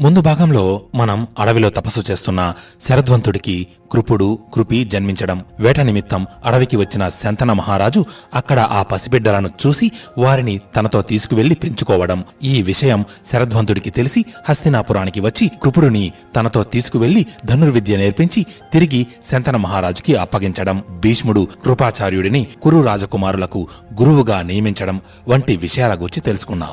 ముందు భాగంలో మనం అడవిలో తపస్సు చేస్తున్న శరధ్వంతుడికి కృపి జన్మించడం, వేట నిమిత్తం అడవికి వచ్చిన శంతన మహారాజు అక్కడ ఆ పసిబిడ్డలను చూసి వారిని తనతో తీసుకువెళ్లి పెంచుకోవడం. ఈ విషయం శరధ్వంతుడికి తెలిసి హస్తినాపురానికి వచ్చి కృపుడిని తనతో తీసుకువెళ్లి ధనుర్విద్య నేర్పించి తిరిగి శంతన మహారాజుకి అప్పగించడం, భీష్ముడు కృపాచార్యుడిని కురు రాజకుమారులకు గురువుగా నియమించడం వంటి విషయాల గురించి తెలుసుకున్నాం.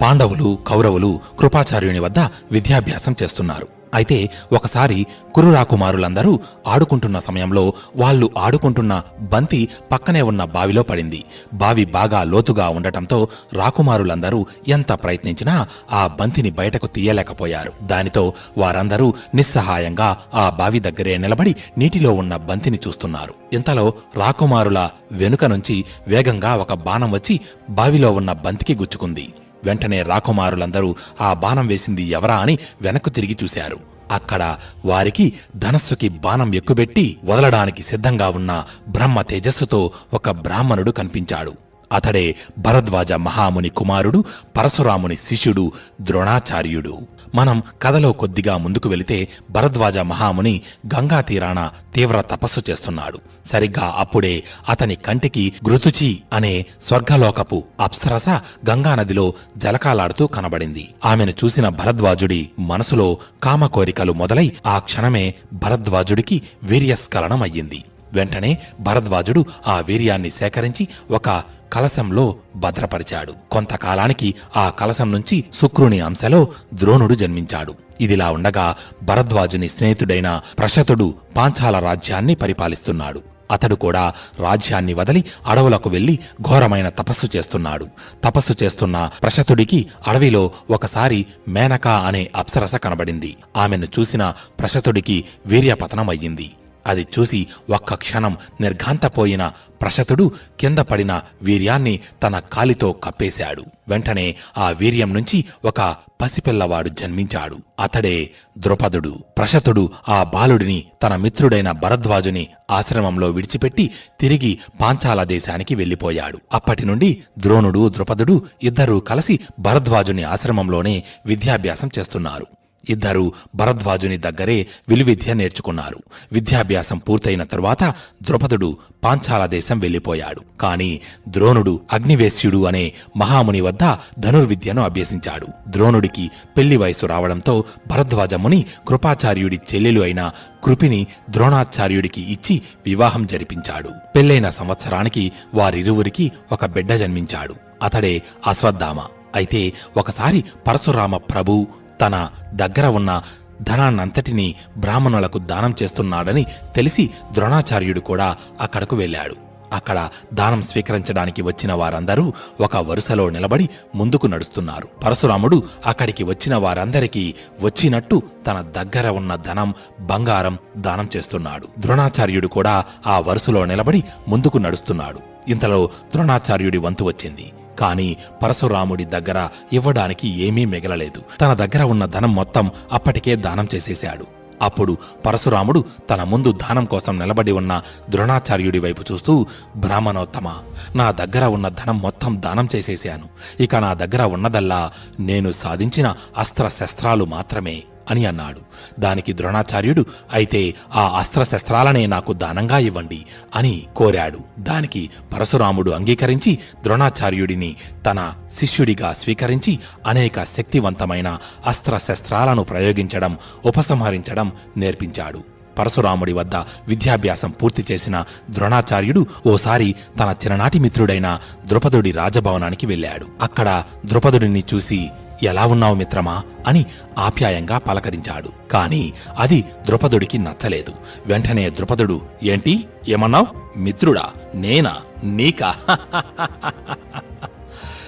పాండవులు, కౌరవులు కృపాచార్యుని వద్ద విద్యాభ్యాసం చేస్తున్నారు. అయితే ఒకసారి కురు రాకుమారులందరూ ఆడుకుంటున్న సమయంలో వాళ్ళు ఆడుకుంటున్న బంతి పక్కనే ఉన్న బావిలో పడింది. బావి బాగా లోతుగా ఉండటంతో రాకుమారులందరూ ఎంత ప్రయత్నించినా ఆ బంతిని బయటకు తీయలేకపోయారు. దానితో వారందరూ నిస్సహాయంగా ఆ బావి దగ్గరే నిలబడి నీటిలో ఉన్న బంతిని చూస్తున్నారు. ఇంతలో రాకుమారుల వెనుక నుంచి వేగంగా ఒక బాణం వచ్చి బావిలో ఉన్న బంతికి గుచ్చుకుంది. వెంటనే రాకుమారులందరూ ఆ బాణం వేసింది ఎవరా అని వెనక్కు తిరిగి చూశారు. అక్కడ వారికి ధనస్సుకి బాణం ఎక్కుబెట్టి వదలడానికి సిద్ధంగా ఉన్న బ్రహ్మ తేజస్సుతో ఒక బ్రాహ్మణుడు కనిపించాడు. అతడే భరద్వాజ మహాముని కుమారుడు, పరశురాముని శిష్యుడు ద్రోణాచార్యుడు. మనం కథలో కొద్దిగా ముందుకు వెళితే భరద్వాజ మహాముని గంగా తీరాన తీవ్ర తపస్సు చేస్తున్నాడు. సరిగ్గా అప్పుడే అతని కంటికి ఘృతుచి అనే స్వర్గలోకపు అప్సరస గంగానదిలో జలకాలాడుతూ కనబడింది. ఆమెను చూసిన భరద్వాజుడి మనసులో కామకోరికలు మొదలై ఆ క్షణమే భరద్వాజుడికి వీర్యస్ఖలనం అయ్యింది. వెంటనే భరద్వాజుడు ఆ వీర్యాన్ని సేకరించి ఒక కలశంలో భద్రపరిచాడు. కొంతకాలానికి ఆ కలశం నుంచి శుక్రుని అంశలో ద్రోణుడు జన్మించాడు. ఇదిలా ఉండగా భరద్వాజుని స్నేహితుడైన ప్రశతుడు పాంచాల రాజ్యాన్ని పరిపాలిస్తున్నాడు. అతడు కూడా రాజ్యాన్ని వదిలి అడవులకు వెళ్లి ఘోరమైన తపస్సు చేస్తున్నాడు. తపస్సు చేస్తున్న ప్రశతుడికి అడవిలో ఒకసారి మేనక అనే అప్సరస కనబడింది. ఆమెను చూసిన ప్రశతుడికి వీర్యపతనమయ్యింది. అది చూసి ఒక్క క్షణం నిర్ఘాంతపోయిన ప్రశతుడు కింద పడిన వీర్యాన్ని తన కాలితో కప్పేశాడు. వెంటనే ఆ వీర్యం నుంచి ఒక పసిపిల్లవాడు జన్మించాడు. అతడే ద్రుపదుడు. ప్రశతుడు ఆ బాలుడిని తన మిత్రుడైన భరద్వాజుని ఆశ్రమంలో విడిచిపెట్టి తిరిగి పాంచాల దేశానికి వెళ్లిపోయాడు. అప్పటి నుండి ద్రోణుడు, ద్రుపదుడు ఇద్దరూ కలిసి భరద్వాజుని ఆశ్రమంలోనే విద్యాభ్యాసం చేస్తున్నారు. ఇద్దరూ భరద్వాజుని దగ్గరే విలువిద్య నేర్చుకున్నారు. విద్యాభ్యాసం పూర్తయిన తరువాత ద్రుపదుడు పాంచాల దేశం వెళ్లిపోయాడు. కాని ద్రోణుడు అగ్నివేశ్యుడు అనే మహాముని వద్ద ధనుర్విద్యను అభ్యసించాడు. ద్రోణుడికి పెళ్లి వయసు రావడంతో భరద్వాజముని కృపాచార్యుడి చెల్లెలు అయిన కృపిని ద్రోణాచార్యుడికి ఇచ్చి వివాహం జరిపించాడు. పెళ్లైన సంవత్సరానికి వారిరువురికి ఒక బిడ్డ జన్మించాడు. అతడే అశ్వత్థామ. అయితే ఒకసారి పరశురామ ప్రభు తన దగ్గర ఉన్న ధనాన్నంతటినీ బ్రాహ్మణులకు దానం చేస్తున్నాడని తెలిసి ద్రోణాచార్యుడు కూడా అక్కడకు వెళ్ళాడు. అక్కడ దానం స్వీకరించడానికి వచ్చిన వారందరూ ఒక వరుసలో నిలబడి ముందుకు నడుస్తున్నారు. పరశురాముడు అక్కడికి వచ్చిన వారందరికీ వచ్చినట్టు తన దగ్గర ఉన్న ధనం, బంగారం దానం చేస్తున్నాడు. ద్రోణాచార్యుడు కూడా ఆ వరుసలో నిలబడి ముందుకు నడుస్తున్నాడు. ఇంతలో ద్రోణాచార్యుడి వంతు వచ్చింది. కాని పరశురాముడి దగ్గర ఇవ్వడానికి ఏమీ మిగలలేదు. తన దగ్గర ఉన్న ధనం మొత్తం అప్పటికే దానం చేసేశాడు. అప్పుడు పరశురాముడు తన ముందు దానం కోసం నిలబడి ఉన్న ద్రోణాచార్యుడి వైపు చూస్తూ, బ్రాహ్మణోత్తమ, నా దగ్గర ఉన్న ధనం మొత్తం దానం చేసేశాను. ఇక నా దగ్గర ఉన్నదల్లా నేను సాధించిన అస్త్రశస్త్రాలు మాత్రమే అని అన్నాడు. దానికి ద్రోణాచార్యుడు, అయితే ఆ అస్త్రశస్త్రాలనే నాకు దానంగా ఇవ్వండి అని కోరాడు. దానికి పరశురాముడు అంగీకరించి ద్రోణాచార్యుడిని తన శిష్యుడిగా స్వీకరించి అనేక శక్తివంతమైన అస్త్రశస్త్రాలను ప్రయోగించడం, ఉపసంహరించడం నేర్పించాడు. పరశురాముడి వద్ద విద్యాభ్యాసం పూర్తి చేసిన ద్రోణాచార్యుడు ఓసారి తన చిన్ననాటి మిత్రుడైన ద్రుపదుడి రాజభవనానికి వెళ్ళాడు. అక్కడ ద్రుపదుడిని చూసి, ఎలా ఉన్నావు మిత్రమా అని ఆప్యాయంగా పలకరించాడు. కాని అది ద్రుపదుడికి నచ్చలేదు. వెంటనే ద్రుపదుడు, ఏంటి, ఏమన్నావు? మిత్రుడా? నేనా? నీకా?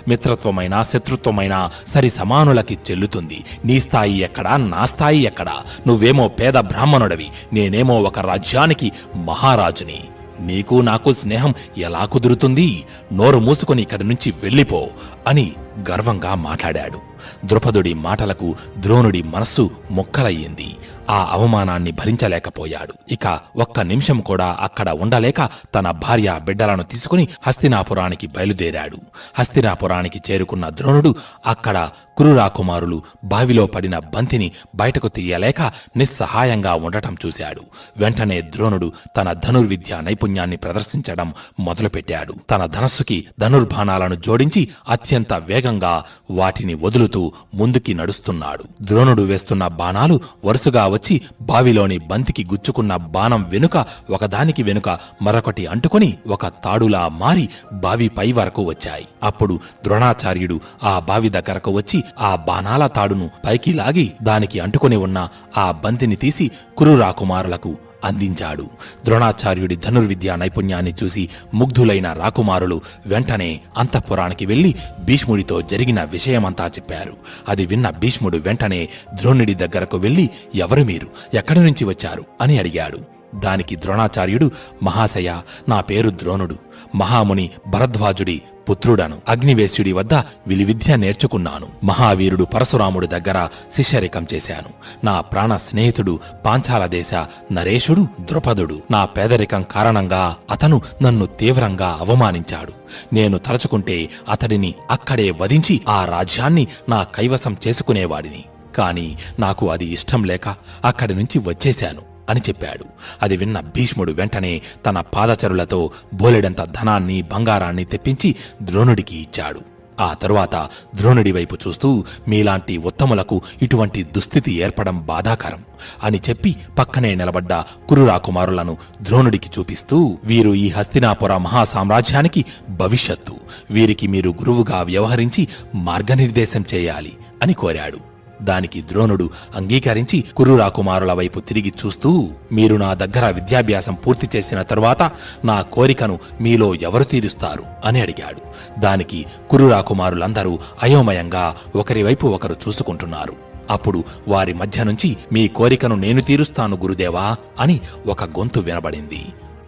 మిత్రత్వమైనా శత్రుత్వమైనా సరి సమానులకి చెల్లుతుంది. నీ స్థాయి ఎక్కడా, నా స్థాయి ఎక్కడా? నువ్వేమో పేద బ్రాహ్మణుడవి, నేనేమో ఒక రాజ్యానికి మహారాజుని. నీకు నాకు స్నేహం ఎలా కుదురుతుంది? నోరు మూసుకొని ఇక్కడి నుంచి వెళ్ళిపో అని గర్వంగా మాట్లాడాడు. ద్రుపదుడి మాటలకు ద్రోణుడి మనస్సు మొక్కలయ్యింది. ఆ అవమానాన్ని భరించలేకపోయాడు. ఇక ఒక్క నిమిషం కూడా అక్కడ ఉండలేక తన భార్య బిడ్డలను తీసుకుని హస్తినాపురానికి బయలుదేరాడు. హస్తినాపురానికి చేరుకున్న ద్రోణుడు అక్కడ కురురాకుమారులు బావిలో పడిన బంతిని బయటకు తీయలేక నిస్సహాయంగా ఉండటం చూశాడు. వెంటనే ద్రోణుడు తన ధనుర్విద్య నైపుణ్యాన్ని ప్రదర్శించడం మొదలుపెట్టాడు. తన ధనస్సుకి ధనుర్బాణాలను జోడించి అత్యంత వేగంగా వాటిని వదులుతూ ముందుకి నడుస్తున్నాడు. ద్రోణుడు వేస్తున్న బాణాలు వరుసగా వచ్చి బావిలోని బంతికి గుచ్చుకున్న బాణం వెనుక ఒకదానికి వెనుక మరొకటి అంటుకొని ఒక తాడులా మారి బావి పై వరకు వచ్చాయి. అప్పుడు ద్రోణాచార్యుడు ఆ బావి దగ్గరకు వచ్చి ఆ బాణాల తాడును పైకి లాగి దానికి అంటుకొని ఉన్న ఆ బంతిని తీసి కురురాకుమారులకు అందించాడు. ద్రోణాచార్యుడి ధనుర్విద్యా నైపుణ్యాన్ని చూసి ముగ్ధులైన రాకుమారులు వెంటనే అంతఃపురానికి వెళ్లి భీష్ముడితో జరిగిన విషయమంతా చెప్పారు. అది విన్న భీష్ముడు వెంటనే ద్రోణుడి దగ్గరకు వెళ్లి, ఎవరు మీరు, ఎక్కడి నుంచి వచ్చారు అని అడిగాడు. దానికి ద్రోణాచార్యుడు, మహాశయ, నా పేరు ద్రోణుడు, మహాముని భరద్వాజుడి పుత్రుడను. అగ్నివేశ్యుడి వద్ద విలువిద్య నేర్చుకున్నాను. మహావీరుడు పరశురాముడు దగ్గర శిష్యరికం చేశాను. నా ప్రాణ స్నేహితుడు పాంచాల దేశ నరేషుడు ద్రుపదుడు. నా పేదరికం కారణంగా అతను నన్ను తీవ్రంగా అవమానించాడు. నేను తలచుకుంటే అతడిని అక్కడే వధించి ఆ రాజ్యాన్ని నా కైవసం చేసుకునేవాడిని. కాని నాకు అది ఇష్టం లేక అక్కడి నుంచి వచ్చేశాను అని చెప్పాడు. అది విన్న భీష్ముడు వెంటనే తన పాదచరులతో బోలెడంత ధనాన్ని బంగారాన్ని తెప్పించి ద్రోణుడికి ఇచ్చాడు. ఆ తరువాత ద్రోణుడి వైపు చూస్తూ, మీలాంటి ఉత్తములకు ఇటువంటి దుస్థితి ఏర్పడం బాధాకరం అని చెప్పి పక్కనే నిలబడ్డ కురురాకుమారులను ద్రోణుడికి చూపిస్తూ, వీరు ఈ హస్తినాపుర మహాసామ్రాజ్యానికి భవిష్యత్తు. వీరికి మీరు గురువుగా వ్యవహరించి మార్గనిర్దేశం చేయాలి అని కోరాడు. దానికి ద్రోణుడు అంగీకరించి కురురాకుమారుల వైపు తిరిగి చూస్తూ, మీరు నా దగ్గర విద్యాభ్యాసం పూర్తి చేసిన తరువాత నా కోరికను మీలో ఎవరు తీరుస్తారు అని అడిగాడు. దానికి కురురాకుమారులందరూ అయోమయంగా ఒకరివైపు ఒకరు చూసుకుంటున్నారు. అప్పుడు వారి మధ్య నుంచి, మీ కోరికను నేను తీరుస్తాను గురుదేవా అని ఒక గొంతు వినబడింది.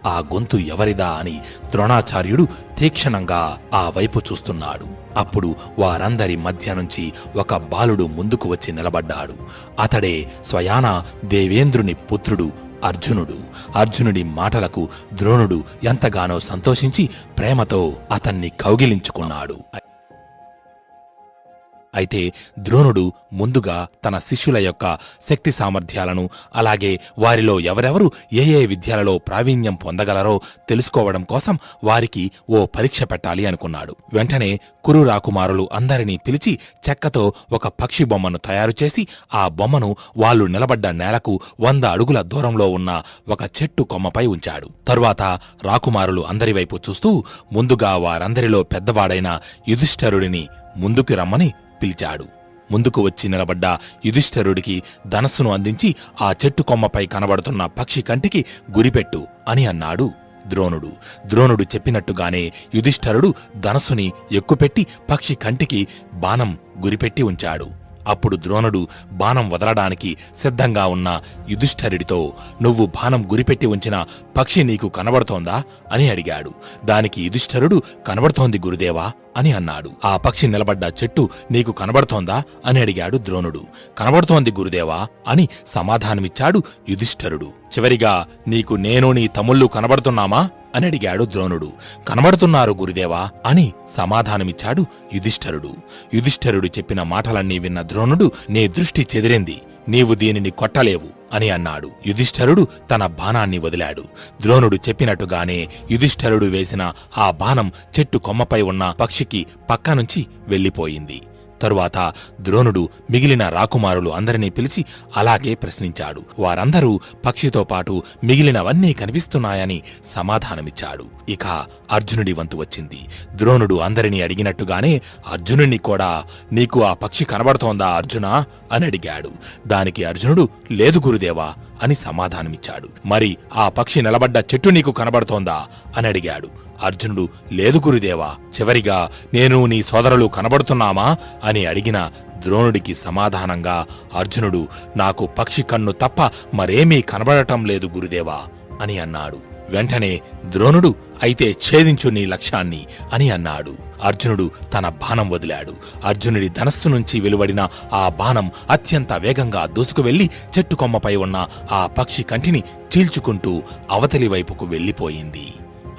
ఆ గొంతు ఎవరిదా అని ద్రోణాచార్యుడు తీక్షణంగా ఆ వైపు చూస్తున్నాడు. అప్పుడు వారందరి మధ్య నుంచి ఒక బాలుడు ముందుకు వచ్చి నిలబడ్డాడు. అతడే స్వయాన దేవేంద్రుని పుత్రుడు అర్జునుడు. అర్జునుడి మాటలకు ద్రోణుడు ఎంతగానో సంతోషించి ప్రేమతో అతన్ని కౌగిలించుకున్నాడు. అయితే ద్రోణుడు ముందుగా తన శిష్యుల యొక్క శక్తి సామర్థ్యాలను, అలాగే వారిలో ఎవరెవరు ఏ ఏ విద్యలలో ప్రావీణ్యం పొందగలరో తెలుసుకోవడం కోసం వారికి ఓ పరీక్ష పెట్టాలి అనుకున్నాడు. వెంటనే కురురాకుమారులు అందరినీ పిలిచి చెక్కతో ఒక పక్షి బొమ్మను తయారు చేసి ఆ బొమ్మను వాళ్ళు నిలబడ్డ నేలకు 100 అడుగుల దూరంలో ఉన్న ఒక చెట్టు కొమ్మపై ఉంచాడు. తరువాత రాకుమారులు అందరివైపు చూస్తూ ముందుగా వారందరిలో పెద్దవాడైన యుధిష్ఠరుడిని ముందుకు రమ్మని పిలిచాడు. ముందుకు వచ్చి నిలబడ్డ యుధిష్ఠరుడికి ధనస్సును అందించి ఆ చెట్టు కొమ్మపై కనబడుతున్న పక్షి కంటికి గురిపెట్టు అని అన్నాడు ద్రోణుడు. ద్రోణుడు చెప్పినట్టుగానే యుధిష్ఠరుడు ధనస్సుని ఎక్కుపెట్టి పక్షి కంటికి బాణం గురిపెట్టి ఉంచాడు. అప్పుడు ద్రోణుడు బాణం వదలడానికి సిద్ధంగా ఉన్న యుధిష్ఠరుడితో, నువ్వు బాణం గురిపెట్టి ఉంచిన పక్షి నీకు కనబడుతోందా అని అడిగాడు. దానికి యుధిష్ఠరుడు, కనబడుతోంది గురుదేవా అని అన్నాడు. ఆ పక్షి నిలబడ్డ చెట్టు నీకు కనబడుతోందా అని అడిగాడు ద్రోణుడు. కనబడుతోంది గురుదేవా అని సమాధానమిచ్చాడు యుధిష్ఠరుడు. చివరిగా, నీకు నేను నీ తమ్ముళ్ళు కనబడుతున్నామా అని అడిగాడు ద్రోణుడు. కనబడుతున్నారు గురుదేవా అని సమాధానమిచ్చాడు యుధిష్ఠరుడు. యుధిష్ఠరుడు చెప్పిన మాటలన్నీ విన్న ద్రోణుడు, నీ దృష్టి చెదిరింది, నీవు దీనిని కొట్టలేవు అని అన్నాడు. యుధిష్ఠరుడు తన బాణాన్ని వదిలాడు. ద్రోణుడు చెప్పినట్టుగానే యుధిష్ఠరుడు వేసిన ఆ బాణం చెట్టు కొమ్మపై ఉన్న పక్షికి పక్కనుంచి వెళ్లిపోయింది. తరువాత ద్రోణుడు మిగిలిన రాకుమారులు అందరినీ పిలిచి అలాగే ప్రశ్నించాడు. వారందరూ పక్షితో పాటు మిగిలినవన్నీ కనిపిస్తున్నాయని సమాధానమిచ్చాడు. ఇక అర్జునుడి వంతు వచ్చింది. ద్రోణుడు అందరినీ అడిగినట్టుగానే అర్జునుడిని కూడా, నీకు ఆ పక్షి కనబడుతోందా అర్జునా అని అడిగాడు. దానికి అర్జునుడు, లేదు గురుదేవా అని సమాధానమిచ్చాడు. మరి ఆ పక్షి నిలబడ్డ చెట్టు నీకు కనబడుతోందా అని అడిగాడు. అర్జునుడు, లేదు గురుదేవా. చివరిగా, నేను నీ సోదరులు కనబడుతున్నామా అని అడిగిన ద్రోణుడికి సమాధానంగా అర్జునుడు, నాకు పక్షి కన్ను తప్ప మరేమీ కనబడటం లేదు గురుదేవా అని అన్నాడు. వెంటనే ద్రోణుడు, అయితే ఛేదించు నీ లక్ష్యాన్ని అని అన్నాడు. అర్జునుడు తన బాణం వదిలాడు. అర్జునుడి ధనస్సు నుంచి వెలువడిన ఆ బాణం అత్యంత వేగంగా దూసుకువెళ్లి చెట్టు కొమ్మపై ఉన్న ఆ పక్షి కంటిని చీల్చుకుంటూ అవతలి వైపుకు వెళ్లిపోయింది.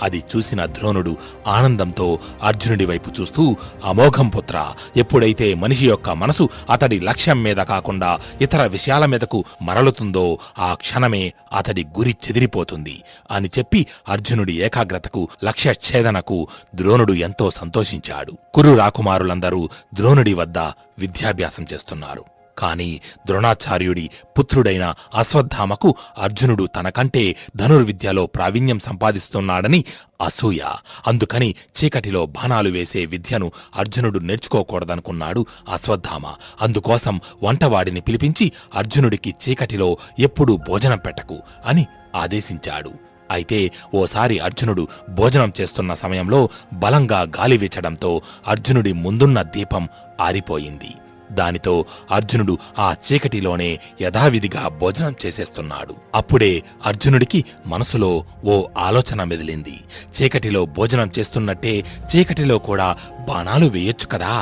అది చూసిన ద్రోణుడు ఆనందంతో అర్జునుడి వైపు చూస్తూ, అమోఘం పుత్ర, ఎప్పుడైతే మనిషి యొక్క మనసు అతడి లక్ష్యం మీద కాకుండా ఇతర విషయాల మీదకు మరలుతుందో ఆ క్షణమే అతడి గురి చెదిరిపోతుంది అని చెప్పి అర్జునుడి ఏకాగ్రతకు, లక్ష్య ఛేదనకు ద్రోణుడు ఎంతో సంతోషించాడు. కురు రాకుమారులందరూ ద్రోణుడి వద్ద విద్యాభ్యాసం చేస్తున్నారు. కాని ద్రోణాచార్యుడి పుత్రుడైన అశ్వత్థామకు అర్జునుడు తనకంటే ధనుర్విద్యలో ప్రావీణ్యం సంపాదిస్తున్నాడని అసూయ. అందుకని చీకటిలో బాణాలు వేసే విద్యను అర్జునుడు నేర్చుకోకూడదనుకున్నాడు అశ్వత్థామ. అందుకోసం వంటవాడిని పిలిపించి అర్జునుడికి చీకటిలో ఎప్పుడూ భోజనం పెట్టకు అని ఆదేశించాడు. అయితే ఓసారి అర్జునుడు భోజనం చేస్తున్న సమయంలో బలంగా గాలి వీచడంతో అర్జునుడి ముందున్న దీపం ఆరిపోయింది. దానితో అర్జునుడు ఆ చీకటిలోనే యథావిధిగా భోజనం చేసేస్తున్నాడు. అప్పుడే అర్జునుడికి మనసులో ఓ ఆలోచన మెదిలింది. చీకటిలో భోజనం చేస్తున్నట్టే చీకటిలో కూడా బాణాలు వేయొచ్చు కదా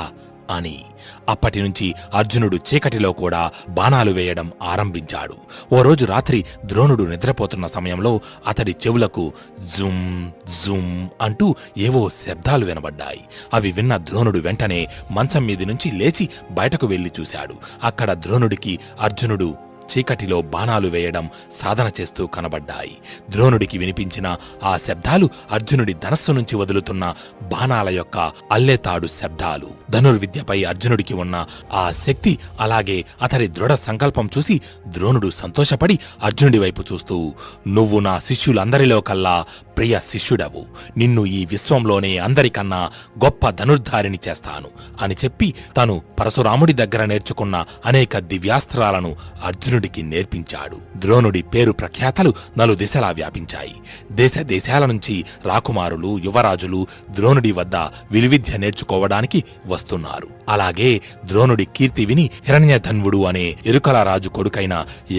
అని. అప్పటినుంచి అర్జునుడు చీకటిలో కూడా బాణాలు వేయడం ఆరంభించాడు. ఓ రోజు రాత్రి ద్రోణుడు నిద్రపోతున్న సమయంలో అతడి చెవులకు జుమ్ జుమ్ అంటూ ఏవో శబ్దాలు వినబడ్డాయి. అవి విన్న ద్రోణుడు వెంటనే మంచం మీది నుంచి లేచి బయటకు వెళ్లి చూశాడు. అక్కడ ద్రోణుడికి అర్జునుడు చీకటిలో బాణాలు వేయడం సాధన చేస్తూ కనబడ్డాయి. ద్రోణుడికి వినిపించిన ఆ శబ్దాలు అర్జునుడి ధనస్సు నుంచి వదులుతున్న బాణాల యొక్క అల్లేతాడు శబ్దాలు. ధనుర్విద్యపై అర్జునుడికి ఉన్న ఆ శక్తి, అలాగే అతడి దృఢ సంకల్పం చూసి ద్రోణుడు సంతోషపడి అర్జునుడి వైపు చూస్తూ, నువ్వు నా శిష్యులందరిలో కల్లా ప్రియ శిష్యుడవు. నిన్ను ఈ విశ్వంలోనే అందరికన్నా గొప్ప ధనుర్ధారిని చేస్తాను అని చెప్పి తను పరశురాముడి దగ్గర నేర్చుకున్న అనేక దివ్యాస్త్రాలను అర్జునుడికి నేర్పించాడు. ద్రోణుడి పేరు ప్రఖ్యాతలు నలుదిశలా వ్యాపించాయి. దేశ దేశాల నుంచి రాకుమారులు, యువరాజులు ద్రోణుడి వద్ద విలువిద్య నేర్చుకోవడానికి వస్తున్నారు. అలాగే ద్రోణుడి కీర్తి విని హిరణ్యధన్వుడు అనే ఎరుకల రాజు కొడుకైన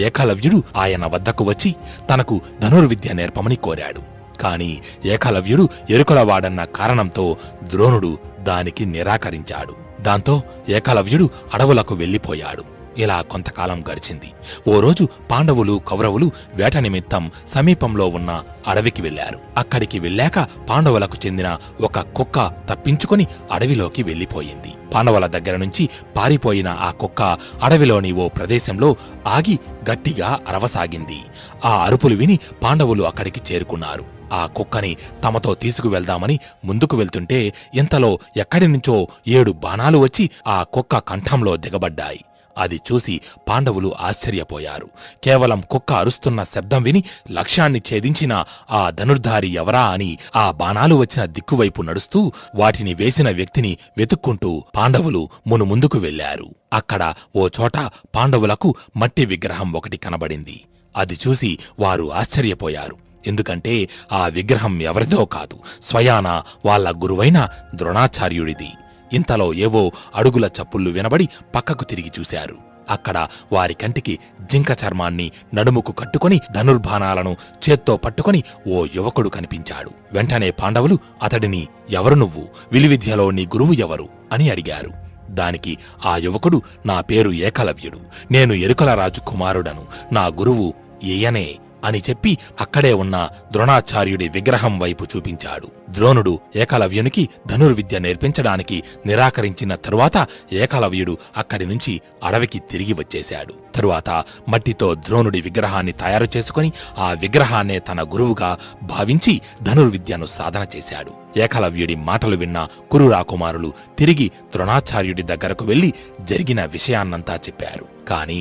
ఏకలవ్యుడు ఆయన వద్దకు వచ్చి తనకు ధనుర్విద్య నేర్పమని కోరాడు. కాని ఏకలవ్యుడు ఎరుకలవాడన్న కారణంతో ద్రోణుడు దానికి నిరాకరించాడు. దాంతో ఏకలవ్యుడు అడవులకు వెళ్లిపోయాడు. ఇలా కొంతకాలం గడిచింది. ఓ రోజు పాండవులు, కౌరవులు వేట నిమిత్తం సమీపంలో ఉన్న అడవికి వెళ్లారు. అక్కడికి వెళ్ళాక పాండవులకు చెందిన ఒక కుక్క తప్పించుకుని అడవిలోకి వెళ్లిపోయింది. పాండవుల దగ్గర నుంచి పారిపోయిన ఆ కుక్క అడవిలోని ఓ ప్రదేశంలో ఆగి గట్టిగా అరవసాగింది. ఆ అరుపులు విని పాండవులు అక్కడికి చేరుకున్నారు. ఆ కుక్కని తమతో తీసుకువెళ్దామని ముందుకు వెళ్తుంటే ఇంతలో ఎక్కడి నుంచో 7 బాణాలు వచ్చి ఆ కుక్క కంఠంలో దిగబడ్డాయి. అది చూసి పాండవులు ఆశ్చర్యపోయారు. కేవలం కుక్క అరుస్తున్న శబ్దం విని లక్ష్యాన్ని ఛేదించిన ఆ ధనుర్ధారి ఎవరా అని ఆ బాణాలు వచ్చిన దిక్కువైపు నడుస్తూ వాటిని వేసిన వ్యక్తిని వెతుక్కుంటూ పాండవులు ముందుకు వెళ్లారు. అక్కడ ఓ చోట పాండవులకు మట్టి విగ్రహం ఒకటి కనబడింది. అది చూసి వారు ఆశ్చర్యపోయారు. ఎందుకంటే ఆ విగ్రహం ఎవరిదో కాదు, స్వయాన వాళ్ల గురువైన ద్రోణాచార్యుడిది. ఇంతలో ఏవో అడుగుల చప్పుళ్లు వినబడి పక్కకు తిరిగి చూశారు. అక్కడ వారి కంటికి జింక చర్మాన్ని నడుముకు కట్టుకుని ధనుర్బాణాలను చేత్తో పట్టుకుని ఓ యువకుడు కనిపించాడు. వెంటనే పాండవులు అతడిని, ఎవరు నువ్వు? విలువిద్యలో నీ గురువు ఎవరు అని అడిగారు. దానికి ఆ యువకుడు, నా పేరు ఏకలవ్యుడు, నేను ఎరుకల రాజు కుమారుడను, నా గురువు ఈయనే అని చెప్పి అక్కడే ఉన్న ద్రోణాచార్యుడి విగ్రహం వైపు చూపించాడు. ద్రోణుడు ఏకలవ్యునికి ధనుర్విద్య నేర్పించడానికి నిరాకరించిన తరువాత ఏకలవ్యుడు అక్కడి నుంచి అడవికి తిరిగి వచ్చేశాడు. తరువాత మట్టితో ద్రోణుడి విగ్రహాన్ని తయారు చేసుకుని ఆ విగ్రహాన్నే తన గురువుగా భావించి ధనుర్విద్యను సాధన చేశాడు. ఏకలవ్యుడి మాటలు విన్న కురు రాకుమారులు తిరిగి ద్రోణాచార్యుడి దగ్గరకు వెళ్లి జరిగిన విషయాన్నంతా చెప్పారు. కాని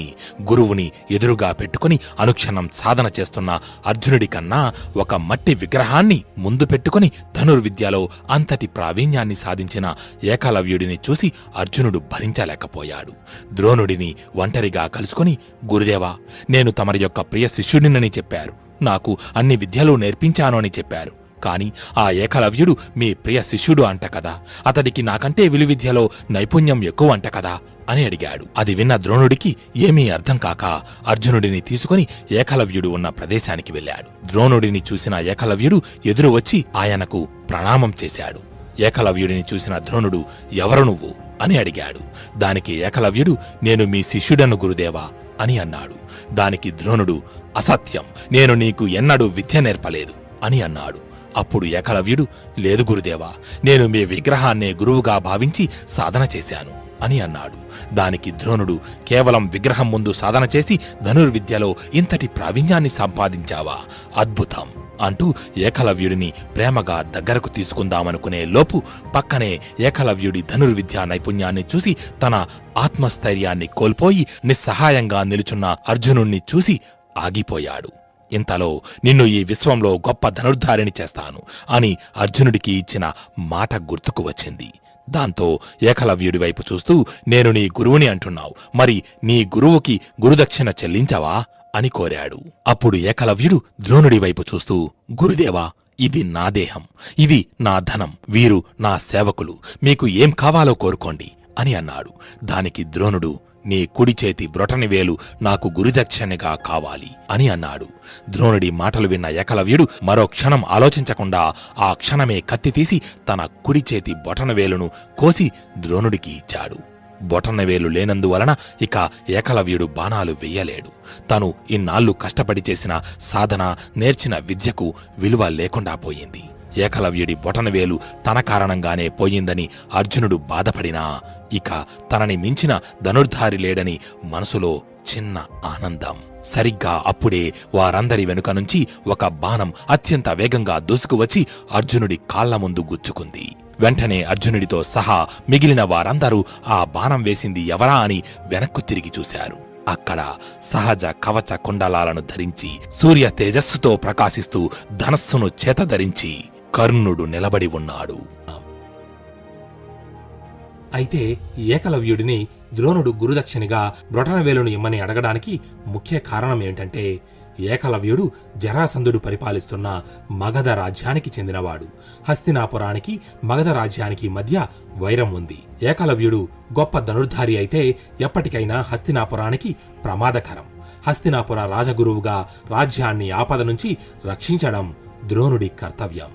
గురువుని ఎదురుగా పెట్టుకుని అనుక్షణం సాధన చేస్తున్న అర్జునుడి కన్నా ఒక మట్టి విగ్రహాన్ని ముందు పెట్టుకుని ధనుర్విద్యలో అంతటి ప్రావీణ్యాన్ని సాధించిన ఏకలవ్యుడిని చూసి అర్జునుడు భరించలేకపోయాడు. ద్రోణుడిని ఒంటరిగా కలుసుకుని, గురుదేవా, నేను తమరి యొక్క ప్రియ శిష్యుడినని చెప్పారు. నాకు అన్ని విద్యలు నేర్పించాను అని చెప్పారు. కాని ఆ ఏకలవ్యుడు మీ ప్రియ శిష్యుడు అంట కదా, అతడికి నాకంటే విలువిద్యలో నైపుణ్యం ఎక్కువ అంట కదా అని అడిగాడు. అది విన్న ద్రోణుడికి ఏమీ అర్థం కాక అర్జునుడిని తీసుకుని ఏకలవ్యుడు ఉన్న ప్రదేశానికి వెళ్ళాడు. ద్రోణుడిని చూసిన ఏకలవ్యుడు ఎదురు వచ్చి ఆయనకు ప్రణామం చేశాడు. ఏకలవ్యుడిని చూసిన ద్రోణుడు ఎవరు నువ్వు అని అడిగాడు. దానికి ఏకలవ్యుడు నేను మీ శిష్యుడను గురుదేవా అని అన్నాడు. దానికి ద్రోణుడు అసత్యం, నేను నీకు ఎన్నడూ విద్య నేర్పలేదు అని అన్నాడు. అప్పుడు ఏకలవ్యుడు లేదు గురుదేవా, నేను మీ విగ్రహాన్నే గురువుగా భావించి సాధన చేశాను అని అన్నాడు. దానికి ద్రోణుడు కేవలం విగ్రహం ముందు సాధన చేసి ధనుర్విద్యలో ఇంతటి ప్రావీణ్యాన్ని సంపాదించావా, అద్భుతం అంటూ ఏకలవ్యుడిని ప్రేమగా దగ్గరకు తీసుకుందామనుకునే లోపు పక్కనే ఏకలవ్యుడి ధనుర్విద్యా నైపుణ్యాన్ని చూసి తన ఆత్మస్థైర్యాన్ని కోల్పోయి నిస్సహాయంగా నిలుచున్న అర్జునుణ్ణి చూసి ఆగిపోయాడు. ఇంతలో నిన్ను ఈ విశ్వంలో గొప్ప ధనుర్ధారిని చేస్తాను అని అర్జునుడికి ఇచ్చిన మాట గుర్తుకు వచ్చింది. దాంతో ఏకలవ్యుడి వైపు చూస్తూ నేను నీ గురువుని అంటున్నావు, మరి నీ గురువుకి గురుదక్షిణ చెల్లించవా అని కోరాడు. అప్పుడు ఏకలవ్యుడు ద్రోణుడి వైపు చూస్తూ గురుదేవా, ఇది నా దేహం, ఇది నా ధనం, వీరు నా సేవకులు, మీకు ఏం కావాలో కోరుకోండి అని అన్నాడు. దానికి ద్రోణుడు నీ కుడి చేతి బ్రొటనివేలు నాకు గురుదక్షిణగా కావాలి అని అన్నాడు. ద్రోణుడి మాటలు విన్న ఏకలవ్యుడు మరో క్షణం ఆలోచించకుండా ఆ క్షణమే కత్తి తీసి తన కుడి చేతి బొటనవేలును కోసి ద్రోణుడికి ఇచ్చాడు. బొటనవేలు లేనందువలన ఇక ఏకలవ్యుడు బాణాలు వెయ్యలేడు. తను ఇన్నాళ్లు కష్టపడి చేసిన సాధన, నేర్చిన విద్యకు విలువ లేకుండా పోయింది. ఏకలవ్యుడి బొటనవేలు తన కారణంగానే పోయిందని అర్జునుడు బాధపడినా ఇక తనని మించిన ధనుర్ధారి లేడని మనసులో చిన్న ఆనందం. సరిగ్గా అప్పుడే వారందరి వెనుక నుంచి ఒక బాణం అత్యంత వేగంగా దూసుకువచ్చి అర్జునుడి కాళ్ల ముందు గుచ్చుకుంది. వెంటనే అర్జునుడితో సహా మిగిలిన వారందరూ ఆ బాణం వేసింది ఎవరా అని వెనక్కు తిరిగి చూశారు. అక్కడ సహజ కవచ కుండలాలను ధరించి సూర్య తేజస్సుతో ప్రకాశిస్తూ ధనస్సును చేతధరించి కర్ణుడు నిలబడి ఉన్నాడు. అయితే ఏకలవ్యుడిని ద్రోణుడు గురుదక్షిణగా బ్రొటనవేలును ఇమ్మని అడగడానికి ముఖ్య కారణం ఏమిటంటే ఏకలవ్యుడు జరాసంధుడు పరిపాలిస్తున్న మగధ రాజ్యానికి చెందినవాడు. హస్తినాపురానికి మగధ రాజ్యానికి మధ్య వైరం ఉంది. ఏకలవ్యుడు గొప్ప ధనుర్ధారి అయితే ఎప్పటికైనా హస్తినాపురానికి ప్రమాదకరం. హస్తినాపుర రాజగురువుగా రాజ్యాన్ని ఆపద నుంచి రక్షించడం ద్రోణుడి కర్తవ్యం.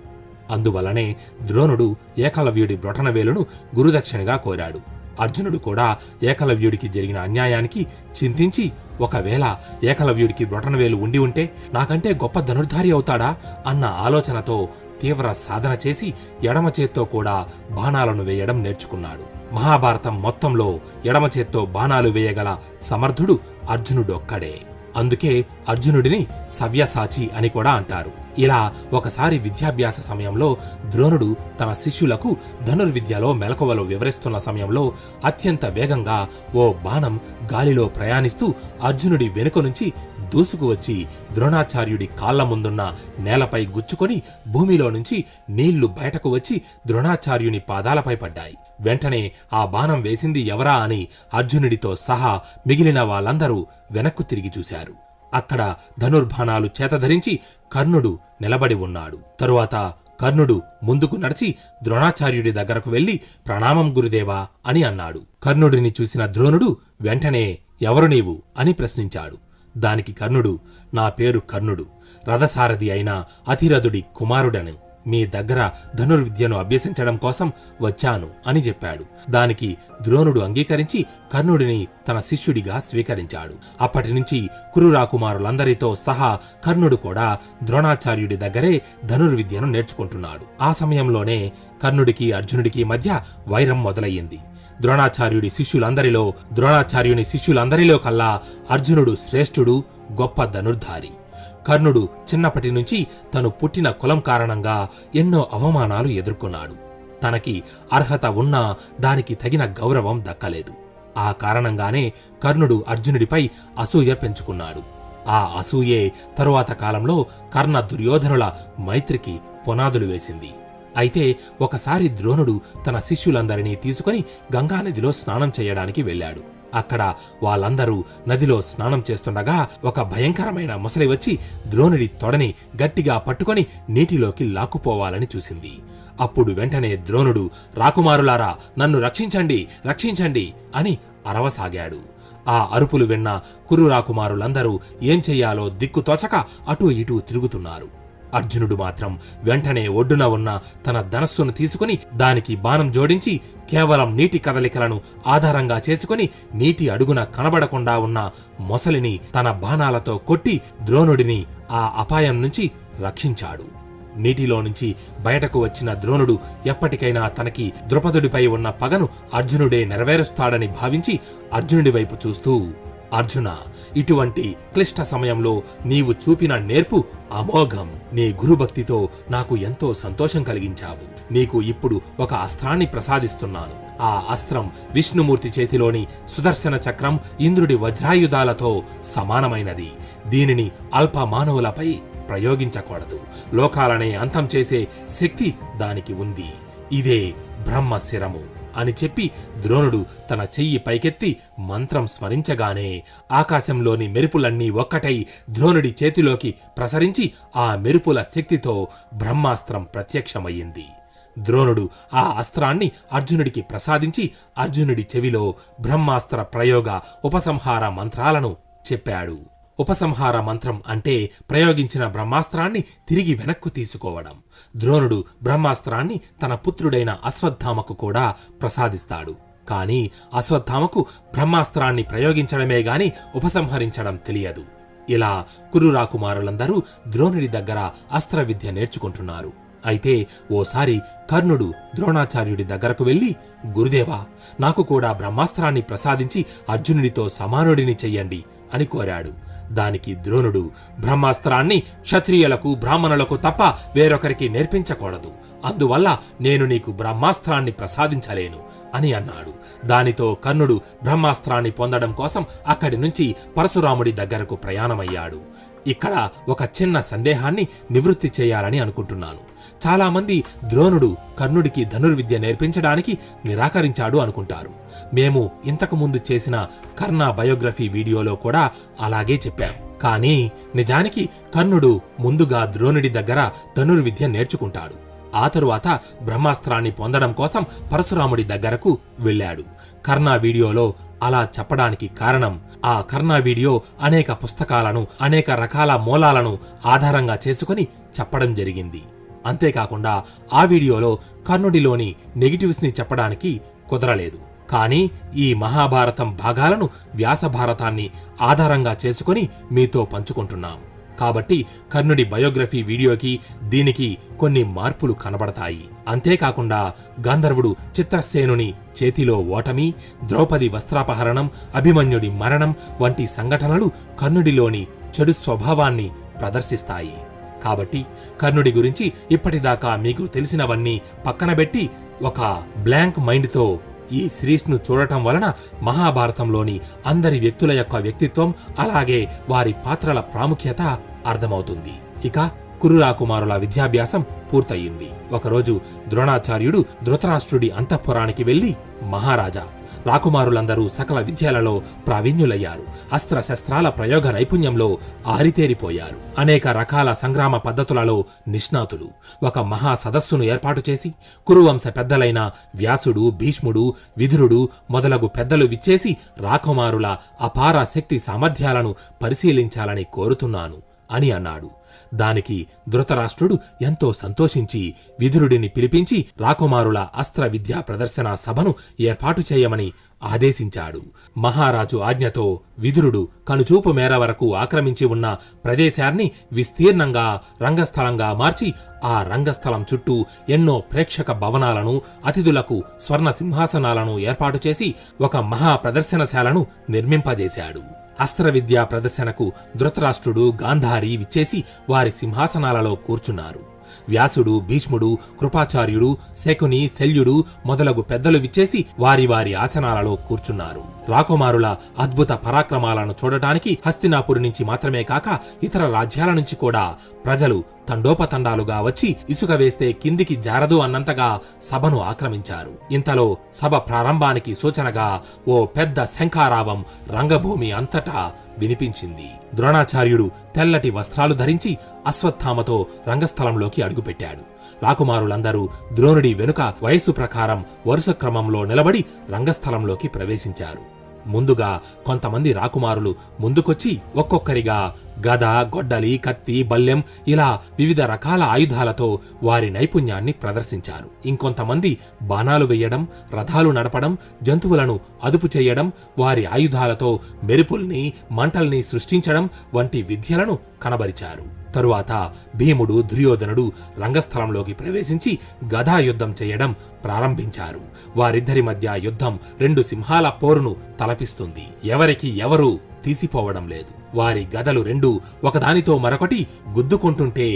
అందువలనే ద్రోణుడు ఏకలవ్యుడి బ్రొటనవేలును గురుదక్షిణగా కోరాడు. అర్జునుడు కూడా ఏకలవ్యుడికి జరిగిన అన్యాయానికి చింతించి ఒకవేళ ఏకలవ్యుడికి బ్రొటనవేలు ఉండి ఉంటే నాకంటే గొప్ప ధనుర్ధారి అవుతాడా అన్న ఆలోచనతో తీవ్ర సాధన చేసి ఎడమ చేత్తో కూడా బాణాలను వేయడం నేర్చుకున్నాడు. మహాభారతం మొత్తంలో ఎడమ చేత్తో బాణాలు వేయగల సమర్థుడు అర్జునుడొక్కడే. అందుకే అర్జునుడిని సవ్యసాచి అని కూడా అంటారు. ఇలా ఒకసారి విద్యాభ్యాస సమయంలో ద్రోణుడు తన శిష్యులకు ధనుర్విద్యలో మెలకువలు వివరిస్తున్న సమయంలో అత్యంత వేగంగా ఓ బాణం గాలిలో ప్రయాణిస్తూ అర్జునుడి వెనుక నుంచి దూసుకువచ్చి ద్రోణాచార్యుడి కాళ్ల ముందున్న నేలపై గుచ్చుకొని భూమిలో నుంచి నీళ్లు బయటకు వచ్చి ద్రోణాచార్యుని పాదాలపై పడ్డాయి. వెంటనే ఆ బాణం వేసింది ఎవరా అని అర్జునుడితో సహా మిగిలిన వాళ్ళందరూ వెనక్కు తిరిగి చూశారు. అక్కడ ధనుర్బాణాలు చేతధరించి కర్ణుడు నిలబడి ఉన్నాడు. తరువాత కర్ణుడు ముందుకు నడిచి ద్రోణాచార్యుడి దగ్గరకు వెళ్లి ప్రణామం గురుదేవా అని అన్నాడు. కర్ణుడిని చూసిన ద్రోణుడు వెంటనే ఎవరు నీవు అని ప్రశ్నించాడు. దానికి కర్ణుడు నా పేరు కర్ణుడు, రథసారథి అయిన అతిరథుడి కుమారుడను. మీ దగ్గర ధనుర్విద్యను అభ్యసించడం కోసం వచ్చాను అని చెప్పాడు. దానికి ద్రోణుడు అంగీకరించి కర్ణుడిని తన శిష్యుడిగా స్వీకరించాడు. అప్పటినుంచి కురురాకుమారులందరితో సహా కర్ణుడు కూడా ద్రోణాచార్యుడి దగ్గరే ధనుర్విద్యను నేర్చుకుంటున్నాడు. ఆ సమయంలోనే కర్ణుడికి అర్జునుడికి మధ్య వైరం మొదలయ్యింది. ద్రోణాచార్యుని శిష్యులందరిలో కల్లా అర్జునుడు శ్రేష్ఠుడు, గొప్ప ధనుర్ధారి. కర్ణుడు చిన్నప్పటి నుంచి తను పుట్టిన కులం కారణంగా ఎన్నో అవమానాలు ఎదుర్కొన్నాడు. తనకి అర్హత ఉన్నా దానికి తగిన గౌరవం దక్కలేదు. ఆ కారణంగానే కర్ణుడు అర్జునుడిపై అసూయ పెంచుకున్నాడు. ఆ అసూయే తరువాత కాలంలో కర్ణ దుర్యోధనుల మైత్రికి పునాదులు వేసింది. అయితే ఒకసారి ద్రోణుడు తన శిష్యులందరినీ తీసుకుని గంగానదిలో స్నానం చేయడానికి వెళ్ళాడు. అక్కడ వాళ్ళందరూ నదిలో స్నానం చేస్తుండగా ఒక భయంకరమైన ముసలి వచ్చి ద్రోణుడి తొడని గట్టిగా పట్టుకొని నీటిలోకి లాక్కుపోవాలని చూసింది. అప్పుడు వెంటనే ద్రోణుడు రాకుమారులారా నన్ను రక్షించండి రక్షించండి అని అరవసాగాడు. ఆ అరుపులు విన్న కురు రాకుమారులందరూ ఏం చెయ్యాలో దిక్కుతోచక అటూ ఇటూ తిరుగుతున్నారు. అర్జునుడు మాత్రం వెంటనే ఒడ్డున ఉన్న తన ధనస్సును తీసుకుని దానికి బాణం జోడించి కేవలం నీటి కదలికలను ఆధారంగా చేసుకుని నీటి అడుగున కనబడకుండా ఉన్న మొసలిని తన బాణాలతో కొట్టి ద్రోణుడిని ఆ అపాయం నుంచి రక్షించాడు. నీటిలో నుంచి బయటకు వచ్చిన ద్రోణుడు ఎప్పటికైనా తనకి ద్రుపదుడిపై ఉన్న పగను అర్జునుడే నెరవేరుస్తాడని భావించి అర్జునుడి వైపు చూస్తూ, అర్జున, ఇటువంటి క్లిష్ట సమయంలో నీవు చూపిన నేర్పు అమోఘం. నీ గురుభక్తితో నాకు ఎంతో సంతోషం కలిగించావు. నీకు ఇప్పుడు ఒక అస్త్రాన్ని ప్రసాదిస్తున్నాను. ఆ అస్త్రం విష్ణుమూర్తి చేతిలోని సుదర్శన చక్రం ఇంద్రుడి వజ్రాయుధాలతో సమానమైనది. దీనిని అల్ప మానవులపై ప్రయోగించకూడదు. లోకాలనే అంతం చేసే శక్తి దానికి ఉంది. ఇదే బ్రహ్మశిరము అని చెప్పి ద్రోణుడు తన చెయ్యి పైకెత్తి మంత్రం స్మరించగానే ఆకాశంలోని మెరుపులన్నీ ఒక్కటై ద్రోణుడి చేతిలోకి ప్రసరించి ఆ మెరుపుల శక్తితో బ్రహ్మాస్త్రం ప్రత్యక్షమయ్యింది. ద్రోణుడు ఆ అస్త్రాన్ని అర్జునుడికి ప్రసాదించి అర్జునుడి చెవిలో బ్రహ్మాస్త్ర ప్రయోగ ఉపసంహార మంత్రాలను చెప్పాడు. ఉపసంహార మంత్రం అంటే ప్రయోగించిన బ్రహ్మాస్త్రాన్ని తిరిగి వెనక్కు తీసుకోవడం. ద్రోణుడు బ్రహ్మాస్త్రాన్ని తన పుత్రుడైన అశ్వత్థామకు కూడా ప్రసాదిస్తాడు. కాని అశ్వత్థామకు బ్రహ్మాస్త్రాన్ని ప్రయోగించడమే గాని ఉపసంహరించడం తెలియదు. ఇలా కురు రాకుమారులందరూ ద్రోణుడి దగ్గర అస్త్ర విద్య నేర్చుకుంటున్నారు. అయితే ఓసారి కర్ణుడు ద్రోణాచార్యుడి దగ్గరకు వెళ్లి, గురుదేవా, నాకు కూడా బ్రహ్మాస్త్రాన్ని ప్రసాదించి అర్జునుడితో సమానుడిని చెయ్యండి అని కోరాడు. దానికి ద్రోణుడు, బ్రహ్మాస్త్రాన్ని క్షత్రియులకు బ్రాహ్మణులకు తప్ప వేరొకరికి నేర్పించకూడదు. అందువల్ల నేను నీకు బ్రహ్మాస్త్రాన్ని ప్రసాదించలేను అని అన్నాడు. దానితో కర్ణుడు బ్రహ్మాస్త్రాన్ని పొందడం కోసం అక్కడి నుంచి పరశురాముడి దగ్గరకు ప్రయాణమయ్యాడు. ఇక్కడ ఒక చిన్న సందేహాన్ని నివృత్తి చేయాలని అనుకుంటున్నాను. చాలామంది ద్రోణుడు కర్ణుడికి ధనుర్విద్య నేర్పించడానికి నిరాకరించాడు అనుకుంటారు. మేము ఇంతకుముందు చేసిన కర్ణ బయోగ్రఫీ వీడియోలో కూడా అలాగే చెప్పాం. కానీ నిజానికి కర్ణుడు ముందుగా ద్రోణుడి దగ్గర ధనుర్విద్య నేర్చుకుంటాడు. ఆ తరువాత బ్రహ్మాస్త్రాన్ని పొందడం కోసం పరశురాముడి దగ్గరకు వెళ్ళాడు. కర్ణ వీడియోలో అలా చెప్పడానికి కారణం, ఆ కర్ణ వీడియో అనేక పుస్తకాలను, అనేక రకాల మూలాలను ఆధారంగా చేసుకుని చెప్పడం జరిగింది. అంతేకాకుండా ఆ వీడియోలో కర్ణుడిలోని నెగిటివ్స్ ని చెప్పడానికి కుదరలేదు. కానీ ఈ మహాభారతం భాగాలను వ్యాసభారతాన్ని ఆధారంగా చేసుకుని మీతో పంచుకుంటున్నాం. కాబట్టి కర్ణుడి బయోగ్రఫీ వీడియోకి దీనికి కొన్ని మార్పులు కనబడతాయి. అంతేకాకుండా గంధర్వుడు చిత్రసేనుని చేతిలో ఓటమి, ద్రౌపది వస్త్రాపహరణం, అభిమన్యుడి మరణం వంటి సంఘటనలు కర్ణుడిలోని చెడు స్వభావాన్ని ప్రదర్శిస్తాయి. కాబట్టి కర్ణుడి గురించి ఇప్పటిదాకా మీకు తెలిసినవన్నీ పక్కనబెట్టి ఒక బ్లాంక్ మైండ్తో ఈ సిరీస్ను చూడటం వలన మహాభారతంలోని అందరి వ్యక్తుల యొక్క వ్యక్తిత్వం, అలాగే వారి పాత్రల ప్రాముఖ్యత అర్థమవుతుంది. ఇక కురు రాకుమారుల విద్యాభ్యాసం పూర్తయింది. ఒకరోజు ద్రోణాచార్యుడు ధృతరాష్ట్రుడి అంతఃపురానికి వెళ్లి, మహారాజా, రాకుమారులందరూ సకల విద్యలలో ప్రావీణ్యులయ్యారు. అస్త్రశస్త్రాల ప్రయోగ నైపుణ్యంలో ఆరితేరిపోయారు. అనేక రకాల సంగ్రామ పద్ధతులలో నిష్ణాతులు. ఒక మహా సదస్సును ఏర్పాటు చేసి కురువంశ పెద్దలైన వ్యాసుడు, భీష్ముడు, విదురుడు మొదలగు పెద్దలు విచ్చేసి రాకుమారుల అపార శక్తి సామర్థ్యాలను పరిశీలించాలని కోరుతున్నాను అని అన్నాడు. దానికి ధృతరాష్ట్రుడు ఎంతో సంతోషించి విదురుడిని పిలిపించి రాకుమారుల అస్త్ర విద్యా ప్రదర్శన సభను ఏర్పాటు చేయమని ఆదేశించాడు. మహారాజు ఆజ్ఞతో విదురుడు కనుచూపు మేర వరకు ఆక్రమించి ఉన్న ప్రదేశాన్ని విస్తీర్ణంగా రంగస్థలంగా మార్చి ఆ రంగస్థలం చుట్టూ ఎన్నో ప్రేక్షక భవనాలను, అతిథులకు స్వర్ణ సింహాసనాలను ఏర్పాటు చేసి ఒక మహా ప్రదర్శనశాలను నిర్మింపజేశాడు. అస్త్ర విద్యా ప్రదర్శనకు ధృతరాష్ట్రుడు, గాంధారి విచ్చేసి వారి సింహాసనాలలో కూర్చున్నారు. వ్యాసుడు, భీష్ముడు, కృపాచార్యుడు, శకుని, శల్యుడు మొదలగు పెద్దలు విచ్చేసి వారి వారి ఆసనాలలో కూర్చున్నారు. రాకుమారుల అద్భుత పరాక్రమాలను చూడటానికి హస్తినాపురి నుంచి మాత్రమే కాక ఇతర రాజ్యాల నుంచి కూడా ప్రజలు తండోపతండాలుగా వచ్చి ఇసుక వేస్తే కిందికి జారదు అన్నంతగా సభను ఆక్రమించారు. ఇంతలో సభ ప్రారంభానికి సూచనగా ఓ పెద్ద శంఖారావం రంగభూమి అంతటా వినిపించింది. ద్రోణాచార్యుడు తెల్లటి వస్త్రాలు ధరించి అశ్వత్థామతో రంగస్థలంలోకి అడుగుపెట్టాడు. రాకుమారులందరూ ద్రోణుడి వెనుక వయస్సు ప్రకారం వరుస క్రమంలో నిలబడి రంగస్థలంలోకి ప్రవేశించారు. ముందుగా కొంతమంది రాకుమారులు ముందుకొచ్చి ఒక్కొక్కరిగా గద, గొడ్డలి, కత్తి, బల్లెం ఇలా వివిధ రకాల ఆయుధాలతో వారి నైపుణ్యాన్ని ప్రదర్శించారు. ఇంకొంతమంది బాణాలు వెయ్యడం, రథాలు నడపడం, జంతువులను అదుపు చేయడం, వారి ఆయుధాలతో మెరుపుల్ని, మంటల్ని సృష్టించడం వంటి విద్యలను కనబరిచారు. తరువాత భీముడు, దుర్యోధనుడు రంగస్థలంలోకి ప్రవేశించి గదాయుద్ధం చేయడం ప్రారంభించారు. వారిద్దరి మధ్య యుద్ధం 2 సింహాల పోరును తలపిస్తుంది. ఎవరికి ఎవరు తీసిపోవడం లేదు. వారి గదలు 2 ఒకదానితో మరొకటి గుద్దుకుంటుంటే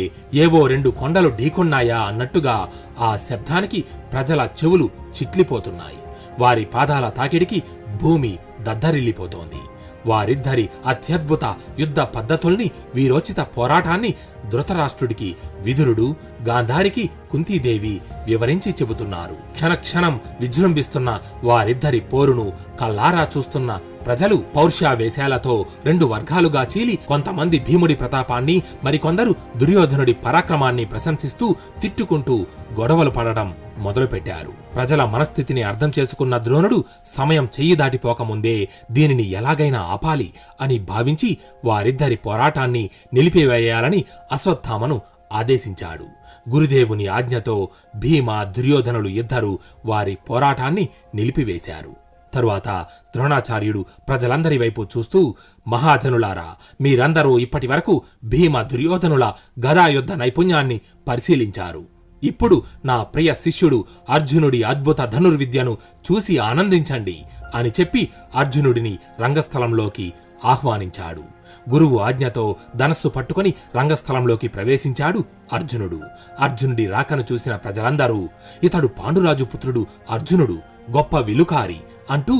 ఏవో 2 కొండలు ఢీకొన్నాయా అన్నట్టుగా ఆ శబ్దానికి ప్రజల చెవులు చిట్లిపోతున్నాయి. వారి పాదాల తాకిడికి భూమి దద్దరిల్లిపోతోంది. వారిద్దరి అత్యద్భుత యుద్ధ పద్ధతుల్ని, వీరోచిత పోరాటాన్ని ధృతరాష్ట్రుడికి విదురుడు, గాంధారికి కుంతీదేవి వివరించి చెబుతున్నారు. క్షణక్షణం విజృంభిస్తున్న వారిద్దరి పోరును కల్లారా చూస్తున్న ప్రజలు పౌరుషావేశాలతో 2 వర్గాలుగా చీలి కొంతమంది భీముడి ప్రతాపాన్ని, మరికొందరు దుర్యోధనుడి పరాక్రమాన్ని ప్రశంసిస్తూ తిట్టుకుంటూ గొడవలు పడడం మొదలుపెట్టారు. ప్రజల మనస్థితిని అర్థం చేసుకున్న ద్రోణుడు సమయం చెయ్యి దాటిపోకముందే దీనిని ఎలాగైనా ఆపాలి అని భావించి వారిద్దరి పోరాటాన్ని నిలిపివేయాలని అశ్వత్థామను ఆదేశించాడు. గురుదేవుని ఆజ్ఞతో భీమ, దుర్యోధనులు ఇద్దరూ వారి పోరాటాన్ని నిలిపివేశారు. తరువాత ద్రోణాచార్యుడు ప్రజలందరి వైపు చూస్తూ, మహాజనులారా, మీరందరూ ఇప్పటివరకు భీమ, దుర్యోధనుల గదాయుద్ధ నైపుణ్యాన్ని పరిశీలించారు. ఇప్పుడు నా ప్రియ శిష్యుడు అర్జునుడి అద్భుత ధనుర్విద్యను చూసి ఆనందించండి అని చెప్పి అర్జునుడిని రంగస్థలంలోకి ఆహ్వానించాడు. గురువు ఆజ్ఞతో ధనస్సు పట్టుకుని రంగస్థలంలోకి ప్రవేశించాడు అర్జునుడు. అర్జునుడి రాకను చూసిన ప్రజలందరూ, ఇతడు పాండురాజు పుత్రుడు అర్జునుడు, గొప్ప విలుకారి అంటూ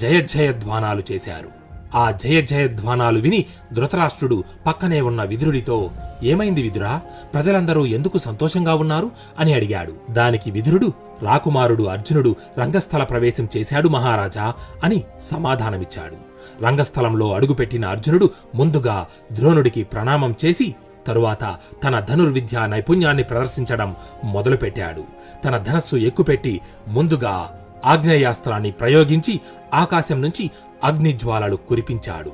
జయజయధ్వానాలు చేశారు. ఆ జయజయధ్వానాలు విని ధృతరాష్ట్రుడు పక్కనే ఉన్న విదురుడితో, ఏమైంది విదురా, ప్రజలందరూ ఎందుకు సంతోషంగా ఉన్నారు అని అడిగాడు. దానికి విదురుడు, రాకుమారుడు అర్జునుడు రంగస్థల ప్రవేశం చేశాడు మహారాజా అని సమాధానమిచ్చాడు. రంగస్థలంలో అడుగుపెట్టిన అర్జునుడు ముందుగా ద్రోణుడికి ప్రణామం చేసి తరువాత తన ధనుర్విద్యా నైపుణ్యాన్ని ప్రదర్శించడం మొదలుపెట్టాడు. తన ధనస్సు ఎక్కుపెట్టి ముందుగా ఆగ్నేయాస్త్రాన్ని ప్రయోగించి ఆకాశం నుంచి అగ్నిజ్వాలలు కురిపించాడు.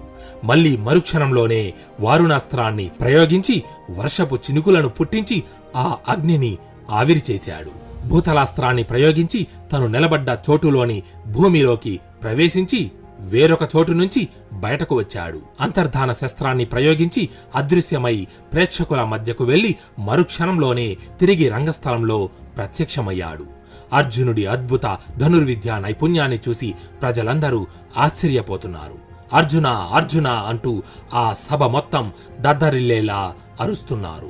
మళ్లీ మరుక్షణంలోనే వారుణాస్త్రాన్ని ప్రయోగించి వర్షపు చినుకులను పుట్టించి ఆ అగ్నిని ఆవిరి చేశాడు. భూతలాస్త్రాన్ని ప్రయోగించి తను నిలబడ్డ చోటులోని భూమిలోకి ప్రవేశించి వేరొక చోటు నుంచి బయటకు వచ్చాడు. అంతర్ధాన శస్త్రాన్ని ప్రయోగించి అదృశ్యమై ప్రేక్షకుల మధ్యకు వెళ్లి మరుక్షణంలోనే తిరిగి రంగస్థలంలో ప్రత్యక్షమయ్యాడు. అర్జునుడి అద్భుత ధనుర్విద్యా నైపుణ్యాన్ని చూసి ప్రజలందరూ ఆశ్చర్యపోతున్నారు. అర్జున, అర్జున అంటూ ఆ సభ మొత్తం దద్దరిల్లేలా అరుస్తున్నారు.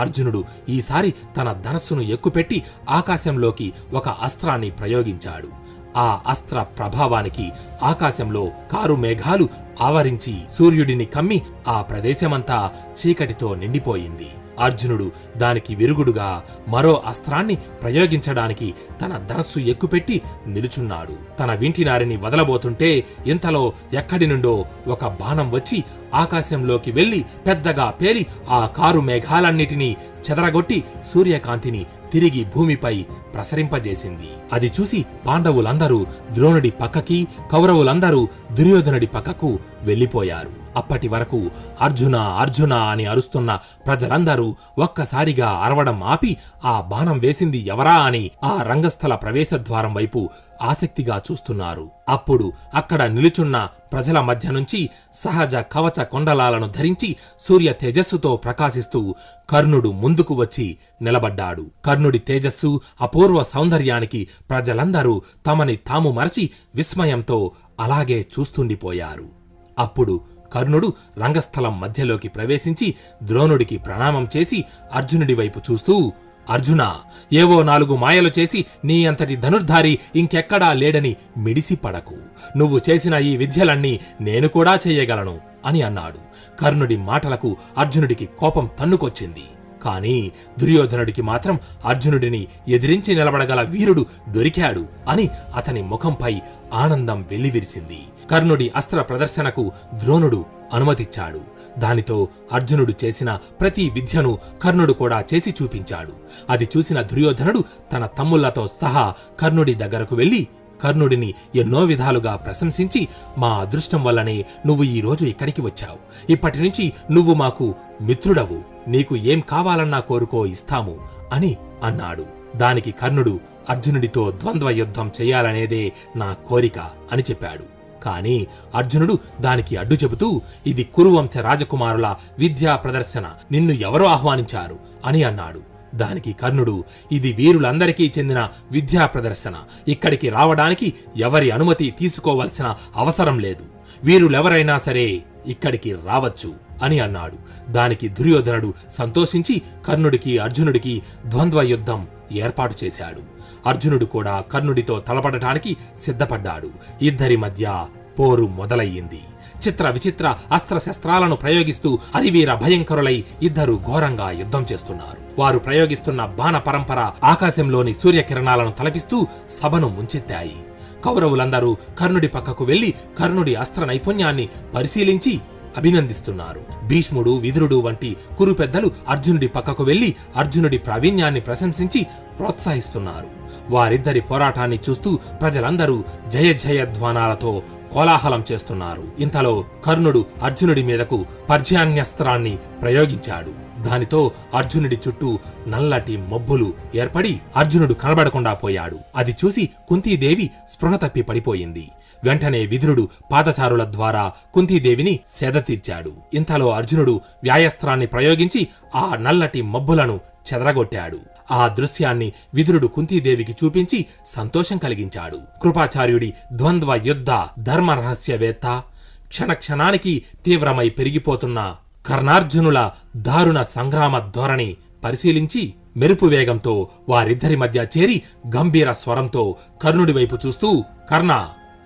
అర్జునుడు ఈసారి తన ధనస్సును ఎక్కుపెట్టి ఆకాశంలోకి ఒక అస్త్రాన్ని ప్రయోగించాడు. ఆ అస్త్ర ప్రభావానికి ఆకాశంలో కారు మేఘాలు ఆవరించి సూర్యుడిని కమ్మి ఆ ప్రదేశమంతా చీకటితో నిండిపోయింది. అర్జునుడు దానికి విరుగుడుగా మరో అస్త్రాన్ని ప్రయోగించడానికి తన ధనస్సు ఎక్కుపెట్టి నిలుచున్నాడు. తన వింటినారిని వదలబోతుంటే ఇంతలో ఎక్కడి నుండో ఒక బాణం వచ్చి ఆకాశంలోకి వెళ్లి పెద్దగా పేలి ఆ కారు మేఘాలన్నిటినీ చెదరగొట్టి సూర్యకాంతిని తిరిగి భూమిపై ప్రసరింపజేసింది. అది చూసి పాండవులందరూ ద్రోణుడి పక్కకి, కౌరవులందరూ దుర్యోధనుడి పక్కకు వెళ్లిపోయారు. అప్పటి వరకు అర్జున, అర్జున అని అరుస్తున్న ప్రజలందరూ ఒక్కసారిగా అరవడం ఆపి ఆ బాణం వేసింది ఎవరా అని ఆ రంగస్థల ప్రవేశద్వారం వైపు ఆసక్తిగా చూస్తున్నారు. అప్పుడు అక్కడ నిలుచున్న ప్రజల మధ్య నుంచి సహజ కవచ కొండలాలను ధరించి సూర్య తేజస్సుతో ప్రకాశిస్తూ కర్ణుడు ముందుకు వచ్చి నిలబడ్డాడు. కర్ణుడి తేజస్సు, అపూర్వ సౌందర్యానికి ప్రజలందరూ తమని తాము మరచి విస్మయంతో అలాగే చూస్తుండిపోయారు. అప్పుడు కర్ణుడు రంగస్థలం మధ్యలోకి ప్రవేశించి ద్రోణుడికి ప్రణామం చేసి అర్జునుడి వైపు చూస్తూ, అర్జునా, ఏవో 4 మాయలు చేసి నీ అంతటి ధనుర్ధారి ఇంకెక్కడా లేడని మిడిసిపడకు. నువ్వు చేసిన ఈ విద్యలన్నీ నేను కూడా చెయ్యగలను అని అన్నాడు. కర్ణుడి మాటలకు అర్జునుడికి కోపం తన్నుకొచ్చింది. కాని దుర్యోధనుడికి మాత్రం అర్జునుడిని ఎదిరించి నిలబడగల వీరుడు దొరికాడు అని అతని ముఖంపై ఆనందం వెల్లివిరిసింది. కర్ణుడి అస్త్ర ప్రదర్శనకు ద్రోణుడు అనుమతిచ్చాడు. దానితో అర్జునుడు చేసిన ప్రతి విద్యను కర్ణుడు కూడా చేసి చూపించాడు. అది చూసిన దుర్యోధనుడు తన తమ్ముళ్లతో సహా కర్ణుడి దగ్గరకు వెళ్లి, కర్ణుడిని ఎన్నో విధాలుగా ప్రశంసించి, మా అదృష్టం వల్లనే నువ్వు ఈరోజు ఇక్కడికి వచ్చావు. ఇప్పటి నుంచి నువ్వు మాకు మిత్రుడవు. నీకు ఏం కావాలన్నా కోరుకో, ఇస్తాము అని అన్నాడు. దానికి కర్ణుడు, అర్జునుడితో ద్వంద్వ యుద్ధం చెయ్యాలనేదే నా కోరిక అని చెప్పాడు. కాని అర్జునుడు దానికి అడ్డు చెబుతూ, ఇది కురువంశ రాజకుమారుల విద్యా ప్రదర్శన, నిన్ను ఎవరు ఆహ్వానించారు అని అన్నాడు. దానికి కర్ణుడు, ఇది వీరులందరికీ చెందిన విద్యా ప్రదర్శన, ఇక్కడికి రావడానికి ఎవరి అనుమతి తీసుకోవలసిన అవసరం లేదు, వీరులెవరైనా సరే ఇక్కడికి రావచ్చు అని అన్నాడు. దానికి దుర్యోధనుడు సంతోషించి కర్ణుడికి అర్జునుడికి ద్వంద్వ యుద్ధం ఏర్పాటు చేశాడు. అర్జునుడు కూడా కర్ణుడితో తలపడటానికి సిద్ధపడ్డాడు. ఇద్దరి మధ్య పోరు మొదలయ్యింది. చిత్ర విచిత్ర అస్త్రశస్త్రాలను ప్రయోగిస్తూ అరివీర భయంకరులై ఇద్దరు ఘోరంగా యుద్ధం చేస్తున్నారు. వారు ప్రయోగిస్తున్న బాణ పరంపర ఆకాశంలోని సూర్యకిరణాలను తలపిస్తూ సభను ముంచెత్తాయి. కౌరవులందరూ కర్ణుడి పక్కకు వెళ్లి కర్ణుడి అస్త్ర నైపుణ్యాన్ని పరిశీలించి అభినందిస్తున్నారు. భీష్ముడు, విదురుడు వంటి కురు పెద్దలు అర్జునుడి పక్కకు వెళ్లి అర్జునుడి ప్రావీణ్యాన్ని ప్రశంసించి ప్రోత్సహిస్తున్నారు. వారిద్దరి పోరాటాన్ని చూస్తూ ప్రజలందరూ జయ జయధ్వానాలతో కోలాహలం చేస్తున్నారు. ఇంతలో కర్ణుడు అర్జునుడి మీదకు పర్జన్యాస్త్రాన్ని ప్రయోగించాడు. దానితో అర్జునుడి చుట్టూ నల్లటి మబ్బులు ఏర్పడి అర్జునుడు కనబడకుండా పోయాడు. అది చూసి కుంతీదేవి స్పృహ తప్పి పడిపోయింది. వెంటనే విదురుడు పాదచారుల ద్వారా కుంతీదేవిని సేదతీర్చాడు. ఇంతలో అర్జునుడు వ్యాయస్త్రాన్ని ప్రయోగించి ఆ నల్లటి మబ్బులను చెదరగొట్టాడు. ఆ దృశ్యాన్ని విదురుడు కుంతీదేవికి చూపించి సంతోషం కలిగించాడు. కృపాచార్యుడి ద్వంద్వ యుద్ధ ధర్మ రహస్యవేత్త, క్షణక్షణానికి తీవ్రమై పెరిగిపోతున్న కర్ణార్జునుల దారుణ సంగ్రామ ధోరణి పరిశీలించి మెరుపు వేగంతో వారిద్దరి మధ్య చేరి గంభీర స్వరంతో కర్ణుడి వైపు చూస్తూ, కర్ణ,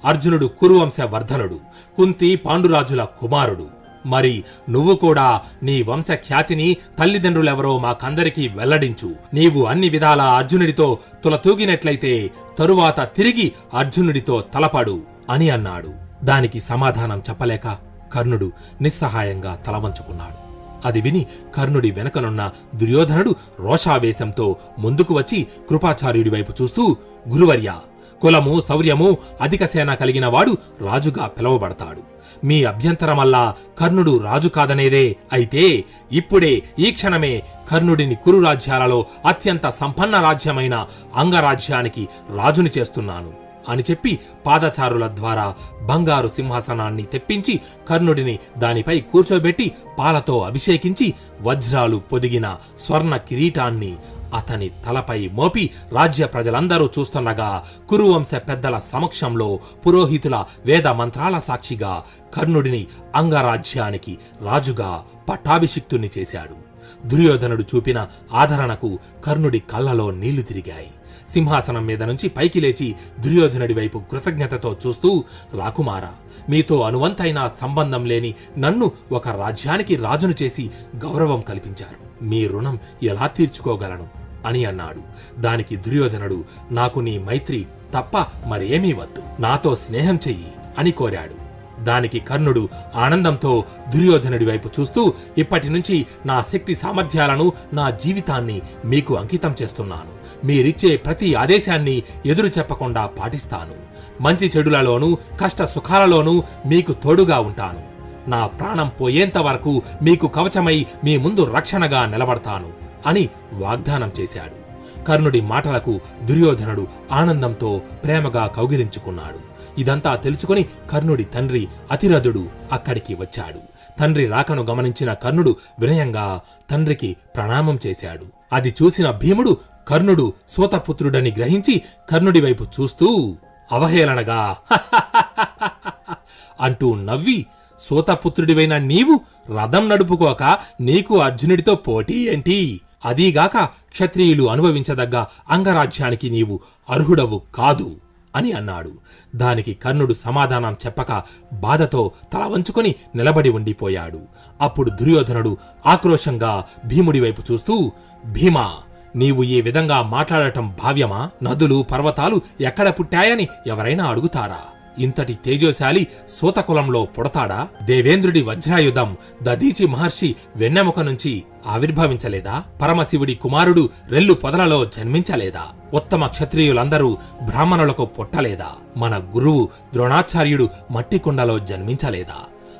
అర్జునుడు కురువంశ వర్ధనుడు, కుంతి పాండురాజుల కుమారుడు. మరి నువ్వు కూడా నీ వంశ ఖ్యాతిని, తల్లిదండ్రులెవరో మాకందరికీ వెల్లడించు. నీవు అన్ని విధాలా అర్జునుడితో తులతూగినట్లయితే తరువాత తిరిగి అర్జునుడితో తలపడు అని అన్నాడు. దానికి సమాధానం చెప్పలేక కర్ణుడు నిస్సహాయంగా తలవంచుకున్నాడు. అది విని కర్ణుడి వెనకనున్న దుర్యోధనుడు రోషావేశంతో ముందుకు వచ్చి కృపాచార్యుడి వైపు చూస్తూ, గురువర్య, కులము శౌర్యము అధిక సేన కలిగిన వాడు రాజుగా పిలువబడతాడు. మీ అభ్యంతరమల్లా కర్ణుడు రాజు కాదనేదే. అయితే ఇప్పుడే ఈ క్షణమే కర్ణుడిని కురు రాజ్యాలలో అత్యంత సంపన్న రాజ్యమైన అంగరాజ్యానికి రాజుని చేస్తున్నాను అని చెప్పి పాదచారుల ద్వారా బంగారు సింహాసనాన్ని తెప్పించి కర్ణుడిని దానిపై కూర్చోబెట్టి పాలతో అభిషేకించి వజ్రాలు పొదిగిన స్వర్ణ కిరీటాన్ని అతని తలపై మోపి రాజ్య ప్రజలందరూ చూస్తుండగా కురువంశ పెద్దల సమక్షంలో పురోహితుల వేద మంత్రాల సాక్షిగా కర్ణుడిని అంగరాజ్యానికి రాజుగా పట్టాభిషిక్తుణ్ణి చేశాడు. దుర్యోధనుడు చూపిన ఆదరణకు కర్ణుడి కళ్ళలో నీళ్లు తిరిగాయి. సింహాసనం మీద నుంచి పైకి లేచి దుర్యోధనుడి వైపు కృతజ్ఞతతో చూస్తూ, రాకుమారా, మీతో అనువంతైన సంబంధం లేని నన్ను ఒక రాజ్యానికి రాజును చేసి గౌరవం కల్పించారు. మీ రుణం ఎలా తీర్చుకోగలను అని అన్నాడు. దానికి దుర్యోధనుడు, నాకు నీ మైత్రి తప్ప మరేమీ వద్దు, నాతో స్నేహం చెయ్యి అని కోరాడు. దానికి కర్ణుడు ఆనందంతో దుర్యోధనుడి వైపు చూస్తూ, ఇప్పటి నుంచి నా శక్తి సామర్థ్యాలను, నా జీవితాన్ని మీకు అంకితం చేస్తున్నాను. మీరిచ్చే ప్రతి ఆదేశాన్ని ఎదురు చెప్పకుండా పాటిస్తాను. మంచి చెడులలోనూ కష్ట సుఖాలలోనూ మీకు తోడుగా ఉంటాను. నా ప్రాణం పోయేంత వరకు మీకు కవచమై మీ ముందు రక్షణగా నిలబడతాను అని వాగ్దానం చేశాడు. కర్ణుడి మాటలకు దుర్యోధనుడు ఆనందంతో ప్రేమగా కౌగిలించుకున్నాడు. ఇదంతా తెలుసుకుని కర్ణుడి తండ్రి అతిరథుడు అక్కడికి వచ్చాడు. తండ్రి రాకను గమనించిన కర్ణుడు వినయంగా తండ్రికి ప్రణామం చేశాడు. అది చూసిన భీముడు కర్ణుడు సూతపుత్రుడని గ్రహించి కర్ణుడి వైపు చూస్తూ అవహేళనగా అంటూ నవ్వి, సూతపుత్రుడివైన నీవు రథం నడుపుకోక నీకు అర్జునుడితో పోటీ ఏంటి? అదీగాక క్షత్రియులు అనుభవించదగ్గ అంగరాజ్యానికి నీవు అర్హుడవు కాదు అని అన్నాడు. దానికి కర్ణుడు సమాధానం చెప్పక బాధతో తల వంచుకొని నిలబడి ఉండిపోయాడు. అప్పుడు దుర్యోధనుడు ఆక్రోశంగా భీముడి వైపు చూస్తూ, భీమా, నీవు ఈ విధంగా మాట్లాడటం భావ్యమా? నదులు పర్వతాలు ఎక్కడ పుట్టాయని ఎవరైనా అడుగుతారా? ఇంతటి తేజోశాలి సూతకులంలో పుడతాడా? దేవేంద్రుడి వజ్రాయుధం దదీచి మహర్షి వెన్నెముక నుంచి ఆవిర్భవించలేదా? పరమశివుడి కుమారుడు రెల్లు పొదలలో జన్మించలేదా? ఉత్తమ క్షత్రియులందరూ బ్రాహ్మణులకు పుట్టలేదా? మన గురువు ద్రోణాచార్యుడు మట్టికుండలో జన్మించలేదా?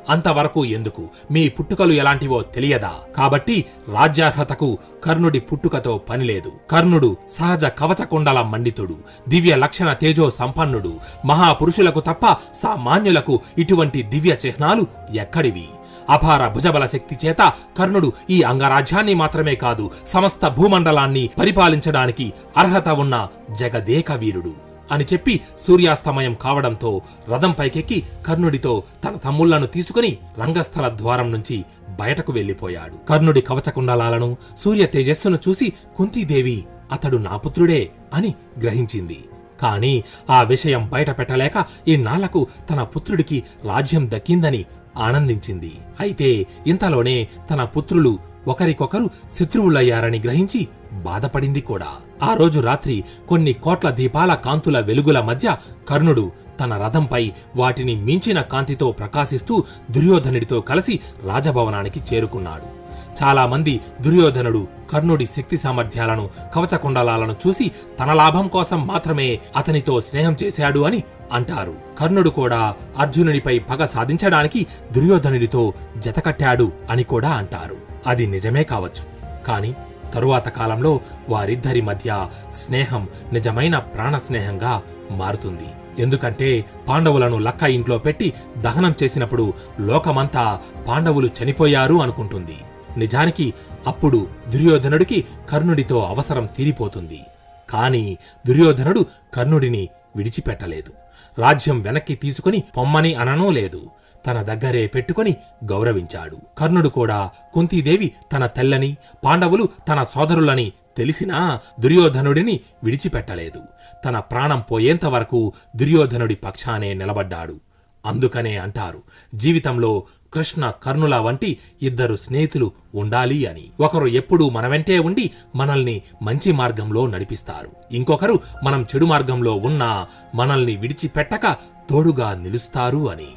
అంతవరకు ఎందుకు? మీ పుట్టుకలు ఎలాంటివో తెలియదా? కాబట్టి రాజ్యార్హతకు కర్ణుడి పుట్టుకతో పనిలేదు. కర్ణుడు సహజ కవచకుండల మండితుడు, దివ్య లక్షణ తేజో సంపన్నుడు. మహాపురుషులకు తప్ప సామాన్యులకు ఇటువంటి దివ్య చిహ్నాలు ఎక్కడివి? అపార భుజబల శక్తి చేత కర్ణుడు ఈ అంగరాజ్యాన్ని మాత్రమే కాదు, సమస్త భూమండలాన్ని పరిపాలించడానికి అర్హత ఉన్న జగదేక వీరుడు అని చెప్పి సూర్యాస్తమయం కావడంతో రథం పైకెక్కి కర్ణుడితో తన తమ్ముళ్లను తీసుకుని రంగస్థల ద్వారం నుంచి బయటకు వెళ్లిపోయాడు. కర్ణుడి కవచకుండలాలను, సూర్య తేజస్సును చూసి కుంతీదేవి అతడు నా పుత్రుడే అని గ్రహించింది. కాని ఆ విషయం బయట పెట్టలేక ఇన్నాళ్లకు తన పుత్రుడికి రాజ్యం దక్కిందని ఆనందించింది. అయితే ఇంతలోనే తన పుత్రులు ఒకరికొకరు శత్రువులయ్యారని గ్రహించి బాధపడింది కూడా. ఆ రోజు రాత్రి కొన్ని కోట్ల దీపాల కాంతుల వెలుగుల మధ్య కర్ణుడు తన రథంపై వాటిని మించిన కాంతితో ప్రకాశిస్తూ దుర్యోధనుడితో కలిసి రాజభవనానికి చేరుకున్నాడు. చాలామంది దుర్యోధనుడు కర్ణుడి శక్తి సామర్థ్యాలను, కవచకుండలాలను చూసి తన లాభం కోసం మాత్రమే అతనితో స్నేహం చేశాడు అని అంటారు. కర్ణుడు కూడా అర్జునుడిపై పగ సాధించడానికి దుర్యోధనుడితో జతకట్టాడు అని కూడా అంటారు. అది నిజమే కావచ్చు. కాని తరువాత కాలంలో వారిద్దరి మధ్య స్నేహం నిజమైన ప్రాణ స్నేహంగా మారుతుంది. ఎందుకంటే పాండవులను లక్క ఇంట్లో పెట్టి దహనం చేసినప్పుడు లోకమంతా పాండవులు చనిపోయారు అనుకుంటుంది. నిజానికి అప్పుడు దుర్యోధనుడికి కర్ణుడితో అవసరం తీరిపోతుంది. కాని దుర్యోధనుడు కర్ణుడిని విడిచిపెట్టలేదు. రాజ్యం వెనక్కి తీసుకుని పొమ్మని అననూ లేదు. తన దగ్గరే పెట్టుకుని గౌరవించాడు. కర్ణుడు కూడా కుంతీదేవి తన తల్లని, పాండవులు తన సోదరులని తెలిసినా దుర్యోధనుడిని విడిచిపెట్టలేదు. తన ప్రాణం పోయేంత వరకు దుర్యోధనుడి పక్షానే నిలబడ్డాడు. అందుకనే అంటారు, జీవితంలో కృష్ణ కర్ణుల వంటి ఇద్దరు స్నేహితులు ఉండాలి అని. ఒకరు ఎప్పుడూ మన వెంటే ఉండి మనల్ని మంచి మార్గంలో నడిపిస్తారు. ఇంకొకరు మనం చెడు మార్గంలో ఉన్నా మనల్ని విడిచిపెట్టక తోడుగా నిలుస్తారు అని.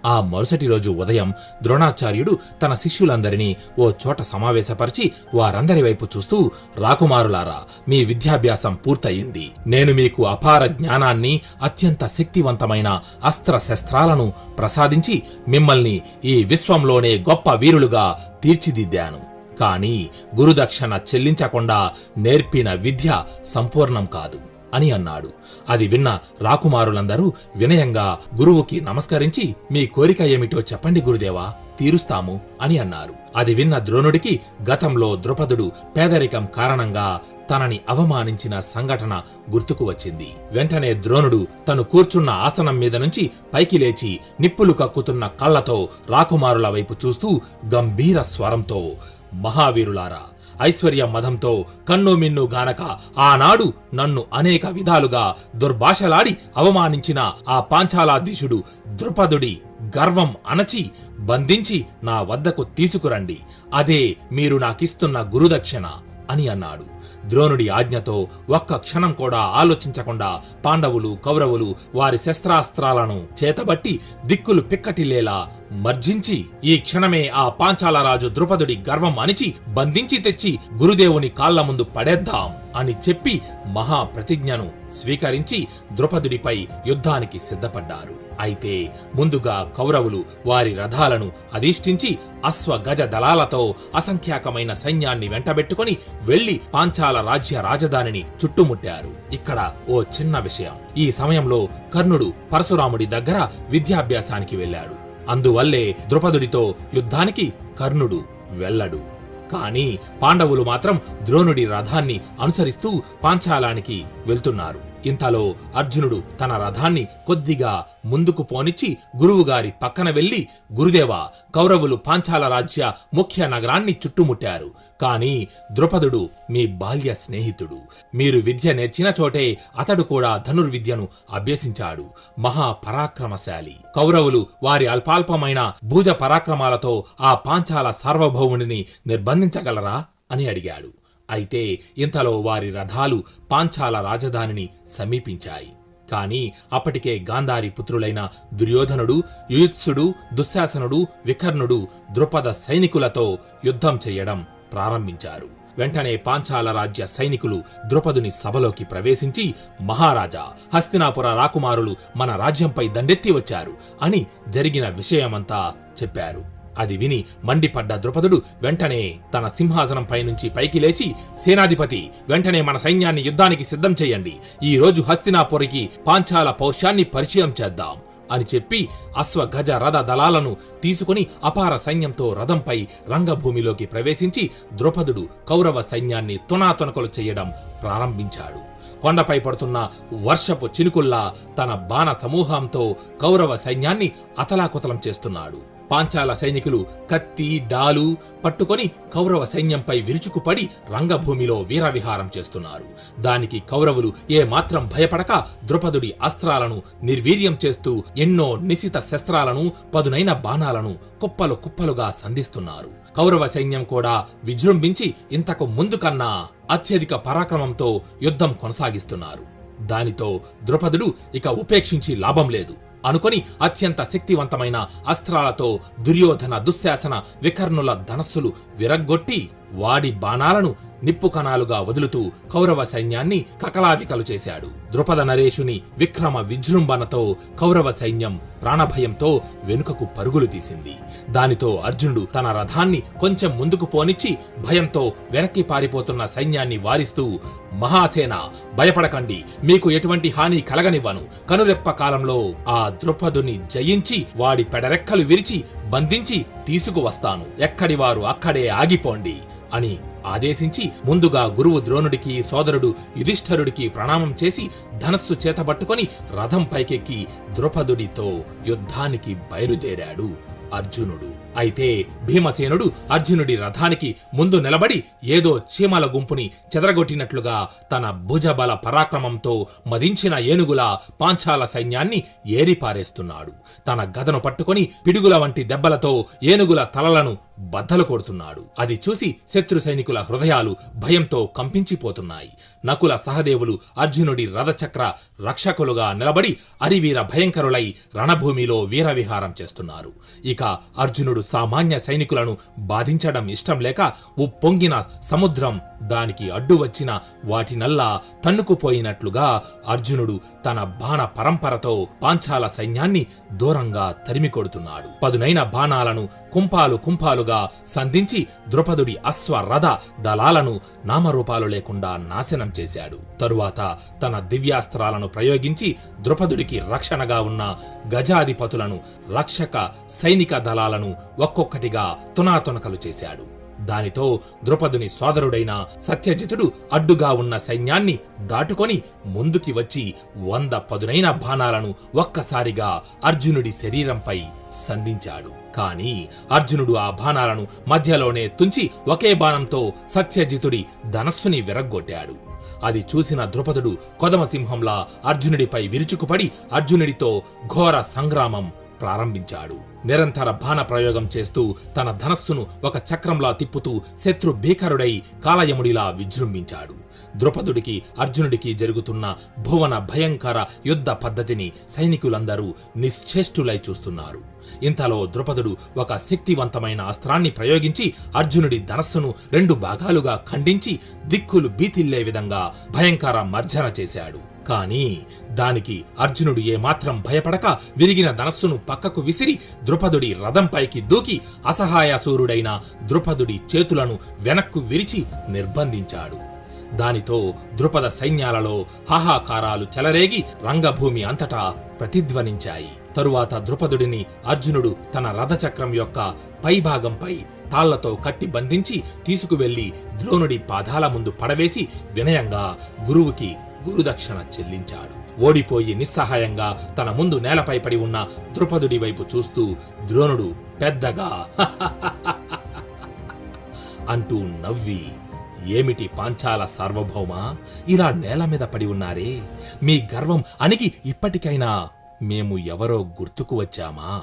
ఆ మరుసటి రోజు ఉదయం ద్రోణాచార్యుడు తన శిష్యులందరినీ ఓ చోట సమావేశపరిచి వారందరి వైపు చూస్తూ, రాకుమారులారా, మీ విద్యాభ్యాసం పూర్తయింది. నేను మీకు అపార జ్ఞానాన్ని, అత్యంత శక్తివంతమైన అస్త్ర శస్త్రాలను ప్రసాదించి మిమ్మల్ని ఈ విశ్వంలోనే గొప్ప వీరులుగా తీర్చిదిద్దాను. కాని గురుదక్షిణ చెల్లించకుండా నేర్పిన విద్య సంపూర్ణం కాదు అని అన్నాడు. అది విన్న రాకుమారులందరూ వినయంగా గురువుకి నమస్కరించి, మీ కోరిక ఏమిటో చెప్పండి గురుదేవా, తీరుస్తాము అని అన్నారు. అది విన్న ద్రోణుడికి గతంలో ద్రుపదుడు పేదరికం కారణంగా తనని అవమానించిన సంఘటన గుర్తుకు వచ్చింది. వెంటనే ద్రోణుడు తను కూర్చున్న ఆసనం మీద నుంచి పైకి లేచి నిప్పులు కక్కుతున్న కళ్లతో రాకుమారుల వైపు చూస్తూ గంభీర స్వరంతో, మహావీరులారా, ఐశ్వర్య మదంతో కన్నుమిన్ను గానక ఆనాడు నన్ను అనేక విధాలుగా దుర్భాషలాడి అవమానించిన ఆ పాంచాలాధీశుడు ద్రుపదుడి గర్వం అణచి బంధించి నా వద్దకు తీసుకురండి. అదే మీరు నాకిస్తున్న గురుదక్షిణ అని అన్నాడు. ద్రోణుడి ఆజ్ఞతో ఒక్క క్షణం కూడా ఆలోచించకుండా పాండవులు, కౌరవులు వారి శస్త్రాస్త్రాలను చేతబట్టి దిక్కులు పిక్కటిల్లేలా మర్జించి ఈ క్షణమే ఆ పాంచాలరాజు ద్రుపదుడి గర్వం అణిచి బంధించి తెచ్చి గురుదేవుని కాళ్ల ముందు పడేద్దాం అని చెప్పి మహాప్రతిజ్ఞను స్వీకరించి ద్రుపదుడిపై యుద్ధానికి సిద్ధపడ్డారు. అయితే ముందుగా కౌరవులు వారి రథాలను అధిష్ఠించి అశ్వ గజ దళాలతో అసంఖ్యాకమైన సైన్యాన్ని వెంటబెట్టుకుని వెళ్లి పాంచాల రాజ్య రాజధానిని చుట్టుముట్టారు. ఇక్కడ ఓ చిన్న విషయం. ఈ సమయంలో కర్ణుడు పరశురాముడి దగ్గర విద్యాభ్యాసానికి వెళ్లాడు. అందువల్లే ద్రుపదుడితో యుద్ధానికి కర్ణుడు వెళ్ళడు. కాని పాండవులు మాత్రం ద్రోణుడి రథాన్ని అనుసరిస్తూ పాంచాలానికి వెళ్తున్నారు. ఇంతలో అర్జునుడు తన రథాన్ని కొద్దిగా ముందుకు పోనిచ్చి గురువుగారి పక్కన వెళ్లి, గురుదేవా, కౌరవులు పాంచాల రాజ్య ముఖ్య నగరాన్ని చుట్టుముట్టారు. కాని ద్రుపదుడు మీ బాల్య స్నేహితుడు. మీరు విద్య నేర్చిన చోటే అతడు కూడా ధనుర్విద్యను అభ్యసించాడు. మహాపరాక్రమశాలి. కౌరవులు వారి అల్పాల్పమైన భుజ పరాక్రమాలతో ఆ పాంచాల సార్వభౌముడిని నిర్బంధించగలరా అని అడిగాడు. అయితే ఇంతలో వారి రథాలు పాంచాల రాజధానిని సమీపించాయి. కాని అప్పటికే గాంధారి పుత్రులైన దుర్యోధనుడు, యుయుత్సుడు, దుశ్శాసనుడు, వికర్ణుడు ద్రుపద సైనికులతో యుద్ధం చెయ్యడం ప్రారంభించారు. వెంటనే పాంచాల రాజ్య సైనికులు ద్రుపదుని సభలోకి ప్రవేశించి, మహారాజా, హస్తినాపుర రాకుమారులు మన రాజ్యంపై దండెత్తి వచ్చారు అని జరిగిన విషయమంతా చెప్పారు. అది విని మండిపడ్డ ద్రుపదుడు వెంటనే తన సింహాసనంపై నుంచి పైకి లేచి, సేనాధిపతి, వెంటనే మన సైన్యాన్ని యుద్ధానికి సిద్ధం చెయ్యండి. ఈ రోజు హస్తినాపురికి పాంచాల పౌరుషాన్ని పరిచయం చేద్దాం అని చెప్పి అశ్వ, గజ, రథ దళాలను తీసుకుని అపార సైన్యంతో రథంపై రంగభూమిలోకి ప్రవేశించి ద్రుపదుడు కౌరవ సైన్యాన్ని తునాతునకలు చెయ్యడం ప్రారంభించాడు. కొండపై పడుతున్న వర్షపు చినుకుల్లా తన బాణ సమూహంతో కౌరవ సైన్యాన్ని అతలాకుతలం చేస్తున్నాడు. పాంచాల సైనికులు కత్తి, డాలు పట్టుకొని కౌరవ సైన్యంపై విరుచుకుపడి రంగభూమిలో వీరవిహారం చేస్తున్నారు. దానికి కౌరవులు ఏమాత్రం భయపడక ద్రుపదుడి అస్త్రాలను నిర్వీర్యం చేస్తూ ఎన్నో నిశిత శస్త్రాలను, పదునైన బాణాలను కుప్పలు కుప్పలుగా సంధిస్తున్నారు. కౌరవ సైన్యం కూడా విజృంభించి ఇంతకు ముందు కన్నా అత్యధిక పరాక్రమంతో యుద్ధం కొనసాగిస్తున్నారు. దానితో ద్రుపదుడు ఇక ఉపేక్షించి లాభం లేదు అనుకొని అత్యంత శక్తివంతమైన అస్త్రాలతో దుర్యోధన, దుశ్శాసన, వికర్ణుల ధనస్సులు విరగ్గొట్టి వాడి బాణాలను నిప్పు కణాలుగా వదులుతూ కౌరవ సైన్యాన్ని కకలావికలు చేశాడు. ద్రుపద నరేషుని విక్రమ విజృంభణతో కౌరవ సైన్యం ప్రాణభయంతో వెనుకకు పరుగులు తీసింది. దానితో అర్జునుడు తన రథాన్ని కొంచెం ముందుకు పోనిచ్చి భయంతో వెనక్కి పారిపోతున్న సైన్యాన్ని వారిస్తూ, మహాసేన, భయపడకండి, మీకు ఎటువంటి హాని కలగనివ్వను. కనురెప్ప కాలంలో ఆ ద్రుపదుని జయించి వాడి పెడరెక్కలు విరిచి బంధించి తీసుకువస్తాను. ఎక్కడివారు అక్కడే ఆగిపోండి అని ఆదేశించి ముందుగా గురువు ద్రోణుడికి, సోదరుడు యుధిష్ఠరుడికి ప్రణామం చేసి ధనస్సు చేతబట్టుకొని రథం పైకెక్కి ద్రుపదుడితో యుద్ధానికి బయలుదేరాడు అర్జునుడు. అయితే భీమసేనుడు అర్జునుడి రథానికి ముందు నిలబడి ఏదో చీమల గుంపుని చెదరగొట్టినట్లుగా తన భుజబల పరాక్రమంతో మదించిన ఏనుగులా పాంచాల సైన్యాన్ని ఏరిపారేస్తున్నాడు. తన గదను పట్టుకొని పిడుగుల వంటి దెబ్బలతో ఏనుగుల తలలను బద్దలు కొడుతున్నాడు. అది చూసి శత్రు సైనికుల హృదయాలు భయంతో కంపించిపోతున్నాయి. నకుల, సహదేవులు అర్జునుడి రథచక్ర రక్షకులుగా నిలబడి అరివీర భయంకరులై రణభూమిలో వీరవిహారం చేస్తున్నారు. ఇక అర్జునుడు సామాన్య సైనికులను బాధించడం ఇష్టం లేక ఉప్పొంగిన సముద్రం దానికి అడ్డు వచ్చిన వాటినల్లా తన్నుకుపోయినట్లుగా అర్జునుడు తన బాణ పరంపరతో పాంచాల సైన్యాన్ని దూరంగా తరిమి కొడుతున్నాడు. పదునైన బాణాలను కుంపాలు కుంపాలుగా సంధించి ద్రుపదుడి అశ్వ, రథ దళాలను నామరూపాలు లేకుండా నాశనం చేశాడు. తరువాత తన దివ్యాస్త్రాలను ప్రయోగించి ద్రుపదుడికి రక్షణగా ఉన్న గజాధిపతులను, రక్షక సైనిక దళాలను ఒక్కొక్కటిగా తునాతునకలు చేశాడు. దానితో ద్రుపదుని సోదరుడైన సత్యజితుడు అడ్డుగా ఉన్న సైన్యాన్ని దాటుకొని ముందుకి వచ్చి 100 పదునైన బాణాలను ఒక్కసారిగా అర్జునుడి శరీరంపై సంధించాడు. కాని అర్జునుడు ఆ బాణాలను మధ్యలోనే తుంచి ఒకే బాణంతో సత్యజితుడి ధనస్సుని విరగ్గొట్టాడు. అది చూసిన ద్రుపదుడు కొదమసింహంలా అర్జునుడిపై విరుచుకుపడి అర్జునుడితో ఘోర సంగ్రామం ప్రారంభించాడు. నిరంతర బాణ ప్రయోగం చేస్తూ తన ధనస్సును ఒక చక్రంలా తిప్పుతూ శత్రు భీకరుడై కాలయముడిలా విజృంభించాడు. ద్రుపదుడికి, అర్జునుడికి జరుగుతున్న భువన భయంకర యుద్ధ పద్ధతిని సైనికులందరూ నిశ్చేష్టులై చూస్తున్నారు. ఇంతలో ద్రుపదుడు ఒక శక్తివంతమైన అస్త్రాన్ని ప్రయోగించి అర్జునుడి ధనస్సును 2 భాగాలుగా ఖండించి దిక్కులు బీతిల్లే విధంగా భయంకర మర్జన చేశాడు. కాని దానికి అర్జునుడు ఏమాత్రం భయపడక విరిగిన ధనస్సును పక్కకు విసిరి ద్రుపదుడి రథంపైకి దూకి అసహాయసూరుడైన ద్రుపదుడి చేతులను వెనక్కు విరిచి నిర్బంధించాడు. దానితో ద్రుపద సైన్యాలలో హాహాకారాలు చెలరేగి రంగభూమి అంతటా ప్రతిధ్వనించాయి. తరువాత ద్రుపదుడిని అర్జునుడు తన రథచక్రం యొక్క పైభాగంపై తాళ్లతో కట్టి బంధించి తీసుకువెళ్లి ద్రోణుడి పాదాల ముందు పడవేసి వినయంగా గురువుకి గురుదక్షిణ చెల్లించాడు. ఓడిపోయి నిస్సహాయంగా తన ముందు నేలపై పడి ఉన్న ద్రుపదుడి వైపు చూస్తూ ద్రోణుడు పెద్దగా అంటూ నవ్వి, ఏమిటి పాంచాల సార్వభౌమా, ఇలా నేల మీద పడి ఉన్నారే? మీ గర్వం అణిగి ఇప్పటికైనా మేము ఎవరో గుర్తుకు వచ్చామా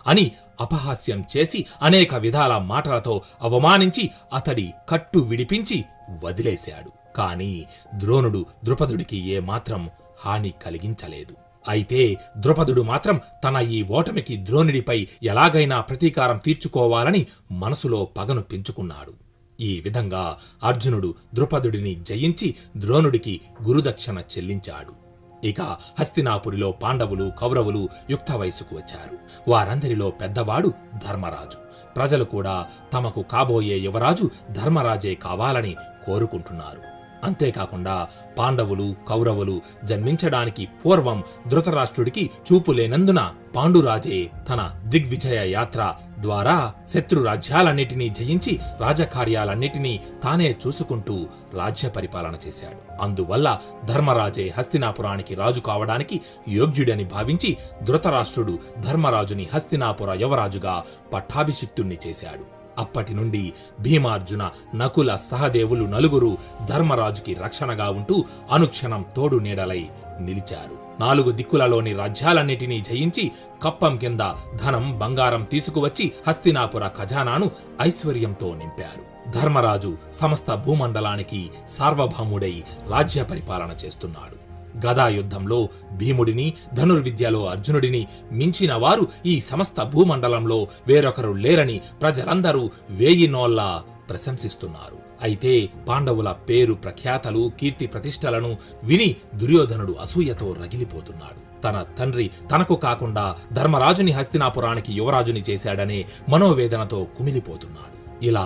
అని అపహాస్యం చేసి అనేక విధాల మాటలతో అవమానించి అతడి కట్టు విడిపించి వదిలేశాడు. కాని ద్రోణుడు ద్రుపదుడికి ఏమాత్రం హాని కలిగించలేదు. అయితే ద్రుపదుడు మాత్రం తన ఈ ఓటమికి ద్రోణుడిపై ఎలాగైనా ప్రతీకారం తీర్చుకోవాలని మనసులో పగను పెంచుకున్నాడు. ఈ విధంగా అర్జునుడు ద్రుపదుడిని జయించి ద్రోణుడికి గురుదక్షిణ చెల్లించాడు. ఇక హస్తినాపురిలో పాండవులు కౌరవులు యుక్త వయసుకు వచ్చారు. వారందరిలో పెద్దవాడు ధర్మరాజు. ప్రజలు కూడా తమకు కాబోయే యువరాజు ధర్మరాజే కావాలని కోరుకుంటున్నారు. అంతేకాకుండా పాండవులు కౌరవులు జన్మించడానికి పూర్వం ధృతరాష్ట్రుడికి చూపు లేనందున పాండురాజే తన దిగ్విజయ యాత్ర ద్వారా శత్రు రాజ్యాలన్నిటినీ జయించి రాజకార్యాలన్నిటినీ తానే చూసుకుంటూ రాజ్య పరిపాలన చేశాడు. అందువల్ల ధర్మరాజే హస్తినాపురానికి రాజు కావడానికి యోగ్యుడని భావించి ధృతరాష్ట్రుడు ధర్మరాజుని హస్తినాపుర యువరాజుగా పట్టాభిషిక్తుణ్ణి చేశాడు. అప్పటి నుండి భీమార్జున నకుల సహదేవులు నలుగురు ధర్మరాజుకి రక్షణగా ఉంటూ అనుక్షణం తోడు నీడలై నిలిచారు. 4 దిక్కులలోని రాజ్యాలన్నిటినీ జయించి కప్పం కింద ధనం బంగారం తీసుకువచ్చి హస్తినాపుర ఖజానాను ఐశ్వర్యంతో నింపారు. ధర్మరాజు సమస్త భూమండలానికి సార్వభౌముడై రాజ్య పరిపాలన చేస్తున్నాడు. గదాయుద్ధంలో భీముడిని ధనుర్విద్యలో అర్జునుడిని మించిన వారు ఈ సమస్త భూమండలంలో వేరొకరు లేరని ప్రజలందరూ 1000 నోళ్లా ప్రశంసిస్తున్నారు. అయితే పాండవుల పేరు ప్రఖ్యాతలు కీర్తి ప్రతిష్టలను విని దుర్యోధనుడు అసూయతో రగిలిపోతున్నాడు. తన తండ్రి తనకు కాకుండా ధర్మరాజుని హస్తినాపురానికి యువరాజుని చేశాడనే మనోవేదనతో కుమిలిపోతున్నాడు. ఇలా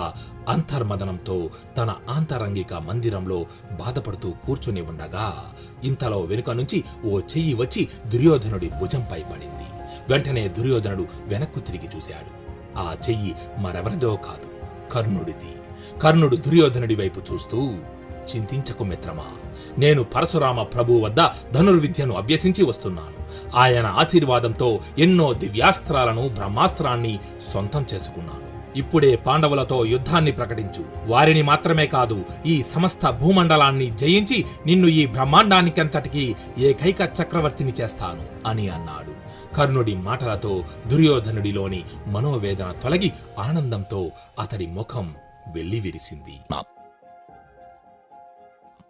అంతర్మదనంతో తన ఆంతరంగిక మందిరంలో బాధపడుతూ కూర్చుని ఉండగా ఇంతలో వెనుక నుంచి ఓ చెయ్యి వచ్చి దుర్యోధనుడి భుజంపై పడింది. వెంటనే దుర్యోధనుడు వెనక్కు తిరిగి చూశాడు. ఆ చెయ్యి మరెవరిదో కాదు, కర్ణుడిది. కర్ణుడు దుర్యోధనుడి వైపు చూస్తూ, చింతించకు మిత్రమా, నేను పరశురామ ప్రభు వద్ద ధనుర్విద్యను అభ్యసించి వస్తున్నాను. ఆయన ఆశీర్వాదంతో ఎన్నో దివ్యాస్త్రాలను బ్రహ్మాస్త్రాన్ని సొంతం చేసుకున్నాను. ఇప్పుడే పాండవులతో యుద్ధాన్ని ప్రకటించు. వారిని మాత్రమే కాదు, ఈ సమస్త భూమండలాన్ని జయించి నిన్ను ఈ బ్రహ్మాండానికంతటికీ ఏకైక చక్రవర్తిని చేస్తాను అని అన్నాడు. కర్ణుడి మాటలతో దుర్యోధనుడిలోని మనోవేదన తొలగి ఆనందంతో అతడి ముఖం వెల్లివిరిసింది.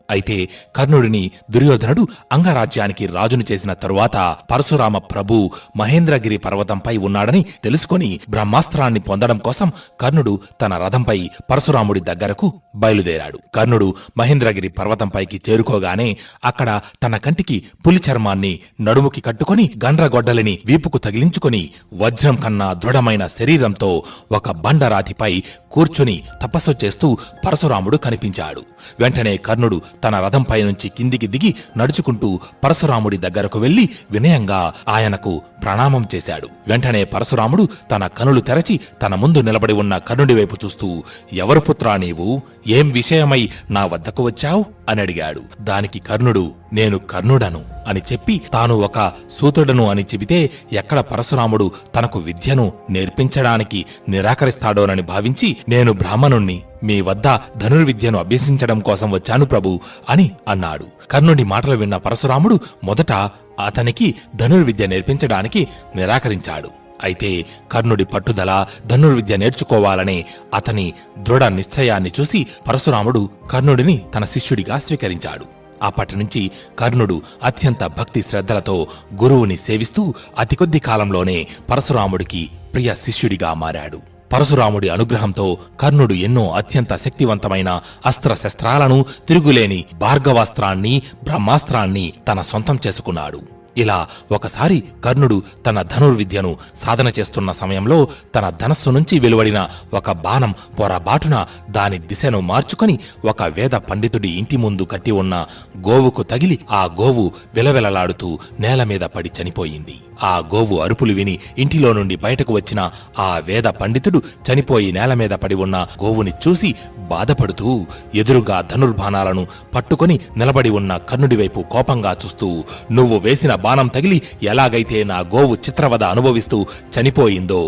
అయితే కర్ణుడిని దుర్యోధనుడు అంగరాజ్యానికి రాజును చేసిన తరువాత పరశురామ ప్రభు మహేంద్రగిరి పర్వతంపై ఉన్నాడని తెలుసుకొని బ్రహ్మాస్త్రాన్ని పొందడం కోసం కర్ణుడు తన రథంపై పరశురాముడి దగ్గరకు బయలుదేరాడు. కర్ణుడు మహేంద్రగిరి పర్వతంపైకి చేరుకోగానే అక్కడ తన కంటికి పులి చర్మాన్ని నడుముకి కట్టుకొని గండ్రగొడ్డలిని వీపుకు తగిలించుకొని వజ్రం కన్నా దృఢమైన శరీరంతో ఒక బండరాతిపై కూర్చుని తపస్సు చేస్తూ పరశురాముడు కనిపించాడు. వెంటనే కర్ణుడు తన రథంపై నుంచి కిందికి దిగి నడుచుకుంటూ పరశురాముడి దగ్గరకు వెళ్లి వినయంగా ఆయనకు ప్రణామం చేశాడు. వెంటనే పరశురాముడు తన కనులు తెరచి తన ముందు నిలబడి ఉన్న కర్ణుడి వైపు చూస్తూ, ఎవరు పుత్రా నీవు? ఏం విషయమై నా వద్దకు వచ్చావు అని అడిగాడు. దానికి కర్ణుడు, నేను కర్ణుడను అని చెప్పి తాను ఒక సూతుడను అని చెబితే ఎక్కడ పరశురాముడు తనకు విద్యను నేర్పించడానికి నిరాకరిస్తాడోనని భావించి, నేను బ్రాహ్మణుణ్ణి, మీ వద్ద ధనుర్విద్యను అభ్యసించడం కోసం వచ్చాను ప్రభు అని అన్నాడు. కర్ణుడి మాటలు విన్న పరశురాముడు మొదట అతనికి ధనుర్విద్య నేర్పించడానికి నిరాకరించాడు. అయితే కర్ణుడి పట్టుదల ధనుర్విద్య నేర్చుకోవాలనే అతని దృఢ నిశ్చయాన్ని చూసి పరశురాముడు కర్ణుడిని తన శిష్యుడిగా స్వీకరించాడు. అప్పటి నుంచి కర్ణుడు అత్యంత భక్తి శ్రద్ధలతో గురువుని సేవిస్తూ అతి కొద్ది కాలంలోనే పరశురాముడికి ప్రియ శిష్యుడిగా మారాడు. పరశురాముడి అనుగ్రహంతో కర్ణుడు ఎన్నో అత్యంత శక్తివంతమైన అస్త్రశస్త్రాలను, తిరుగులేని భార్గవాస్త్రాన్ని, బ్రహ్మాస్త్రాన్ని తన సొంతం చేసుకున్నాడు. ఇలా ఒకసారి కర్ణుడు తన ధనుర్విద్యను సాధన చేస్తున్న సమయంలో తన ధనస్సు నుంచి వెలువడిన ఒక బాణం పొరబాటున దాని దిశను మార్చుకొని ఒక వేద పండితుడి ఇంటి ముందు కట్టి ఉన్న గోవుకు తగిలి ఆ గోవు విలవిలలాడుతూ నేల మీద పడి చనిపోయింది. ఆ గోవు అరుపులు విని ఇంటిలో నుండి బయటకు వచ్చిన ఆ వేద పండితుడు చనిపోయి నేల మీద పడి ఉన్న గోవుని చూసి బాధపడుతూ ఎదురుగా ధనుర్బాణాలను పట్టుకొని నిలబడి ఉన్న కర్ణుడి వైపు కోపంగా చూస్తూ, నువ్వు వేసిన బాణం తగిలి ఎలాగైతే నా గోవు చిత్రవద అనుభవిస్తూ చనిపోయిందో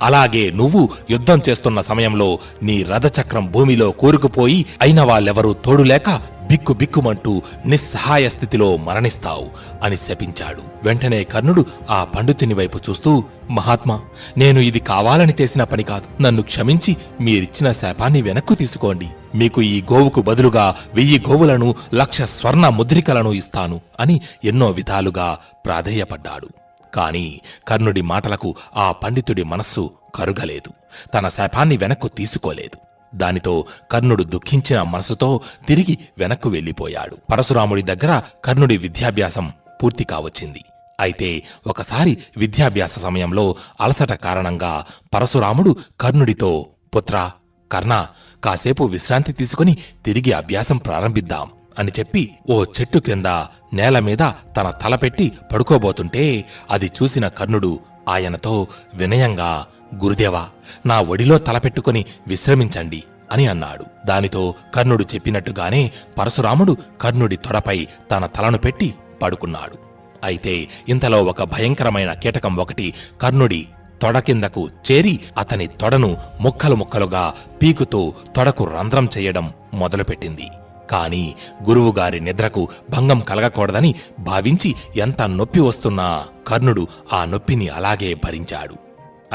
అలాగే నువ్వు యుద్ధం చేస్తున్న సమయంలో నీ రథచక్రం భూమిలో కూరుకుపోయి అయిన వాళ్ళెవరూ తోడులేక బిక్కుబిక్కుమంటూ నిస్సహాయ స్థితిలో మరణిస్తావు అని శపించాడు. వెంటనే కర్ణుడు ఆ పండితుని వైపు చూస్తూ, మహాత్మా, నేను ఇది కావాలని చేసిన పని కాదు. నన్ను క్షమించి మీరిచ్చిన శాపాన్ని వెనక్కు తీసుకోండి. మీకు ఈ గోవుకు బదులుగా 1000 గోవులను 1,00,000 స్వర్ణ ముద్రికలను ఇస్తాను అని ఎన్నో విధాలుగా ప్రాధేయపడ్డాడు. కాని కర్ణుడి మాటలకు ఆ పండితుడి మనస్సు కరుగలేదు. తన శాపాన్ని వెనక్కు తీసుకోలేదు. దానితో కర్ణుడు దుఃఖించిన మనసుతో తిరిగి వెనక్కు వెళ్లిపోయాడు. పరశురాముడి దగ్గర కర్ణుడి విద్యాభ్యాసం పూర్తి కావచ్చింది. అయితే ఒకసారి విద్యాభ్యాస సమయంలో అలసట కారణంగా పరశురాముడు కర్ణుడితో, పుత్రా, కర్ణ, కాసేపు విశ్రాంతి తీసుకుని తిరిగి అభ్యాసం ప్రారంభిద్దాం అని చెప్పి ఓ చెట్టు క్రింద నేల మీద తన తలపెట్టి పడుకోబోతుంటే అది చూసిన కర్ణుడు ఆయనతో వినయంగా, గురుదేవా, నా ఒడిలో తలపెట్టుకుని విశ్రమించండి అని అన్నాడు. దానితో కర్ణుడు చెప్పినట్టుగానే పరశురాముడు కర్ణుడి తొడపై తన తలను పెట్టి పడుకున్నాడు. అయితే ఇంతలో ఒక భయంకరమైన కీటకం ఒకటి కర్ణుడి తొడ కిందకు చేరి అతని తొడను ముక్కలు ముక్కలుగా పీకుతూ తొడకు రంధ్రం చెయ్యడం మొదలుపెట్టింది. కాని గురువుగారి నిద్రకు భంగం కలగకూడదని భావించి ఎంత నొప్పి వస్తున్నా కర్ణుడు ఆ నొప్పిని అలాగే భరించాడు.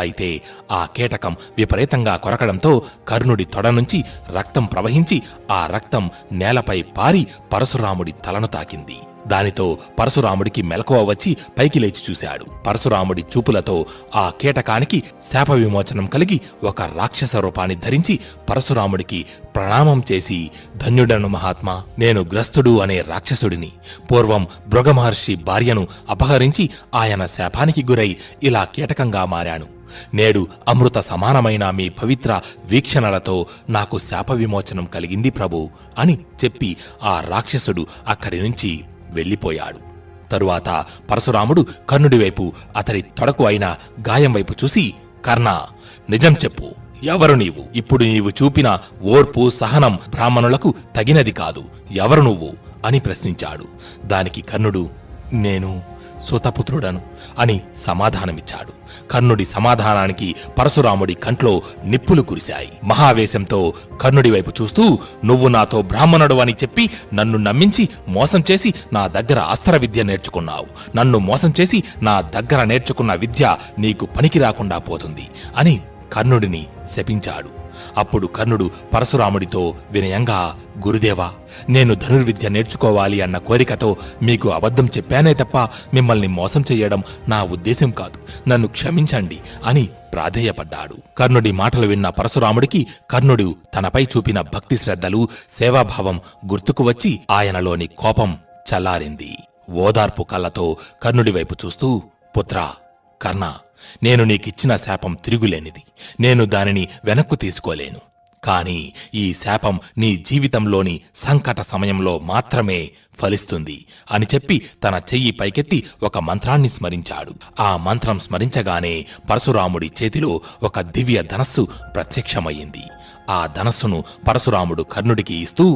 అయితే ఆ కీటకం విపరీతంగా కొరకడంతో కర్ణుడి తొడ నుంచి రక్తం ప్రవహించి ఆ రక్తం నేలపై పారి పరశురాముడి తలను తాకింది. దానితో పరశురాముడికి మెలకువ వచ్చి పైకి లేచి చూశాడు. పరశురాముడి చూపులతో ఆ కీటకానికి శాప విమోచనం కలిగి ఒక రాక్షస రూపాన్ని ధరించి పరశురాముడికి ప్రణామం చేసి, ధన్యుడను మహాత్మా, నేను గ్రస్తుడు అనే రాక్షసుడిని. పూర్వం భృగమహర్షి భార్యను అపహరించి ఆయన శాపానికి గురై ఇలా కీటకంగా మారాను. నేడు అమృత సమానమైన మీ పవిత్ర వీక్షణలతో నాకు శాప విమోచనం కలిగింది ప్రభు అని చెప్పి ఆ రాక్షసుడు అక్కడి నుంచి వెళ్ళిపోయాడు. తరువాత పరశురాముడు కర్ణుడి వైపు, అతడి తొడకు అయిన గాయం వైపు చూసి, కర్ణ, నిజం చెప్పు, ఎవరు నీవు? ఇప్పుడు నీవు చూపిన ఓర్పు సహనం బ్రాహ్మణులకు తగినది కాదు. ఎవరు నువ్వు అని ప్రశ్నించాడు. దానికి కర్ణుడు, నేను సుతపుత్రుడను అని సమాధానమిచ్చాడు. కర్ణుడి సమాధానానికి పరశురాముడి కంట్లో నిప్పులు కురిశాయి. మహావేశంతో కర్ణుడి వైపు చూస్తూ, నువ్వు నాతో బ్రాహ్మణుడు అని చెప్పి నన్ను నమ్మించి మోసం చేసి నా దగ్గర అస్త్ర విద్య నేర్చుకున్నావు. నన్ను మోసం చేసి నా దగ్గర నేర్చుకున్న విద్య నీకు పనికి రాకుండా పోతుంది అని కర్ణుడిని శపించాడు. అప్పుడు కర్ణుడు పరశురాముడితో వినయంగా, గురుదేవా, నేను ధనుర్విద్య నేర్చుకోవాలి అన్న కోరికతో మీకు అబద్ధం చెప్పానే తప్ప మిమ్మల్ని మోసం చెయ్యడం నా ఉద్దేశం కాదు. నన్ను క్షమించండి అని ప్రాధేయపడ్డాడు. కర్ణుడి మాటలు విన్న పరశురాముడికి కర్ణుడు తనపై చూపిన భక్తి శ్రద్ధలు, సేవాభావం గుర్తుకు వచ్చి ఆయనలోని కోపం చల్లారింది. ఓదార్పు కళ్ళతో కర్ణుడి వైపు చూస్తూ, పుత్రా, కర్ణ, నేను నీకిచ్చిన శాపం తిరుగులేనిది. నేను దానిని వెనక్కు తీసుకోలేను. కాని ఈ శాపం నీ జీవితంలోని సంకట సమయంలో మాత్రమే ఫలిస్తుంది అని చెప్పి తన చెయ్యి పైకెత్తి ఒక మంత్రాన్ని స్మరించాడు. ఆ మంత్రం స్మరించగానే పరశురాముడి చేతిలో ఒక దివ్య ధనస్సు ప్రత్యక్షమయ్యింది. ఆ ధనస్సును పరశురాముడు కర్ణుడికి ఇస్తూ,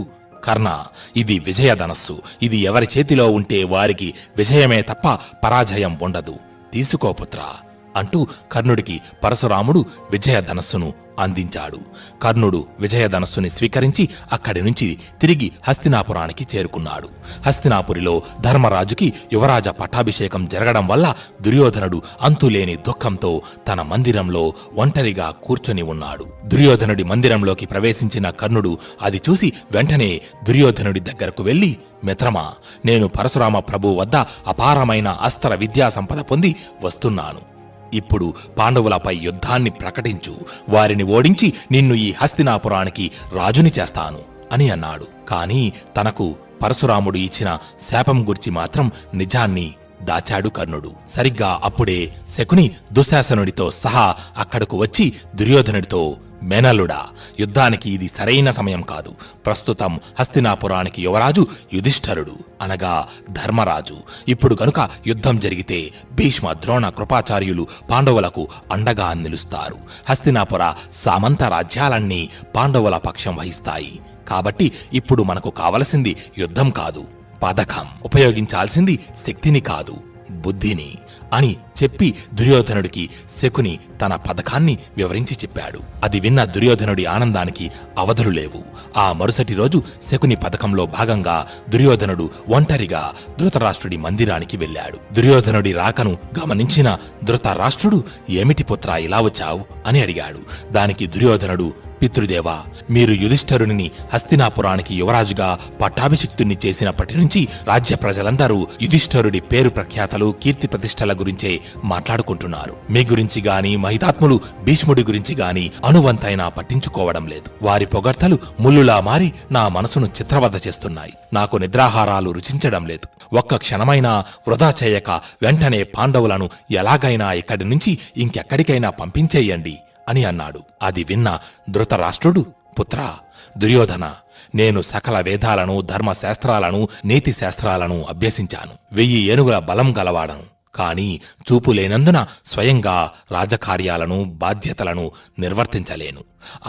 కర్ణ, ఇది విజయ ధనస్సు. ఇది ఎవరి చేతిలో ఉంటే వారికి విజయమే తప్ప పరాజయం ఉండదు. తీసుకో పుత్రా అంటూ కర్ణుడికి పరశురాముడు విజయధనస్సును అందించాడు. కర్ణుడు విజయధనస్సుని స్వీకరించి అక్కడి నుంచి తిరిగి హస్తినాపురానికి చేరుకున్నాడు. హస్తినాపురిలో ధర్మరాజుకి యువరాజ పట్టాభిషేకం జరగడం వల్ల దుర్యోధనుడు అంతులేని దుఃఖంతో తన మందిరంలో ఒంటరిగా కూర్చొని ఉన్నాడు. దుర్యోధనుడి మందిరంలోకి ప్రవేశించిన కర్ణుడు అది చూసి వెంటనే దుర్యోధనుడి దగ్గరకు వెళ్లి, మిత్రమా, నేను పరశురామ ప్రభు వద్ద అపారమైన అస్త్ర విద్యా సంపద పొంది వస్తున్నాను. ఇప్పుడు పాండవులపై యుద్ధాన్ని ప్రకటించు. వారిని ఓడించి నిన్ను ఈ హస్తినాపురానికి రాజుని చేస్తాను అని అన్నాడు. కాని తనకు పరశురాముడు ఇచ్చిన శాపం గురించి మాత్రం నిజాన్ని దాచాడు కర్ణుడు. సరిగ్గా అప్పుడే శకుని దుశ్శాసనుడితో సహా అక్కడకు వచ్చి దుర్యోధనుడితో, మేనల్లుడా, యుద్ధానికి ఇది సరైన సమయం కాదు. ప్రస్తుతం హస్తినాపురానికి యువరాజు యుధిష్ఠరుడు అనగా ధర్మరాజు. ఇప్పుడు గనుక యుద్ధం జరిగితే భీష్మ, ద్రోణ, కృపాచార్యులు పాండవులకు అండగా నిలుస్తారు. హస్తినాపుర సామంత రాజ్యాలన్నీ పాండవుల పక్షం వహిస్తాయి. కాబట్టి ఇప్పుడు మనకు కావలసింది యుద్ధం కాదు, పథకం. ఉపయోగించాల్సింది శక్తిని కాదు, బుద్ధిని అని చెప్పి దుర్యోధనుడికి శకుని తన పథకాన్ని వివరించి చెప్పాడు. అది విన్న దుర్యోధనుడి ఆనందానికి అవధులు లేవు. ఆ మరుసటి రోజు శకుని పథకంలో భాగంగా దుర్యోధనుడు ఒంటరిగా ధృతరాష్ట్రుడి మందిరానికి వెళ్ళాడు. దుర్యోధనుడి రాకను గమనించిన ధృతరాష్ట్రుడు, ఏమిటి పుత్రా ఇలా వచ్చావు అని అడిగాడు. దానికి దుర్యోధనుడు, పితృదేవా, మీరు యుధిష్ఠరుని హస్తినాపురానికి యువరాజుగా పట్టాభిషిక్తుణ్ణి చేసినప్పటి నుంచి రాజ్య ప్రజలందరూ యుధిష్ఠరుడి పేరు ప్రఖ్యాతలు కీర్తి ప్రతిష్టల గురించే మాట్లాడుకుంటున్నారు. మీ గురించి గాని మహితాత్ములు భీష్ముడి గురించి గాని అనువంతైనా పట్టించుకోవడం లేదు. వారి పొగడ్తలు ముల్లులా మారి నా మనసును చిత్రవద చేస్తున్నాయి. నాకు నిద్రాహారాలు రుచించడం లేదు. ఒక్క క్షణమైనా వృధా చేయక వెంటనే పాండవులను ఎలాగైనా ఇక్కడి నుంచి ఇంకెక్కడికైనా పంపించేయండి అని అన్నాడు. అది విన్న ధృతరాష్ట్రుడు, పుత్రా దుర్యోధన, నేను సకల వేదాలను, ధర్మశాస్త్రాలను, నీతి శాస్త్రాలను అభ్యసించాను. 1000 ఏనుగుల బలం గలవాడను. కాని చూపు లేనందున స్వయంగా రాజకార్యాలను, బాధ్యతలను నిర్వర్తించలేను.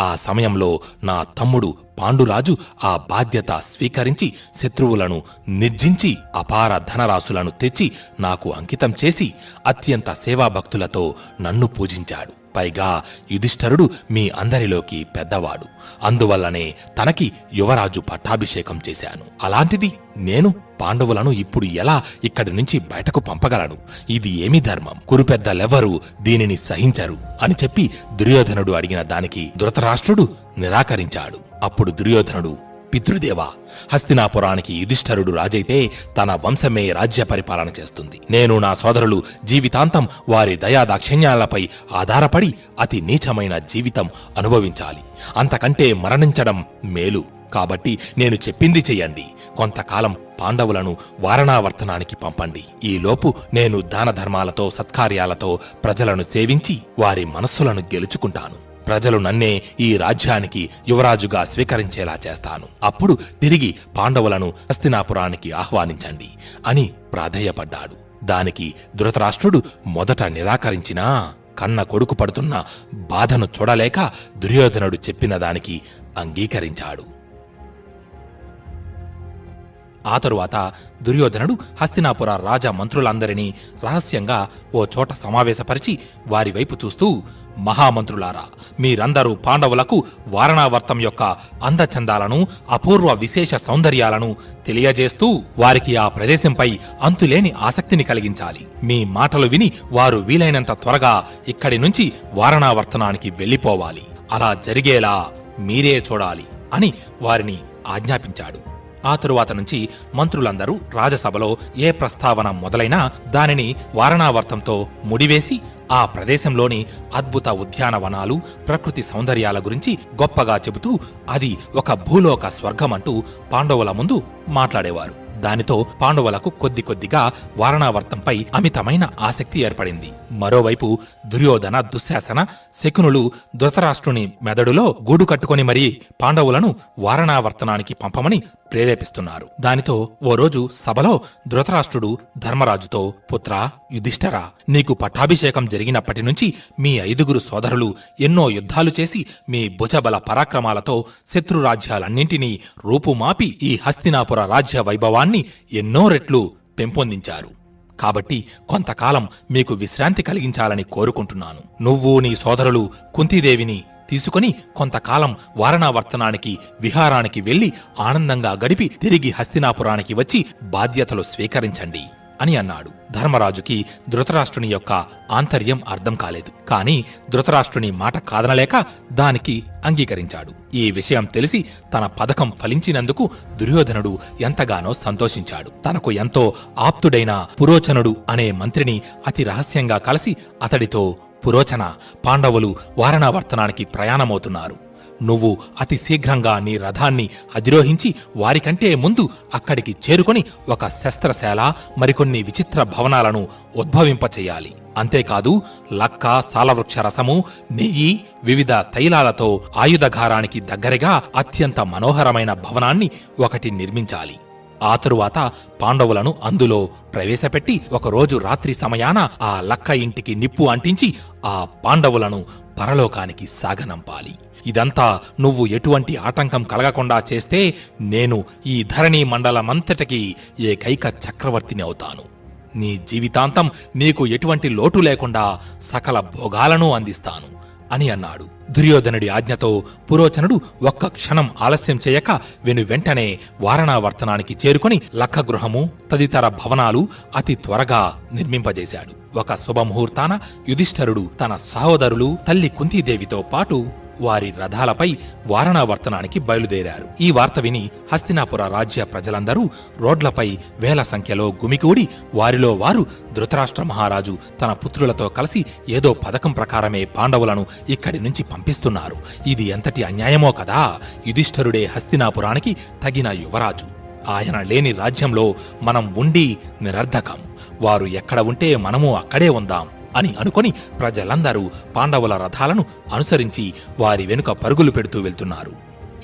ఆ సమయంలో నా తమ్ముడు పాండురాజు ఆ బాధ్యత స్వీకరించి శత్రువులను నిర్జించి అపార ధనరాశులను తెచ్చి నాకు అంకితం చేసి అత్యంత సేవాభక్తులతో నన్ను పూజించాడు. పైగా యుధిష్ఠరుడు మీ అందరిలోకి పెద్దవాడు. అందువల్లనే తనకి యువరాజు పట్టాభిషేకం చేశాను. అలాంటిది నేను పాండవులను ఇప్పుడు ఎలా ఇక్కడి నుంచి బయటకు పంపగలను? ఇది ఏమి ధర్మం? కురుపెద్దలెవ్వరూ దీనిని సహించరు అని చెప్పి దుర్యోధనుడు అడిగిన దానికి ధృతరాష్ట్రుడు నిరాకరించాడు. అప్పుడు దుర్యోధనుడు, పితృదేవా, హస్తినాపురానికి యుధిష్ఠరుడు రాజైతే తన వంశమే రాజ్య పరిపాలన చేస్తుంది. నేను నా సోదరులు జీవితాంతం వారి దయాదాక్షిణ్యాలపై ఆధారపడి అతి నీచమైన జీవితం అనుభవించాలి. అంతకంటే మరణించడం మేలు. కాబట్టి నేను చెప్పింది చెయ్యండి. కొంతకాలం పాండవులను వారణావర్తనానికి పంపండి. ఈలోపు నేను దాన ధర్మాలతో, సత్కార్యాలతో ప్రజలను సేవించి వారి మనస్సులను గెలుచుకుంటాను. ప్రజలు నన్నే ఈ రాజ్యానికి యువరాజుగా స్వీకరించేలా చేస్తాను. అప్పుడు తిరిగి పాండవులను హస్తినాపురానికి ఆహ్వానించండి అని ప్రాధేయపడ్డాడు. దానికి ధృతరాష్ట్రుడు మొదట నిరాకరించినా కన్న కొడుకు పడుతున్న బాధను చూడలేక దుర్యోధనుడు చెప్పిన దానికి అంగీకరించాడు. ఆ తరువాత దుర్యోధనుడు హస్తినాపుర రాజ మంత్రులందరినీ రహస్యంగా ఓ చోట సమావేశపరిచి వారి వైపు చూస్తూ, మహామంత్రులారా, మీరందరూ పాండవులకు వారణావర్తం యొక్క అందచందాలను, అపూర్వ విశేష సౌందర్యాలను తెలియజేస్తూ వారికి ఆ ప్రదేశంపై అంతులేని ఆసక్తిని కలిగించాలి. మీ మాటలు విని వారు వీలైనంత త్వరగా ఇక్కడి నుంచి వారణావర్తనానికి వెళ్ళిపోవాలి. అలా జరిగేలా మీరే చూడాలి అని వారిని ఆజ్ఞాపించాడు. ఆ తరువాత నుంచి మంత్రులందరూ రాజసభలో ఏ ప్రస్తావన మొదలైనా దానిని వారణావర్తంతో ముడివేసి ఆ ప్రదేశంలోని అద్భుత ఉద్యానవనాలు, ప్రకృతి సౌందర్యాల గురించి గొప్పగా చెబుతూ అది ఒక భూలోక స్వర్గమంటూ పాండవుల ముందు మాట్లాడేవారు. దానితో పాండవులకు కొద్ది కొద్దిగా వారణావర్తంపై అమితమైన ఆసక్తి ఏర్పడింది. మరోవైపు దుర్యోధన, దుశ్శాసన, శకునులు ధృతరాష్ట్రుని మెదడులో గూడు కట్టుకుని మరీ పాండవులను వారణావర్తనానికి పంపమని ప్రేరేపిస్తున్నారు. దానితో ఓ రోజు సభలో ధృతరాష్ట్రుడు ధర్మరాజుతో, పుత్రా యుధిష్ఠరా, నీకు పట్టాభిషేకం జరిగినప్పటి నుంచి మీ 5 సోదరులు ఎన్నో యుద్ధాలు చేసి మీ భుజబల పరాక్రమాలతో శత్రురాజ్యాలన్నింటినీ రూపుమాపి ఈ హస్తినాపుర రాజ్య వైభవాన్ని ఎన్నో రెట్లు పెంపొందించారు. కాబట్టి కొంతకాలం మీకు విశ్రాంతి కలిగించాలని కోరుకుంటున్నాను. నువ్వు నీ సోదరులు కుంతీదేవిని తీసుకుని కొంతకాలం వారణావర్తనానికి, విహారానికి వెళ్లి ఆనందంగా గడిపి తిరిగి హస్తినాపురానికి వచ్చి బాధ్యతలు స్వీకరించండి అని అన్నాడు. ధర్మరాజుకి ధృతరాష్ట్రుని యొక్క ఆంతర్యం అర్థం కాలేదు. కాని ధృతరాష్ట్రుని మాట కాదనలేక దానికి అంగీకరించాడు. ఈ విషయం తెలిసి తన పథకం ఫలించినందుకు దుర్యోధనుడు ఎంతగానో సంతోషించాడు. తనకు ఎంతో ఆప్తుడైన పురోచనుడు అనే మంత్రిని అతి రహస్యంగా కలిసి అతడితో, పురోచన, పాండవులు వారణావర్తనానికి ప్రయాణమవుతున్నారు. నువ్వు అతి శీఘ్రంగా నీ రథాన్ని అధిరోహించి వారికంటే ముందు అక్కడికి చేరుకొని ఒక శస్త్రశాల, మరికొన్ని విచిత్ర భవనాలను ఉద్భవింపచేయాలి. అంతేకాదు లక్క, సాలవృక్ష రసము, నెయ్యి, వివిధ తైలాలతో ఆయుధఘారానికి దగ్గరగా అత్యంత మనోహరమైన భవనాన్ని ఒకటి నిర్మించాలి. ఆ తరువాత పాండవులను అందులో ప్రవేశపెట్టి ఒకరోజు రాత్రి సమయాన ఆ లక్క ఇంటికి నిప్పు అంటించి ఆ పాండవులను పరలోకానికి సాగనంపాలి. ఇదంతా నువ్వు ఎటువంటి ఆటంకం కలగకుండా చేస్తే నేను ఈ ధరణీ మండలమంతటికీ ఏకైక చక్రవర్తిని అవుతాను. నీ జీవితాంతం నీకు ఎటువంటి లోటు లేకుండా సకల భోగాలను అందిస్తాను అని అన్నాడు. దుర్యోధనుడి ఆజ్ఞతో పురోచనుడు ఒక్క క్షణం ఆలస్యం చేయక వెంటనే వారణావర్తనానికి చేరుకుని లక్కగృహము తదితర భవనాలు అతి త్వరగా నిర్మింపజేశాడు. ఒక శుభముహూర్తాన యుధిష్ఠరుడు తన సహోదరులు తల్లి కుంతీదేవితో పాటు వారి రథాలపై వారణావర్తనానికి బయలుదేరారు. ఈ వార్త విని హస్తినాపుర రాజ్య ప్రజలందరూ రోడ్లపై వేల సంఖ్యలో గుమికూడి వారిలో వారు ధృతరాష్ట్ర మహారాజు తన పుత్రులతో కలిసి ఏదో పథకం ప్రకారమే పాండవులను ఇక్కడి నుంచి పంపిస్తున్నారు, ఇది ఎంతటి అన్యాయమో కదా, యుధిష్ఠరుడే హస్తినాపురానికి తగిన యువరాజు, ఆయన లేని రాజ్యంలో మనం ఉండి నిరర్ధకం, వారు ఎక్కడ ఉంటే మనము అక్కడే ఉందాం అని అనుకొని ప్రజలందరూ పాండవుల రథాలను అనుసరించి వారి వెనుక పరుగులు పెడుతూ వెళ్తున్నారు.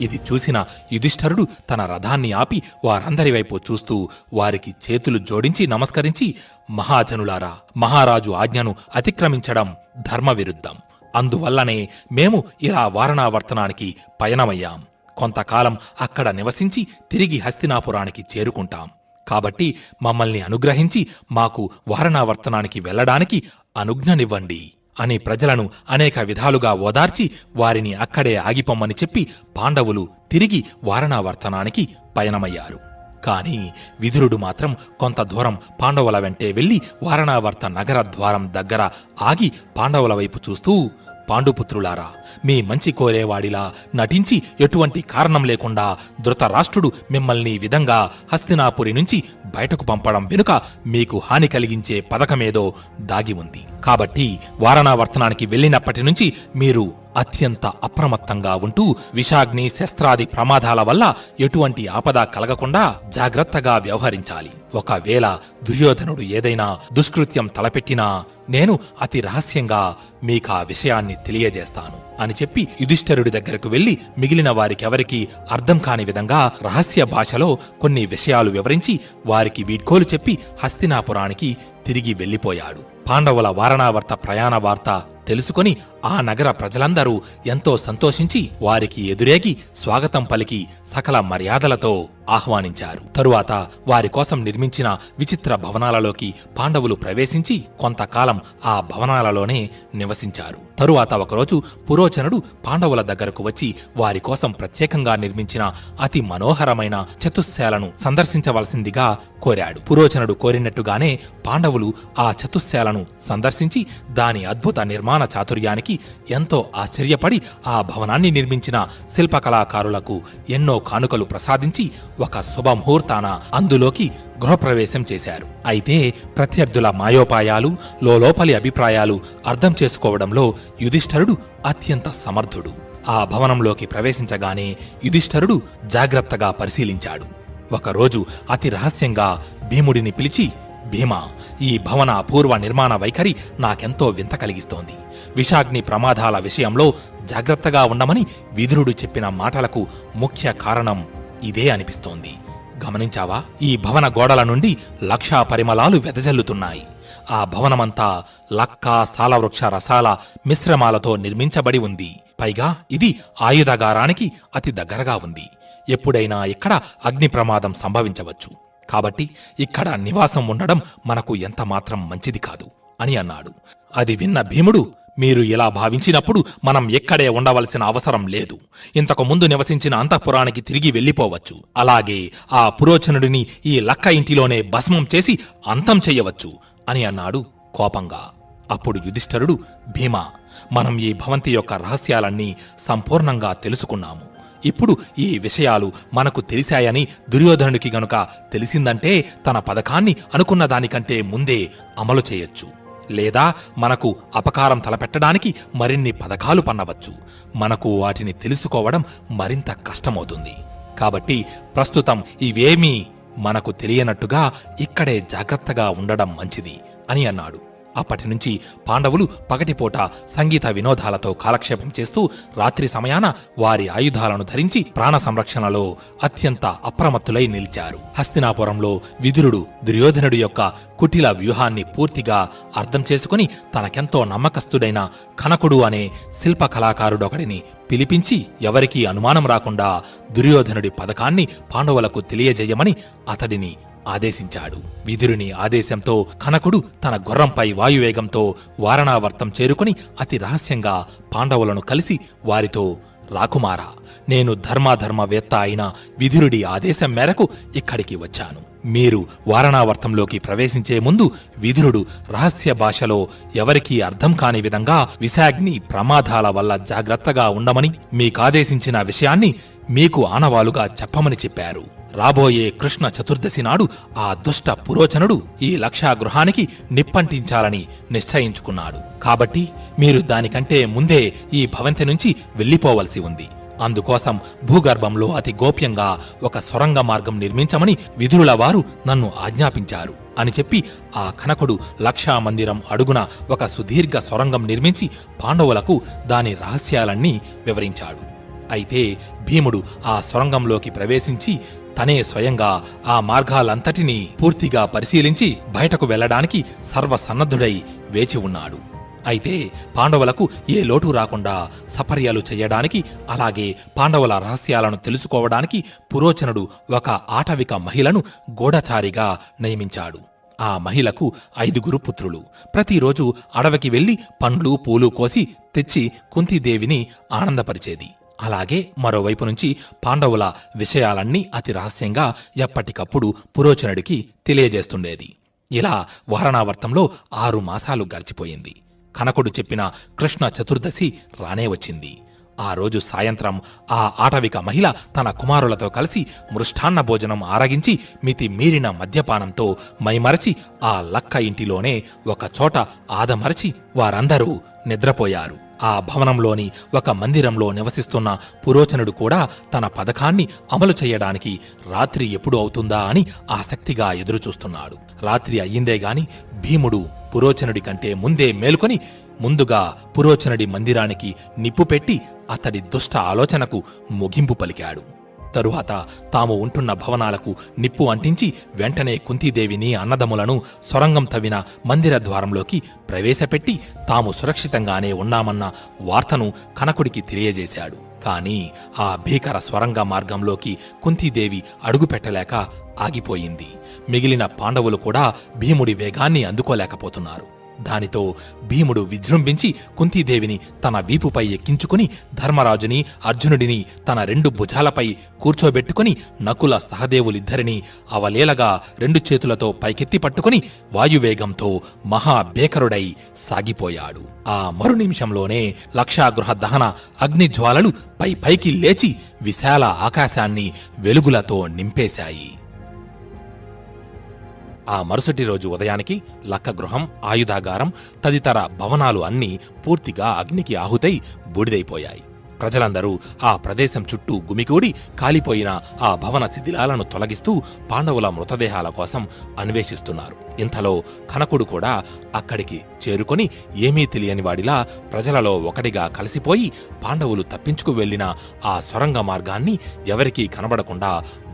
ఇది చూసిన యుధిష్ఠరుడు తన రథాన్ని ఆపి వారందరి వైపు చూస్తూ వారికి చేతులు జోడించి నమస్కరించి, మహాజనులారా, మహారాజు ఆజ్ఞను అతిక్రమించడం ధర్మవిరుద్ధం, అందువల్లనే మేము ఇలా వారణావర్తనానికి పయనమయ్యాం, కొంతకాలం అక్కడ నివసించి తిరిగి హస్తినాపురానికి చేరుకుంటాం, కాబట్టి మమ్మల్ని అనుగ్రహించి మాకు వారణావర్తనానికి వెళ్లడానికి అనుజ్ఞనివ్వండి అని ప్రజలను అనేక విధాలుగా ఓదార్చి వారిని అక్కడే ఆగిపోమ్మని చెప్పి పాండవులు తిరిగి వారణావర్తనానికి పయనమయ్యారు. కాని విదురుడు మాత్రం కొంత దూరం పాండవుల వెంటే వెళ్లి వారణావర్త నగర ద్వారం దగ్గర ఆగి పాండవుల వైపు చూస్తూ, పాండుపుత్రులారా, మీ మంచి కోరేవాడిలా నటించి ఎటువంటి కారణం లేకుండా ధృతరాష్ట్రుడు మిమ్మల్ని విధంగా హస్తినాపురి నుంచి బయటకు పంపడం వెనుక మీకు హాని కలిగించే పథకమేదో దాగి ఉంది. కాబట్టి వారణావర్తనానికి వెళ్ళినప్పటి నుంచి మీరు అత్యంత అప్రమత్తంగా ఉంటూ విషాగ్ని శస్త్రాది ప్రమాదాల వల్ల ఎటువంటి ఆపద కలగకుండా జాగ్రత్తగా వ్యవహరించాలి. ఒకవేళ దుర్యోధనుడు ఏదైనా దుష్కృత్యం తలపెట్టినా నేను అతి రహస్యంగా మీకా విషయాన్ని తెలియజేస్తాను అని చెప్పి యుధిష్ఠరుడి దగ్గరకు వెళ్లి మిగిలిన వారికెవరికీ అర్థం కాని విధంగా రహస్య భాషలో కొన్ని విషయాలు వివరించి వారికి వీడ్కోలు చెప్పి హస్తినాపురానికి తిరిగి వెళ్లిపోయాడు. పాండవుల వారణావర్త ప్రయాణ వార్త తెలుసుకొని ఆ నగర ప్రజలందరూ ఎంతో సంతోషించి వారికి ఎదురేగి స్వాగతం పలికి సకల మర్యాదలతో ఆహ్వానించారు. తరువాత వారి కోసం నిర్మించిన విచిత్ర భవనాలలోకి పాండవులు ప్రవేశించి కొంతకాలం ఆ భవనాలలోనే నివసించారు. తరువాత ఒకరోజు పురోచనుడు పాండవుల దగ్గరకు వచ్చి వారి కోసం ప్రత్యేకంగా నిర్మించిన అతి మనోహరమైన చతుశ్శాలను సందర్శించవలసిందిగా కోరాడు. పురోచనుడు కోరినట్టుగానే పాండవులు ఆ చతుశ్శాలను సందర్శించి దాని అద్భుత నిర్మాణ చాతుర్యానికి ఎంతో ఆశ్చర్యపడి ఆ భవనాన్ని నిర్మించిన శిల్పకళాకారులకు ఎన్నో కానుకలు ప్రసాదించి ఒక శుభముహూర్తాన అందులోకి గృహప్రవేశం చేశారు. అయితే ప్రత్యర్థుల మాయోపాయాలు లోపలి అభిప్రాయాలు అర్థం చేసుకోవడంలో యుధిష్ఠరుడు అత్యంత సమర్థుడు. ఆ భవనంలోకి ప్రవేశించగానే యుధిష్ఠరుడు జాగ్రత్తగా పరిశీలించాడు. ఒకరోజు అతి రహస్యంగా భీముడిని పిలిచి, భీమా, ఈ భవన అపూర్వ నిర్మాణ వైఖరి నాకెంతో వింత కలిగిస్తోంది. విషాగ్ని ప్రమాదాల విషయంలో జాగ్రత్తగా ఉండమని విదురుడు చెప్పిన మాటలకు ముఖ్య కారణం ఇదే అనిపిస్తోంది. గమనించావా? ఈ భవన గోడల నుండి లక్షా పరిమళాలు వెదజల్లుతున్నాయి. ఆ భవనమంతా లక్క సాలవృక్ష రసాల మిశ్రమాలతో నిర్మించబడి ఉంది. పైగా ఇది ఆయుధగారానికి అతి దగ్గరగా ఉంది. ఎప్పుడైనా ఇక్కడ అగ్ని ప్రమాదం సంభవించవచ్చు. కాబట్టి ఇక్కడ నివాసం ఉండడం మనకు ఎంతమాత్రం మంచిది కాదు అని అన్నాడు. అది విన్న భీముడు, మీరు ఇలా భావించినప్పుడు మనం ఎక్కడే ఉండవలసిన అవసరం లేదు. ఇంతకు ముందు నివసించిన అంతఃపురానికి తిరిగి వెళ్లిపోవచ్చు. అలాగే ఆ పురోచనుడిని ఈ లక్క ఇంటిలోనే భస్మం చేసి అంతం చెయ్యవచ్చు అని అన్నాడు కోపంగా. అప్పుడు యుధిష్ఠరుడు, భీమా, మనం ఈ భవంతి యొక్క రహస్యాలన్నీ సంపూర్ణంగా తెలుసుకున్నాము. ఇప్పుడు ఈ విషయాలు మనకు తెలిశాయని దుర్యోధనుడికి గనుక తెలిసిందంటే తన పథకాన్ని అనుకున్న దానికంటే ముందే అమలు చేయొచ్చు. లేదా మనకు అపకారం తలపెట్టడానికి మరిన్ని పథకాలు పన్నవచ్చు. మనకు వాటిని తెలుసుకోవడం మరింత కష్టమవుతుంది. కాబట్టి ప్రస్తుతం ఇవేమీ మనకు తెలియనట్టుగా ఇక్కడే జాగ్రత్తగా ఉండడం మంచిది అని అన్నాడు. అప్పటి నుంచి పాండవులు పగటిపూట సంగీత వినోదాలతో కాలక్షేపం చేస్తూ రాత్రి సమయాన వారి ఆయుధాలను ధరించి ప్రాణ సంరక్షణలో అత్యంత అప్రమత్తులై నిలిచారు. హస్తినాపురంలో విదురుడు దుర్యోధనుడి యొక్క కుటిల వ్యూహాన్ని పూర్తిగా అర్థం చేసుకుని తనకెంతో నమ్మకస్తుడైన కనకుడు అనే శిల్ప కళాకారుడొకడిని పిలిపించి ఎవరికీ అనుమానం రాకుండా దుర్యోధనుడి పథకాన్ని పాండవులకు తెలియజేయమని అతడిని ఆదేశించాడు. విదురుని ఆదేశంతో కనకుడు తన గుర్రంపై వాయువేగంతో వారణావర్తం చేరుకుని అతి రహస్యంగా పాండవులను కలిసి వారితో, రాకుమారా, నేను ధర్మాధర్మవేత్త అయిన విదురుడి ఆదేశం మేరకు ఇక్కడికి వచ్చాను. మీరు వారణావర్తంలోకి ప్రవేశించే ముందు విదురుడు రహస్య భాషలో ఎవరికీ అర్థం కాని విధంగా విషాగ్ని ప్రమాదాల వల్ల జాగ్రత్తగా ఉండమని మీకాదేశించిన విషయాన్ని మీకు ఆనవాలుగా చెప్పమని చెప్పారు. రాబోయే కృష్ణ చతుర్దశి నాడు ఆ దుష్ట పురోచనుడు ఈ లక్షాగృహానికి నిప్పంటించాలని నిశ్చయించుకున్నాడు. కాబట్టి మీరు దానికంటే ముందే ఈ భవంతి నుంచి వెళ్లిపోవలసి ఉంది. అందుకోసం భూగర్భంలో అతి గోప్యంగా ఒక సొరంగ మార్గం నిర్మించమని విదురుల వారు నన్ను ఆజ్ఞాపించారు అని చెప్పి ఆ కనకుడు లక్షా మందిరం అడుగున ఒక సుదీర్ఘ సొరంగం నిర్మించి పాండవులకు దాని రహస్యాలన్నీ వివరించాడు. అయితే భీముడు ఆ సొరంగంలోకి ప్రవేశించి తనే స్వయంగా ఆ మార్గాలంతటినీ పూర్తిగా పరిశీలించి బయటకు వెళ్లడానికి సర్వసన్నద్ధుడై వేచి ఉన్నాడు. అయితే పాండవులకు ఏ లోటు రాకుండా సపర్యలు చెయ్యడానికి, అలాగే పాండవుల రహస్యాలను తెలుసుకోవడానికి పురోచనుడు ఒక ఆటవిక మహిళను గూఢచారిగా నియమించాడు. ఆ మహిళకు 5 పుత్రులు. ప్రతిరోజు అడవికి వెళ్లి పండ్లు పూలు కోసి తెచ్చి కుంతీదేవిని ఆనందపరిచేది. అలాగే మరోవైపు నుంచి పాండవుల విషయాలన్నీ అతి రహస్యంగా ఎప్పటికప్పుడు పురోచనుడికి తెలియజేస్తుండేది. ఇలా వారణావర్తంలో 6 మాసాలు గడిచిపోయింది. కనకుడు చెప్పిన కృష్ణ చతుర్దశి రానే వచ్చింది. ఆ రోజు సాయంత్రం ఆ ఆటవిక మహిళ తన కుమారులతో కలిసి మృష్టాన్న భోజనం ఆరగించి మితి మీరిన మద్యపానంతో మైమరచి ఆ లక్క ఇంటిలోనే ఒక చోట ఆదమరచి వారందరూ నిద్రపోయారు. ఆ భవనంలోని ఒక మందిరంలో నివసిస్తున్న పురోచనుడు కూడా తన పథకాన్ని అమలు చెయ్యడానికి రాత్రి ఎప్పుడు అవుతుందా అని ఆసక్తిగా ఎదురుచూస్తున్నాడు. రాత్రి అయ్యిందే గాని భీముడు పురోచనుడి కంటే ముందే మేలుకొని ముందుగా పురోచనుడి మందిరానికి నిప్పు పెట్టి అతడి దుష్ట ఆలోచనకు ముగింపు పలికాడు. తరువాత తాము ఉంటున్న భవనాలకు నిప్పు అంటించి వెంటనే కుంతీదేవిని అన్నదమ్ములను సొరంగం తవ్విన మందిర ద్వారంలోకి ప్రవేశపెట్టి తాము సురక్షితంగానే ఉన్నామన్న వార్తను కనకుడికి తెలియజేశాడు. కాని ఆ భీకర స్వరంగ మార్గంలోకి కుంతీదేవి అడుగుపెట్టలేక ఆగిపోయింది. మిగిలిన పాండవులు కూడా భీముడి వేగాన్ని అందుకోలేకపోతున్నారు. దానితో భీముడు విజృంభించి కుంతీదేవిని తన వీపుపై ఎక్కించుకుని ధర్మరాజుని అర్జునుడిని తన 2 భుజాలపై కూర్చోబెట్టుకుని నకుల సహదేవులిద్దరినీ అవలీలగా 2 చేతులతో పైకెత్తి పట్టుకుని వాయువేగంతో మహాభేకరుడై సాగిపోయాడు. ఆ మరు నిమిషంలోనే లక్షాగృహ దహన అగ్నిజ్వాలలు పైకి లేచి విశాల ఆకాశాన్ని వెలుగులతో నింపేశాయి. ఆ మరుసటి రోజు ఉదయానికి లక్కగృహం, ఆయుధాగారం తదితర భవనాలు అన్నీ పూర్తిగా అగ్నికి ఆహుతై బూడిదైపోయాయి. ప్రజలందరూ ఆ ప్రదేశం చుట్టూ గుమికూడి కాలిపోయిన ఆ భవన శిథిలాలను తొలగిస్తూ పాండవుల మృతదేహాల కోసం అన్వేషిస్తున్నారు. ఇంతలో కనకుడు కూడా అక్కడికి చేరుకొని ఏమీ తెలియని వాడిలా ప్రజలలో ఒకటిగా కలిసిపోయి పాండవులు తప్పించుకు వెళ్లిన ఆ సొరంగ మార్గాన్ని ఎవరికీ కనబడకుండా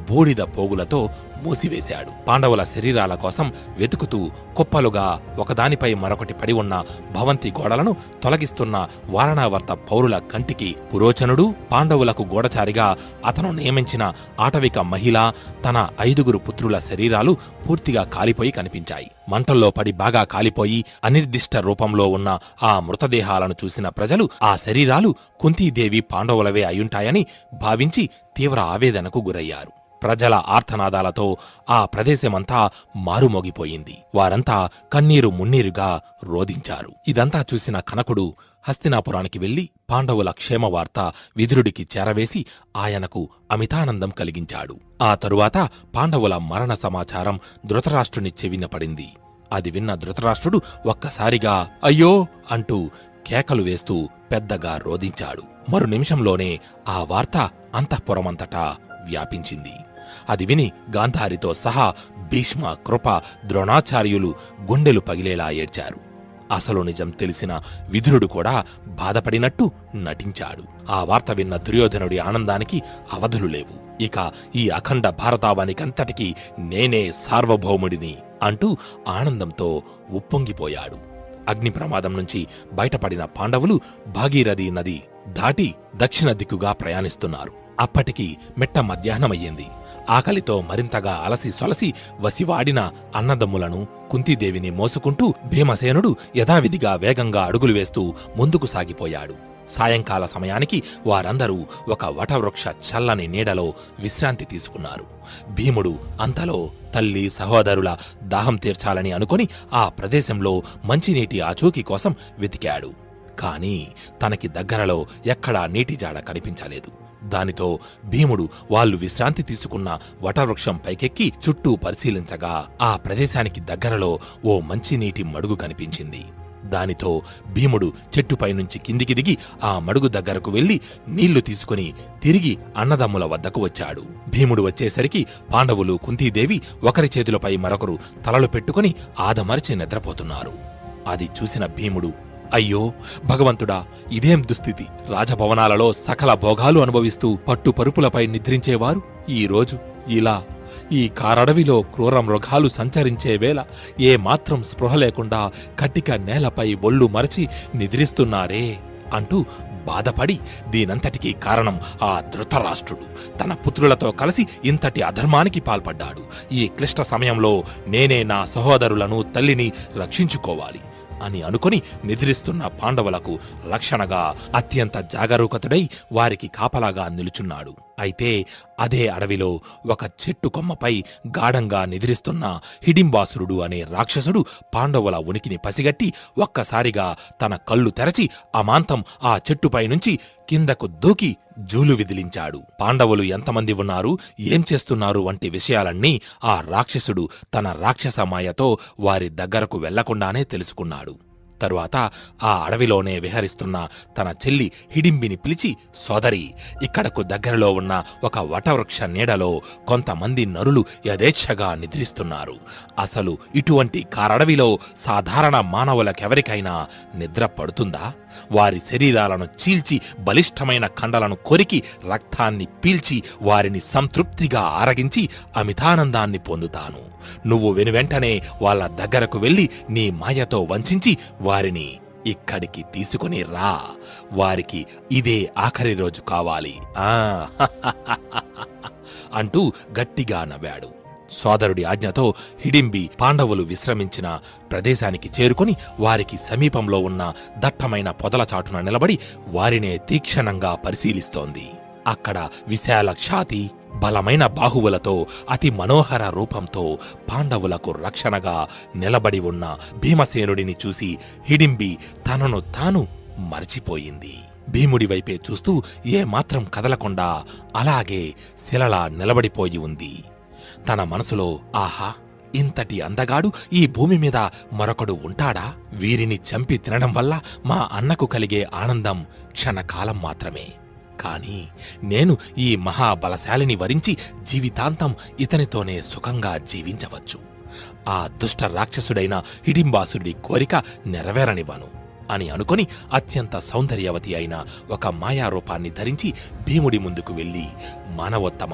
బూడిద పోగులతో మూసివేశాడు. పాండవుల శరీరాల కోసం వెతుకుతూ కుప్పలుగా ఒకదానిపై మరొకటి పడి ఉన్న భవంతి గోడలను తొలగిస్తున్న వారణావర్త పౌరుల కంటికి పురోచనుడు, పాండవులకు గూఢచారిగా అతను నియమించిన ఆటవిక మహిళ, తన 5 పుత్రుల శరీరాలు పూర్తిగా కాలిపోయి కనిపించాయి. మంటల్లో పడి బాగా కాలిపోయి అనిర్దిష్ట రూపంలో ఉన్న ఆ మృతదేహాలను చూసిన ప్రజలు ఆ శరీరాలు కుంతీదేవి పాండవులవే అయ్యుంటాయని భావించి తీవ్ర ఆవేదనకు గురయ్యారు. ప్రజల ఆర్తనాదాలతో ఆ ప్రదేశమంతా మారుమోగిపోయింది. వారంతా కన్నీరు మున్నీరుగా రోదించారు. ఇదంతా చూసిన కనకుడు హస్తినాపురానికి వెళ్లి పాండవుల క్షేమవార్త విదురుడికి చేరవేసి ఆయనకు అమితానందం కలిగించాడు. ఆ తరువాత పాండవుల మరణ సమాచారం ధృతరాష్ట్రుని చెవిన పడింది. అది విన్న ధృతరాష్ట్రుడు ఒక్కసారిగా అయ్యో అంటూ కేకలు వేస్తూ పెద్దగా రోదించాడు. మరు నిమిషంలోనే ఆ వార్త అంతఃపురమంతటా వ్యాపించింది. అది విని గాంధారితో సహా భీష్మ, కృప, ద్రోణాచార్యులు గుండెలు పగిలేలా ఏడ్చారు. అసలు నిజం తెలిసిన విదురుడు కూడా బాధపడినట్టు నటించాడు. ఆ వార్త విన్న దుర్యోధనుడి ఆనందానికి అవధులు లేవు. ఇక ఈ అఖండ భారతావనికంతటికీ నేనే సార్వభౌముడిని అంటూ ఆనందంతో ఉప్పొంగిపోయాడు. అగ్ని ప్రమాదం నుంచి బయటపడిన పాండవులు భాగీరథి నది దాటి దక్షిణ దిక్కుగా ప్రయాణిస్తున్నారు. అప్పటికి మిట్ట మధ్యాహ్నమయ్యింది. ఆకలితో మరింతగా అలసి సొలసి వసివాడిన అన్నదమ్ములను కుంతీదేవిని మోసుకుంటూ భీమసేనుడు యథావిధిగా వేగంగా అడుగులు వేస్తూ ముందుకు సాగిపోయాడు. సాయంకాల సమయానికి వారందరూ ఒక వటవృక్ష చల్లని నీడలో విశ్రాంతి తీసుకున్నారు. భీముడు అంతలో తల్లి సహోదరుల దాహం తీర్చాలని అనుకుని ఆ ప్రదేశంలో మంచినీటి ఆచూకీ కోసం వెతికాడు. కాని తనకి దగ్గరలో ఎక్కడా నీటి జాడ కనిపించలేదు. దానితో భీముడు వాళ్ళు విశ్రాంతి తీసుకున్న వటవృక్షం పైకెక్కి చుట్టూ పరిశీలించగా ఆ ప్రదేశానికి దగ్గరలో ఓ మంచినీటి మడుగు కనిపించింది. దానితో భీముడు చెట్టుపై నుంచి కిందికి దిగి ఆ మడుగు దగ్గరకు వెళ్లి నీళ్లు తీసుకుని తిరిగి అన్నదమ్ముల వద్దకు వచ్చాడు. భీముడు వచ్చేసరికి పాండవులు కుంతీదేవి ఒకరి చేతులపై మరొకరు తలలు పెట్టుకుని ఆదమరిచి నిద్రపోతున్నారు. అది చూసిన భీముడు, అయ్యో భగవంతుడా, ఇదేం దుస్థితి! రాజభవనాలలో సకల భోగాలు అనుభవిస్తూ పట్టుపరుపులపై నిద్రించేవారు ఈరోజు ఇలా ఈ కారడవిలో క్రూర మృగాలు సంచరించే వేళ ఏమాత్రం స్పృహ లేకుండా కట్టిక నేలపై ఒళ్ళు మరచి నిద్రిస్తున్నారే అంటూ బాధపడి దీనంతటికీ కారణం ఆ ధృతరాష్ట్రుడు తన పుత్రులతో కలిసి ఇంతటి అధర్మానికి పాల్పడ్డాడు. ఈ క్లిష్ట సమయంలో నేనే నా సహోదరులను తల్లిని రక్షించుకోవాలి అని అనుకుని నిద్రిస్తున్న పాండవులకు రక్షణగా అత్యంత జాగరూకతుడై వారికి కాపలాగా నిలుచున్నాడు. అయితే అదే అడవిలో ఒక చెట్టు కొమ్మపై గాఢంగా నిద్రిస్తున్న హిడింబాసురుడు అనే రాక్షసుడు పాండవుల ఉనికిని పసిగట్టి ఒక్కసారిగా తన కళ్ళు తెరచి అమాంతం ఆ చెట్టుపై నుంచి కిందకు దూకి జూలు విదిలించాడు. పాండవులు ఎంతమంది ఉన్నారు, ఏం చేస్తున్నారు వంటి విషయాలన్నీ ఆ రాక్షసుడు తన రాక్షస మాయతో వారి దగ్గరకు వెళ్లకుండానే తెలుసుకున్నాడు. తరువాత ఆ అడవిలోనే విహరిస్తున్న తన చెల్లి హిడింబిని పిలిచి, సోదరి, ఇక్కడకు దగ్గరలో ఉన్న ఒక వటవృక్ష నీడలో కొంతమంది నరులు యథేచ్ఛగా నిద్రిస్తున్నారు. అసలు ఇటువంటి కారడవిలో సాధారణ మానవులకెవరికైనా నిద్ర పడుతుందా? వారి శరీరాలను చీల్చి బలిష్టమైన కండలను కొరికి రక్తాన్ని పీల్చి వారిని సంతృప్తిగా ఆరగించి అమితానందాన్ని పొందుతాను. నువ్వు వెనువెంటనే వాళ్ళ దగ్గరకు వెళ్లి నీ మాయతో వంచించి వారిని ఇక్కడికి తీసుకుని రా. వారికి ఇదే ఆఖరి రోజు కావాలి అంటూ గట్టిగా నవ్వాడు. సోదరుడి ఆజ్ఞతో హిడింబి పాండవులు విశ్రమించిన ప్రదేశానికి చేరుకుని వారికి సమీపంలో ఉన్న దట్టమైన పొదల చాటున నిలబడి వారినే తీక్షణంగా పరిశీలిస్తోంది. అక్కడ విశాల ఛాతీ, బలమైన బాహువులతో అతి మనోహర రూపంతో పాండవులకు రక్షణగా నిలబడి ఉన్న భీమసేనుడిని చూసి హిడింబి తనను తాను మర్చిపోయింది. భీముడి వైపే చూస్తూ ఏమాత్రం కదలకుండా అలాగే శిలలా నిలబడిపోయి ఉంది. తన మనసులో, ఆహా, ఇంతటి అందగాడు ఈ భూమి మీద మరొకడు ఉంటాడా? వీరిని చంపి తినడం వల్ల మా అన్నకు కలిగే ఆనందం క్షణకాలం మాత్రమే. కాని నేను ఈ మహాబలశాలిని వరించి జీవితాంతం ఇతనితోనే సుఖంగా జీవించవచ్చు. ఆ దుష్ట రాక్షసుడైన హిడింబాసుడి కోరిక నెరవేరనివ్వను అని అనుకుని అత్యంత సౌందర్యవతి అయిన ఒక మాయారూపాన్ని ధరించి భీముడి ముందుకు వెళ్లి, మానవోత్తమ,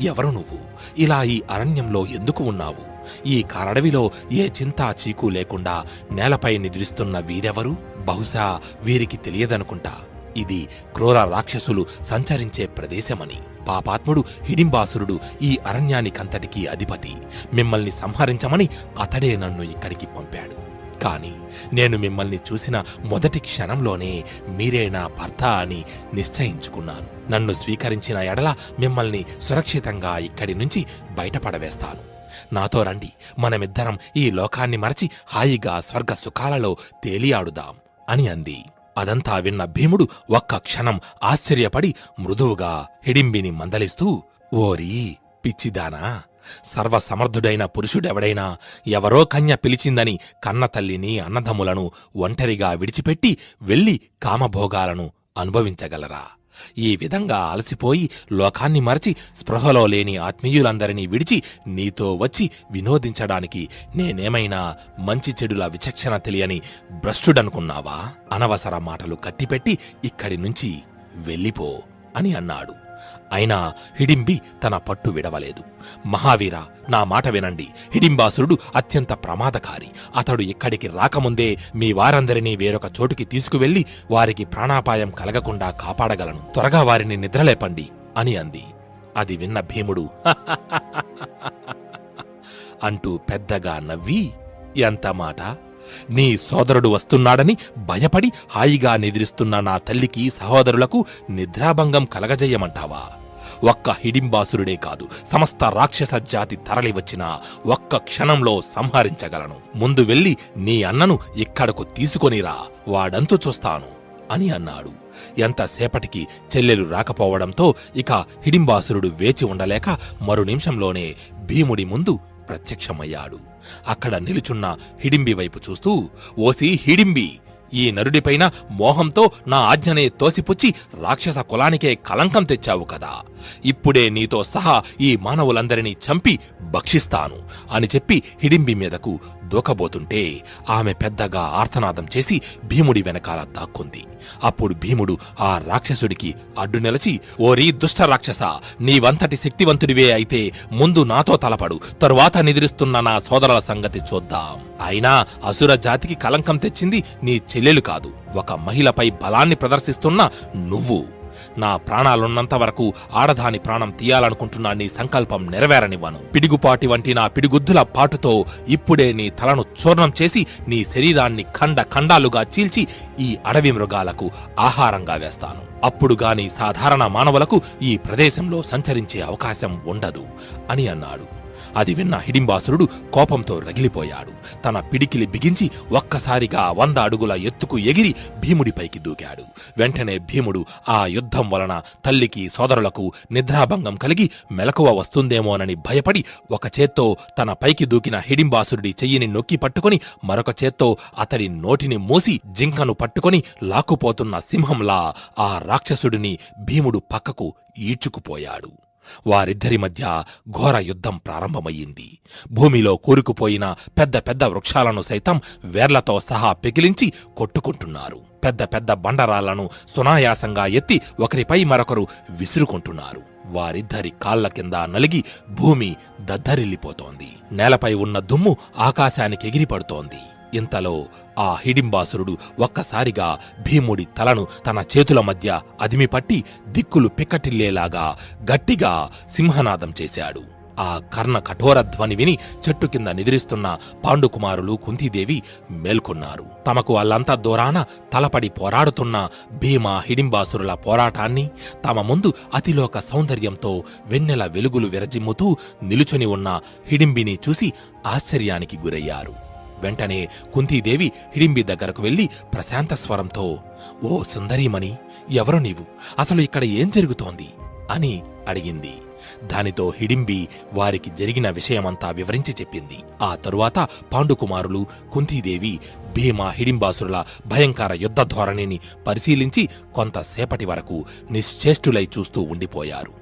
ఎవరు నువ్వు? ఇలా ఈ అరణ్యంలో ఎందుకు ఉన్నావు? ఈ కారడవిలో ఏ చింతా చీకు లేకుండా నేలపై నిద్రిస్తున్న వీరెవరు? బహుశా వీరికి తెలియదనుకుంటా ఇది క్రూర రాక్షసులు సంచరించే ప్రదేశమని. పాపాత్ముడు హిడింబాసురుడు ఈ అరణ్యానికంతటికీ అధిపతి. మిమ్మల్ని సంహరించమని అతడే నన్ను ఇక్కడికి పంపాడు. కాని నేను మిమ్మల్ని చూసిన మొదటి క్షణంలోనే మీరే నా భర్త అని నిశ్చయించుకున్నాను. నన్ను స్వీకరించిన ఎడల మిమ్మల్ని సురక్షితంగా ఇక్కడి నుంచి బయటపడవేస్తాను. నాతో రండి, మనమిద్దరం ఈ లోకాన్ని మరచి హాయిగా స్వర్గ సుఖాలలో తేలియాడుదాం అని అంది. అదంతా విన్న భీముడు ఒక్క క్షణం ఆశ్చర్యపడి మృదువుగా హిడింబిని మందలిస్తూ, ఓరీ పిచ్చిదానా, సర్వసమర్థుడైన పురుషుడెవడైనా ఎవరో కన్య పిలిచిందని కన్నతల్లిని అన్నదమ్ములను ఒంటరిగా విడిచిపెట్టి వెళ్లి కామభోగాలను అనుభవించగలరా? ఈ విధంగా అలసిపోయి లోకాన్ని మరచి స్పృహలో లేని ఆత్మీయులందరినీ విడిచి నీతో వచ్చి వినోదించడానికి నేనేమైనా మంచి చెడుల విచక్షణ తెలియని భ్రష్టుడనుకున్నావా? అనవసర మాటలు కట్టిపెట్టి ఇక్కడి నుంచి వెళ్ళిపో అని అన్నాడు. అయినా హిడింబి తన పట్టు విడవలేదు. మహావీర, నా మాట వినండి. హిడింబాసురుడు అత్యంత ప్రమాదకారి. అతడు ఇక్కడికి రాకముందే మీ వారందరినీ వేరొక చోటుకి తీసుకువెళ్లి వారికి ప్రాణాపాయం కలగకుండా కాపాడగలను. త్వరగా వారిని నిద్రలేపండి అని అంది. అది విన్న భీముడు అంటూ పెద్దగా నవ్వి, ఎంత మాట! నీ సోదరుడు వస్తున్నాడని భయపడి హాయిగా నిద్రిస్తున్న నా తల్లికి సహోదరులకు నిద్రాభంగం కలగజేయమంటావా? ఒక్క హిడింబాసురుడే కాదు, సమస్త రాక్షస జాతి తరలివచ్చినా ఒక్క క్షణంలో సంహరించగలను. ముందు వెళ్ళి నీ అన్నను ఇక్కడకు తీసుకొనిరా, వాడంతు చూస్తాను అని అన్నాడు. ఎంతసేపటికి చెల్లెలు రాకపోవడంతో ఇక హిడింబాసురుడు వేచి ఉండలేక మరు నిమిషంలోనే భీముడి ముందు ప్రత్యక్షమయ్యాడు. అక్కడ నిలుచున్న హిడింబి వైపు చూస్తూ, ఓసి హిడింబి, ఈ నరుడిపైన మోహంతో నా ఆజ్ఞనే తోసిపుచ్చి రాక్షస కులానికే కలంకం తెచ్చావు కదా, ఇప్పుడే నీతో సహా ఈ మానవులందరినీ చంపి భక్షిస్తాను అని చెప్పి హిడింబి మీదకు దూకబోతుంటే ఆమె పెద్దగా ఆర్తనాదం చేసి భీముడి వెనకాల దాక్కుంది. అప్పుడు భీముడు ఆ రాక్షసుడికి అడ్డు నిలచి, ఓరి దుష్ట రాక్షస, నీవంతటి శక్తివంతుడివే అయితే ముందు నాతో తలపడు, తరువాత నిద్రిస్తున్న నా సోదరుల సంగతి చూద్దాం. అయినా అసుర జాతికి కలంకం తెచ్చింది నీ చెల్లెలు కాదు, ఒక మహిళపై బలాన్ని ప్రదర్శిస్తున్న నువ్వు. నా ప్రాణాలున్నంత వరకు ఆడదాని ప్రాణం తీయాలనుకుంటున్నా నీ సంకల్పం నెరవేరనివ్వను. పిడుగుపాటి వంటి నా పిడిగుద్దుల పాటుతో ఇప్పుడే నీ తలను చూర్ణం చేసి నీ శరీరాన్ని ఖండ ఖండాలుగా చీల్చి ఈ అడవి మృగాలకు ఆహారంగా వేస్తాను. అప్పుడుగాని సాధారణ మానవులకు ఈ ప్రదేశంలో సంచరించే అవకాశం ఉండదు అని అన్నాడు. అది విన్న హిడింబాసురుడు కోపంతో రగిలిపోయాడు. తన పిడికిలి బిగించి ఒక్కసారిగా 100 అడుగుల ఎత్తుకు ఎగిరి భీముడిపైకి దూకాడు. వెంటనే భీముడు ఆ యుద్ధం వలన తల్లికి సోదరులకు నిద్రాభంగం కలిగి మెలకువ వస్తుందేమోనని భయపడి ఒక చేత్తో తన పైకి దూకిన హిడింబాసురుడి చెయ్యిని నొక్కి పట్టుకుని మరొక చేత్తో అతడి నోటిని మూసి జింకను పట్టుకుని లాక్కుపోతున్న సింహంలా ఆ రాక్షసుడిని భీముడు పక్కకు ఈడ్చుకుపోయాడు. వారిద్దరి మధ్య ఘోర యుద్ధం ప్రారంభమయ్యింది. భూమిలో కూరుకుపోయిన పెద్ద పెద్ద వృక్షాలను సైతం వేర్లతో సహా పెకిలించి కొట్టుకుంటున్నారు. పెద్ద పెద్ద బండరాళ్లను సునాయాసంగా ఎత్తి ఒకరిపై మరొకరు విసురుకుంటున్నారు. వారిద్దరి కాళ్ల కింద నలిగి భూమి దద్దరిల్లిపోతోంది. నేలపై ఉన్న దుమ్ము ఆకాశానికి ఎగిరిపడుతోంది. ఇంతలో ఆ హిడింబాసురుడు ఒక్కసారిగా భీముడి తలను తన చేతుల మధ్య అదిమిపట్టి దిక్కులు పిక్కటిల్లేలాగా గట్టిగా సింహనాదం చేశాడు. ఆ కర్ణ కఠోర ధ్వని విని చెట్టు కింద నిద్రిస్తున్న పాండుకుమారులు కుంతీదేవి మేల్కొన్నారు. తమకు అల్లంత దూరాన తలపడి పోరాడుతున్న భీమ హిడింబాసురుల పోరాటాన్ని, తమ ముందు అతిలోక సౌందర్యంతో వెన్నెల వెలుగులు విరజిమ్ముతూ నిలుచుని ఉన్న హిడింబిని చూసి ఆశ్చర్యానికి గురయ్యారు. వెంటనే కుంతీదేవి హిడింబి దగ్గరకు వెళ్లి ప్రశాంత స్వరంతో, ఓ సుందరీమణి, ఎవరు నీవు? అసలు ఇక్కడ ఏం జరుగుతోంది అని అడిగింది. దానితో హిడింబి వారికి జరిగిన విషయమంతా వివరించి చెప్పింది. ఆ తరువాత పాండుకుమారులు కుంతీదేవి భీమ హిడింబాసురుల భయంకర యుద్ధ ధోరణిని పరిశీలించి కొంతసేపటి వరకు నిశ్చేష్టులై చూస్తూ ఉండిపోయారు.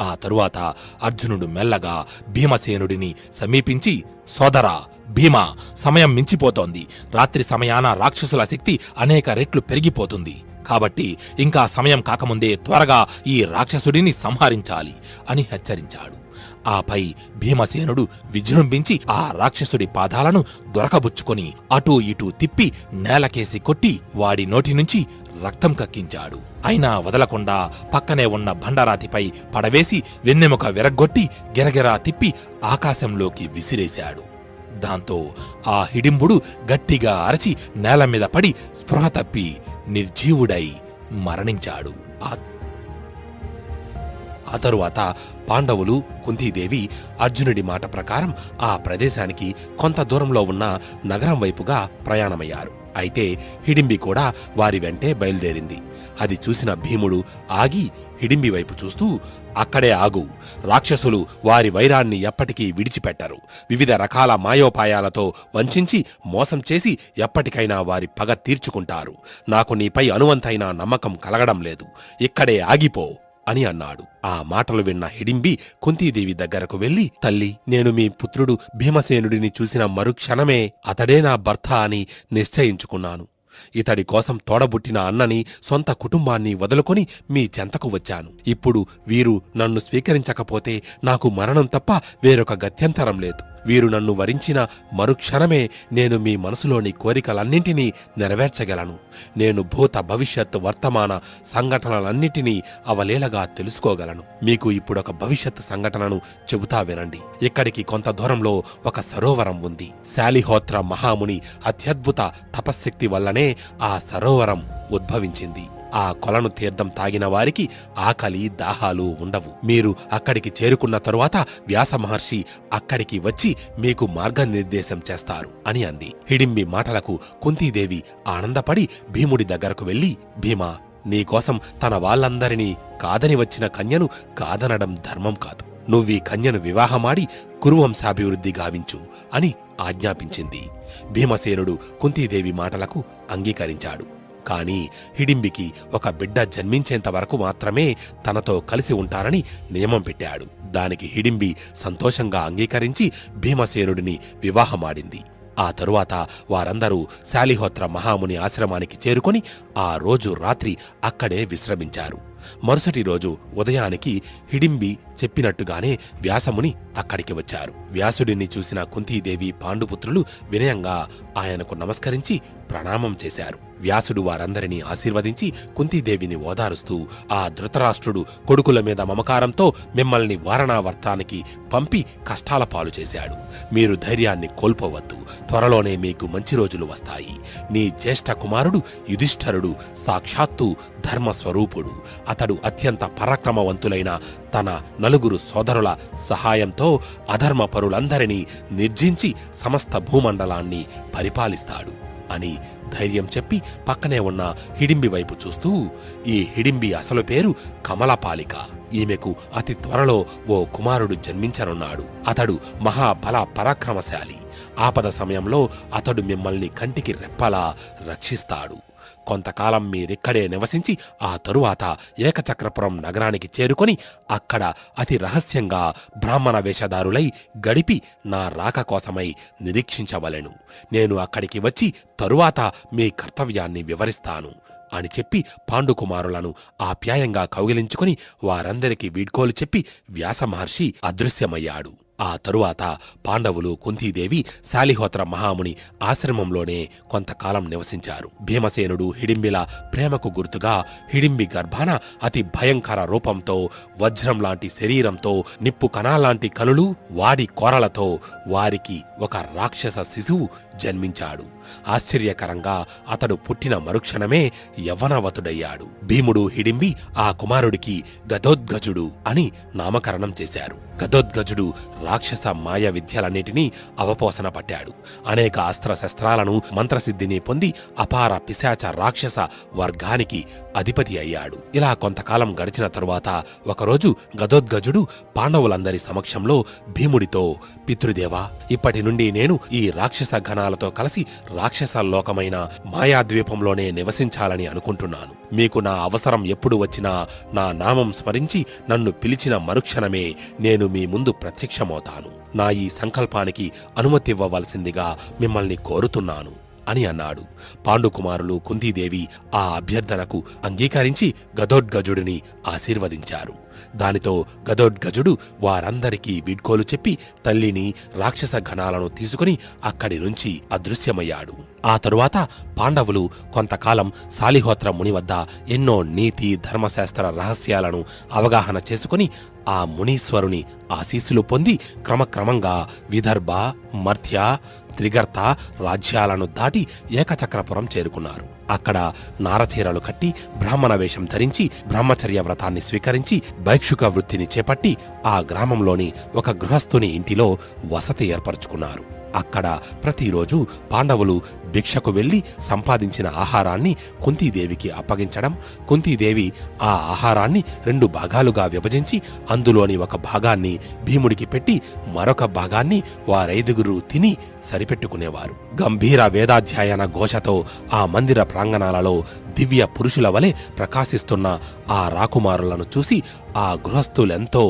ఆ తరువాత అర్జునుడు మెల్లగా భీమసేనుడిని సమీపించి, సోదరా భీమా, సమయం మించిపోతోంది. రాత్రి సమయాన రాక్షసుల శక్తి అనేక రెట్లు పెరిగిపోతుంది. కాబట్టి ఇంకా సమయం కాకముందే త్వరగా ఈ రాక్షసుడిని సంహరించాలి అని హెచ్చరించాడు. ఆపై భీమసేనుడు విజృంభించి ఆ రాక్షసుడి పాదాలను దొరకబుచ్చుకొని అటూ ఇటూ తిప్పి నేలకేసి కొట్టి వాడి నోటి నుంచి రక్తం కక్కించాడు. అయినా వదలకుండా పక్కనే ఉన్న బండరాతిపై పడవేసి వెన్నెముక విరగ్గొట్టి గిరగిరా తిప్పి ఆకాశంలోకి విసిరేశాడు. దాంతో ఆ హిడింబుడు గట్టిగా అరచి నేలమీద పడి స్పృహ తప్పి నిర్జీవుడై మరణించాడు. ఆ తరువాత పాండవులు కుంతీదేవి అర్జునుడి మాట ప్రకారం ఆ ప్రదేశానికి కొంత దూరంలో ఉన్న నగరం వైపుగా ప్రయాణమయ్యారు. అయితే హిడింబి కూడా వారి వెంటే బయలుదేరింది. అది చూసిన భీముడు ఆగి హిడింబి వైపు చూస్తూ, అక్కడే ఆగు, రాక్షసులు వారి వైరాన్ని ఎప్పటికీ విడిచిపెట్టరు. వివిధ రకాల మాయోపాయాలతో వంచించి మోసం చేసి ఎప్పటికైనా వారి పగ తీర్చుకుంటారు. నాకు నీపై అనువంతైన నమ్మకం కలగడం లేదు, ఇక్కడే ఆగిపో అని అన్నాడు. ఆ మాటలు విన్న హిడింబి కుంతీదేవి దగ్గరకు వెళ్లి, తల్లి, నేను మీ పుత్రుడు భీమసేనుడిని చూసిన మరుక్షణమే అతడే నా భర్త అని నిశ్చయించుకున్నాను. ఇతడి కోసం తోడబుట్టిన అన్నని, సొంత కుటుంబాన్ని వదులుకొని మీ చెంతకు వచ్చాను. ఇప్పుడు వీరు నన్ను స్వీకరించకపోతే నాకు మరణం తప్ప వేరొక గత్యంతరం లేదు. వీరు నన్ను వరించిన మరుక్షణమే నేను మీ మనసులోని కోరికలన్నింటినీ నెరవేర్చగలను. నేను భూత భవిష్యత్ వర్తమాన సంఘటనలన్నింటినీ అవలీలగా తెలుసుకోగలను. మీకు ఇప్పుడొక భవిష్యత్ సంఘటనను చెబుతా వినండి. ఇక్కడికి కొంత దూరంలో ఒక సరోవరం ఉంది. శాలిహోత్ర మహాముని అత్యద్భుత తపశ్శక్తి వల్లనే ఆ సరోవరం ఉద్భవించింది. ఆ కొలను తీర్థం తాగిన వారికి ఆకలి దాహాలు ఉండవు. మీరు అక్కడికి చేరుకున్న తరువాత వ్యాస మహర్షి అక్కడికి వచ్చి మీకు మార్గనిర్దేశం చేస్తారు అని అంది. హిడింబి మాటలకు కుంతీదేవి ఆనందపడి భీముడి దగ్గరకు వెళ్లి, భీమా, నీకోసం తన వాళ్ళందరినీ కాదని వచ్చిన కన్యను కాదనడం ధర్మం కాదు. నువ్వీ కన్యను వివాహమాడి కురువంశాభివృద్ధి గావించు అని ఆజ్ఞాపించింది. భీమసేనుడు కుంతీదేవి మాటలకు అంగీకరించాడు. కాని హిడింబికి ఒక బిడ్డ జన్మించేంత వరకు మాత్రమే తనతో కలిసి ఉంటానని నియమం పెట్టాడు. దానికి హిడింబి సంతోషంగా అంగీకరించి భీమసేనుడిని వివాహమాడింది. ఆ తరువాత వారందరూ శాలిహోత్ర మహాముని ఆశ్రమానికి చేరుకొని ఆ రోజు రాత్రి అక్కడే విశ్రమించారు. మరుసటి రోజు ఉదయానికి హిడింబి చెప్పినట్టుగానే వ్యాసముని అక్కడికి వచ్చారు. వ్యాసుడిని చూసిన కుంతీదేవి పాండుపుత్రులు వినయంగా ఆయనకు నమస్కరించి ప్రణామం చేశారు. వ్యాసుడు వారందరినీ ఆశీర్వదించి కుంతీదేవిని ఓదారుస్తూ, ఆ ధృతరాష్ట్రుడు కొడుకుల మీద మమకారంతో మిమ్మల్ని వారణావర్తానికి పంపి కష్టాల పాలు చేశాడు. మీరు ధైర్యాన్ని కోల్పోవద్దు. త్వరలోనే మీకు మంచి రోజులు వస్తాయి. నీ జ్యేష్ఠ కుమారుడు యుధిష్ఠరుడు సాక్షాత్తు ధర్మస్వరూపుడు. అతడు అత్యంత పరాక్రమవంతులైన తన నలుగురు సోదరుల సహాయంతో అధర్మపరులందరినీ నిర్జించి సమస్త భూమండలాన్ని పరిపాలిస్తాడు అని ధైర్యం చెప్పి పక్కనే ఉన్న హిడింబి వైపు చూస్తూ, ఈ హిడింబి అసలు పేరు కమలపాలిక. ఈమెకు అతి త్వరలో ఓ కుమారుడు జన్మించనున్నాడు. అతడు మహాబల పరాక్రమశాలి. ఆపద సమయంలో అతడు మిమ్మల్ని కంటికి రెప్పలా రక్షిస్తాడు. కొంతకాలం మీరిక్కడే నివసించి ఆ తరువాత ఏకచక్రపురం నగరానికి చేరుకొని అక్కడ అతి రహస్యంగా బ్రాహ్మణ వేషధారులై గడిపి నా రాక కోసమై నిరీక్షించవలెను. నేను అక్కడికి వచ్చి తరువాత మీ కర్తవ్యాన్ని వివరిస్తాను అని చెప్పి పాండుకుమారులను ఆప్యాయంగా కౌగిలించుకుని వారందరికీ వీడ్కోలు చెప్పి వ్యాస మహర్షి అదృశ్యమయ్యాడు. ఆ తరువాత పాండవులు కుంతీదేవి శాలిహోత్ర మహాముని ఆశ్రమంలోనే కొంతకాలం నివసించారు. భీమసేనుడు హిడింబిల ప్రేమకు గుర్తుగా హిడింబి గర్భాన అతి భయంకర రూపంతో, వజ్రం లాంటి శరీరంతో, నిప్పు కణాలాంటి కనులు, వాడి కోరలతో వారికి ఒక రాక్షస శిశువు జన్మించాడు. ఆశ్చర్యకరంగా అతడు పుట్టిన మరుక్షణమే యవ్వనవతుడయ్యాడు. భీముడు హిడింబి ఆ కుమారుడికి గదోద్గజుడు అని నామకరణం చేశారు. గదోద్గజుడు రాక్షస మాయ విద్యలన్నిటినీ అవపోసన పట్టాడు. అనేక అస్త్రశస్త్రాలను, మంత్రసిద్ధిని పొంది అపార పిశాచ రాక్షస వర్గానికి అధిపతి అయ్యాడు. ఇలా కొంతకాలం గడిచిన తరువాత ఒకరోజు గదోద్గజుడు పాండవులందరి సమక్షంలో భీముడితో, పితృదేవా, ఇప్పటి నుండి నేను ఈ రాక్షస గణాలతో కలిసి రాక్షస లోకమైన మాయాద్వీపంలోనే నివసించాలని అనుకుంటున్నాను. మీకు నా అవసరం ఎప్పుడు వచ్చినా నా నామం స్మరించి నన్ను పిలిచిన మరుక్షణమే నేను మీ ముందు ప్రత్యక్షమవుతాను. నా ఈ సంకల్పానికి అనుమతివ్వవలసిందిగా మిమ్మల్ని కోరుతున్నాను అని అన్నాడు. పాండుకుమారులు కుంతీదేవి ఆ అభ్యర్థనకు అంగీకరించి గదోద్గజుడిని ఆశీర్వదించారు. దానితో గదోద్గజుడు వారందరికీ వీడ్కోలు చెప్పి తల్లిని, రాక్షస ఘనాలను తీసుకుని అక్కడి నుంచి అదృశ్యమయ్యాడు. ఆ తరువాత పాండవులు కొంతకాలం శాలిహోత్ర ముని వద్ద ఎన్నో నీతి, ధర్మశాస్త్ర రహస్యాలను అవగాహన చేసుకుని ఆ మునీశ్వరుని ఆశీస్సులు పొంది క్రమక్రమంగా విదర్భ, మర్ధ్య, త్రిగర్త రాజ్యాలను దాటి ఏకచక్రపురం చేరుకున్నారు. అక్కడ నారచీరలు కట్టి, బ్రాహ్మణ వేషం ధరించి, బ్రహ్మచర్య వ్రతాన్ని స్వీకరించి, భైక్షుక వృత్తిని చేపట్టి ఆ గ్రామంలోని ఒక గృహస్థుని ఇంటిలో వసతి ఏర్పరచుకున్నారు. అక్కడ ప్రతిరోజు పాండవులు భిక్షకు వెళ్లి సంపాదించిన ఆహారాన్ని కుంతీదేవికి అప్పగించడం, కుంతీదేవి ఆ ఆహారాన్ని 2 భాగాలుగా విభజించి అందులోని ఒక భాగాన్ని భీముడికి పెట్టి మరొక భాగాన్ని వారైదుగురు తిని సరిపెట్టుకునేవారు. గంభీర వేదాధ్యాయన ఘోషతో ఆ మందిర ప్రాంగణాలలో దివ్య పురుషుల వలె ప్రకాశిస్తున్న ఆ రాకుమారులను చూసి ఆ గృహస్థులెంతో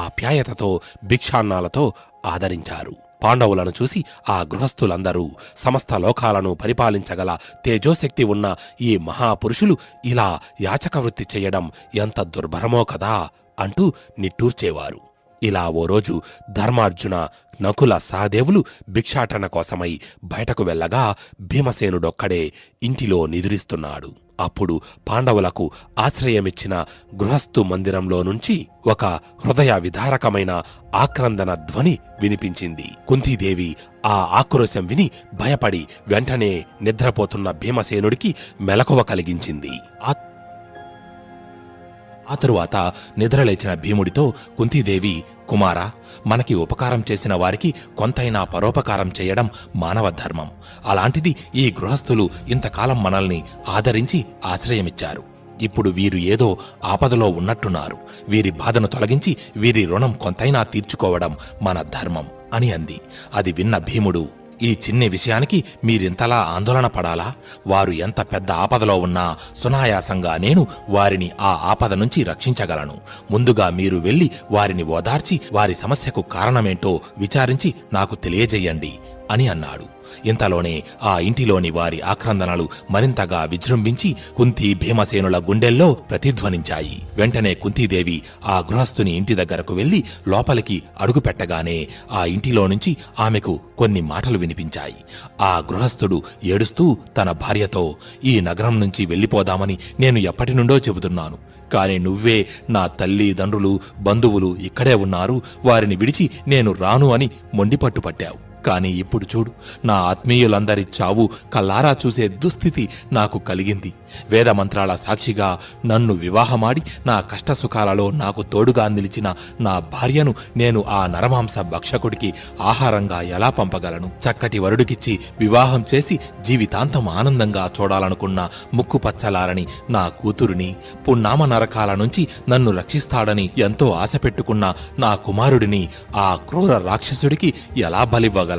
ఆప్యాయతతో భిక్షాన్నాలతో ఆదరించారు. పాండవులను చూసి ఆ గృహస్థులందరూ సమస్త లోకాలను పరిపాలించగల తేజోశక్తి ఉన్న ఈ మహాపురుషులు ఇలా యాచక వృత్తి చెయ్యడం ఎంత దుర్భరమో కదా అంటూ నిట్టూర్చేవారు. ఇలా ఓ రోజు ధర్మార్జున, నకుల, సహదేవులు భిక్షాటన కోసమై బయటకు వెళ్ళగా భీమసేనుడొక్కడే ఇంటిలో నిదురిస్తున్నాడు. అప్పుడు పాండవులకు ఆశ్రయమిచ్చిన గృహస్థు మందిరంలో నుంచి ఒక హృదయ విదారకమైన ఆక్రందన ధ్వని వినిపించింది. కుంతీదేవి ఆ ఆక్రోశం విని భయపడి వెంటనే నిద్రపోతున్న భీమసేనుడికి మెలకువ కలిగించింది. ఆ తరువాత నిద్రలేచిన భీముడితో కుంతీదేవి, కుమారా, మనకి ఉపకారం చేసిన వారికి కొంతైనా పరోపకారం చేయడం మానవ ధర్మం. అలాంటిది ఈ గృహస్థులు ఇంతకాలం మనల్ని ఆదరించి ఆశ్రయమిచ్చారు. ఇప్పుడు వీరు ఏదో ఆపదలో ఉన్నట్టున్నారు. వీరి బాధను తొలగించి వీరి రుణం కొంతైనా తీర్చుకోవడం మన ధర్మం అని అంది. అది విన్న భీముడు, ఈ చిన్ని విషయానికి మీరింతలా ఆందోళన పడాలా? వారు ఎంత పెద్ద ఆపదలో ఉన్నా సునాయాసంగా నేను వారిని ఆ ఆపద నుంచి రక్షించగలను. ముందుగా మీరు వెళ్లి వారిని ఓదార్చి వారి సమస్యకు కారణమేంటో విచారించి నాకు తెలియజేయండి అని అన్నాడు. ఇంతలోనే ఆ ఇంటిలోని వారి ఆక్రందనలు మరింతగా విజృంభించి కుంతి, భీమసేనుల గుండెల్లో ప్రతిధ్వనించాయి. వెంటనే కుంతీదేవి ఆ గృహస్థుని ఇంటి దగ్గరకు వెళ్లి లోపలికి అడుగుపెట్టగానే ఆ ఇంటిలో నుంచి ఆమెకు కొన్ని మాటలు వినిపించాయి. ఆ గృహస్థుడు ఏడుస్తూ తన భార్యతో, ఈ నగరం నుంచి వెళ్ళిపోదామని నేను ఎప్పటి నుండో చెబుతున్నాను. కాని నువ్వే నా తల్లి, తండ్రులు, బంధువులు ఇక్కడే ఉన్నారు, వారిని విడిచి నేను రాను అని మొండిపట్టు పట్టావు. కాని ఇప్పుడు చూడు, నా ఆత్మీయులందరి చావు కల్లారా చూసే దుస్థితి నాకు కలిగింది. వేదమంత్రాల సాక్షిగా నన్ను వివాహమాడి నా కష్టసుఖాలలో నాకు తోడుగా నిలిచిన నా భార్యను నేను ఆ నరమాంస భక్షకుడికి ఆహారంగా ఎలా పంపగలను? చక్కటి వరుడికిచ్చి వివాహం చేసి జీవితాంతం ఆనందంగా చూడాలనుకున్న ముక్కుపచ్చలారని నా కూతురిని, పున్నామ నరకాల నుంచి నన్ను రక్షిస్తాడని ఎంతో ఆశ పెట్టుకున్న నా కుమారుడిని ఆ క్రూర రాక్షసుడికి ఎలా బలివ్వగలను?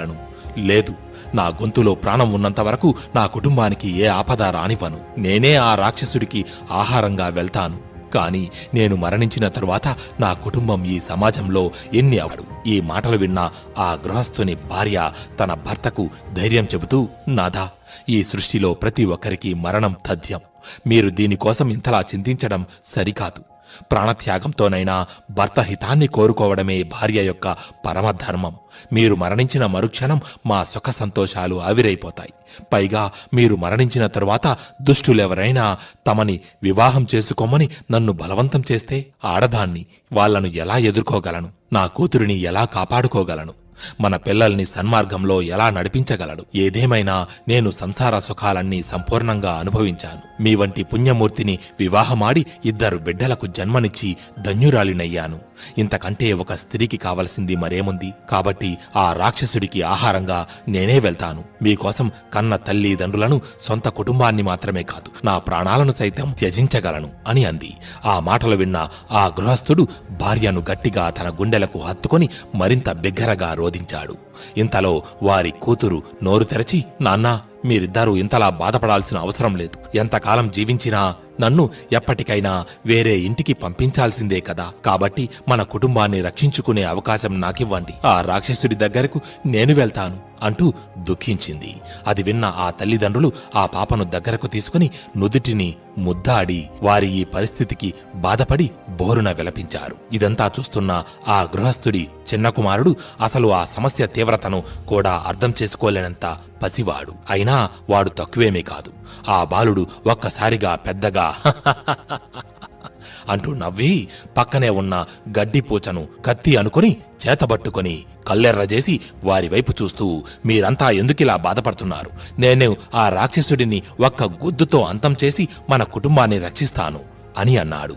లేదు, నా గొంతులో ప్రాణం ఉన్నంత వరకు నా కుటుంబానికి ఏ ఆపద రానివ్వను. నేనే ఆ రాక్షసుడికి ఆహారంగా వెళ్తాను. కాని నేను మరణించిన తరువాత నా కుటుంబం ఈ సమాజంలో ఎన్ని అవడు? ఈ మాటలు విన్న ఆ గృహస్థుని భార్య తన భర్తకు ధైర్యం చెబుతూ, నాథా, ఈ సృష్టిలో ప్రతి ఒక్కరికి మరణం తథ్యం. మీరు దీనికోసం ఇంతలా చింతించడం సరికాదు. ప్రాణత్యాగంతోనైనా భర్త హితాన్ని కోరుకోవడమే భార్య యొక్క పరమధర్మం. మీరు మరణించిన మరుక్షణం మా సుఖ సంతోషాలు ఆవిరైపోతాయి. పైగా మీరు మరణించిన తరువాత దుష్టులెవరైనా తమని వివాహం చేసుకోమని నన్ను బలవంతం చేస్తే ఆడదాన్ని, వాళ్లను ఎలా ఎదుర్కోగలను? నా కూతురిని ఎలా కాపాడుకోగలను? మన పిల్లల్ని సన్మార్గంలో ఎలా నడిపించగలడు? ఏదేమైనా నేను సంసార సుఖాలన్నీ సంపూర్ణంగా అనుభవించాను. మీ వంటి పుణ్యమూర్తిని వివాహమాడి 2 బిడ్డలకు జన్మనిచ్చి ధన్యురాలినయ్యాను. ఇంతకంటే ఒక స్త్రీకి కావలసింది మరేముంది? కాబట్టి ఆ రాక్షసుడికి ఆహారంగా నేనే వెళ్తాను. మీకోసం కన్న తల్లిదండ్రులను, సొంత కుటుంబాన్ని మాత్రమే కాదు, నా ప్రాణాలను సైతం త్యజించగలను అని అంది. ఆ మాటలు విన్న ఆ గృహస్థుడు భార్యను గట్టిగా తన గుండెలకు హత్తుకొని మరింత బిగ్గరగా రోదించాడు. ఇంతలో వారి కూతురు నోరు తెరచి, నాన్నా, మీరిద్దరూ ఇంతలా బాధపడాల్సిన అవసరం లేదు. ఎంతకాలం జీవించినా నన్ను ఎప్పటికైనా వేరే ఇంటికి పంపించాల్సిందే కదా. కాబట్టి మన కుటుంబాన్ని రక్షించుకునే అవకాశం నాకివ్వండి. ఆ రాక్షసుడి దగ్గరకు నేను వెళ్తాను అంటూ దుఃఖించింది. అది విన్న ఆ తల్లిదండ్రులు ఆ పాపను దగ్గరకు తీసుకుని నుదుటిని ముద్దాడి వారి ఈ పరిస్థితికి బాధపడి బోరున విలపించారు. ఇదంతా చూస్తున్న ఆ గృహస్థుడి చిన్న కుమారుడు అసలు ఆ సమస్య తీవ్రతను కూడా అర్థం చేసుకోలేనంత పసివాడు. అయినా వాడు తక్కువేమీ కాదు. ఆ బాలుడు ఒక్కసారిగా పెద్దగా అంటూ నవ్వి పక్కనే ఉన్న గడ్డిపూచను కత్తి అనుకుని చేతబట్టుకుని కల్లెర్రజేసి వారి వైపు చూస్తూ, మీరంతా ఎందుకిలా బాధపడుతున్నారు? నేను ఆ రాక్షసుడిని ఒక్క గుద్దుతో అంతం చేసి మన కుటుంబాన్ని రక్షిస్తాను అని అన్నాడు.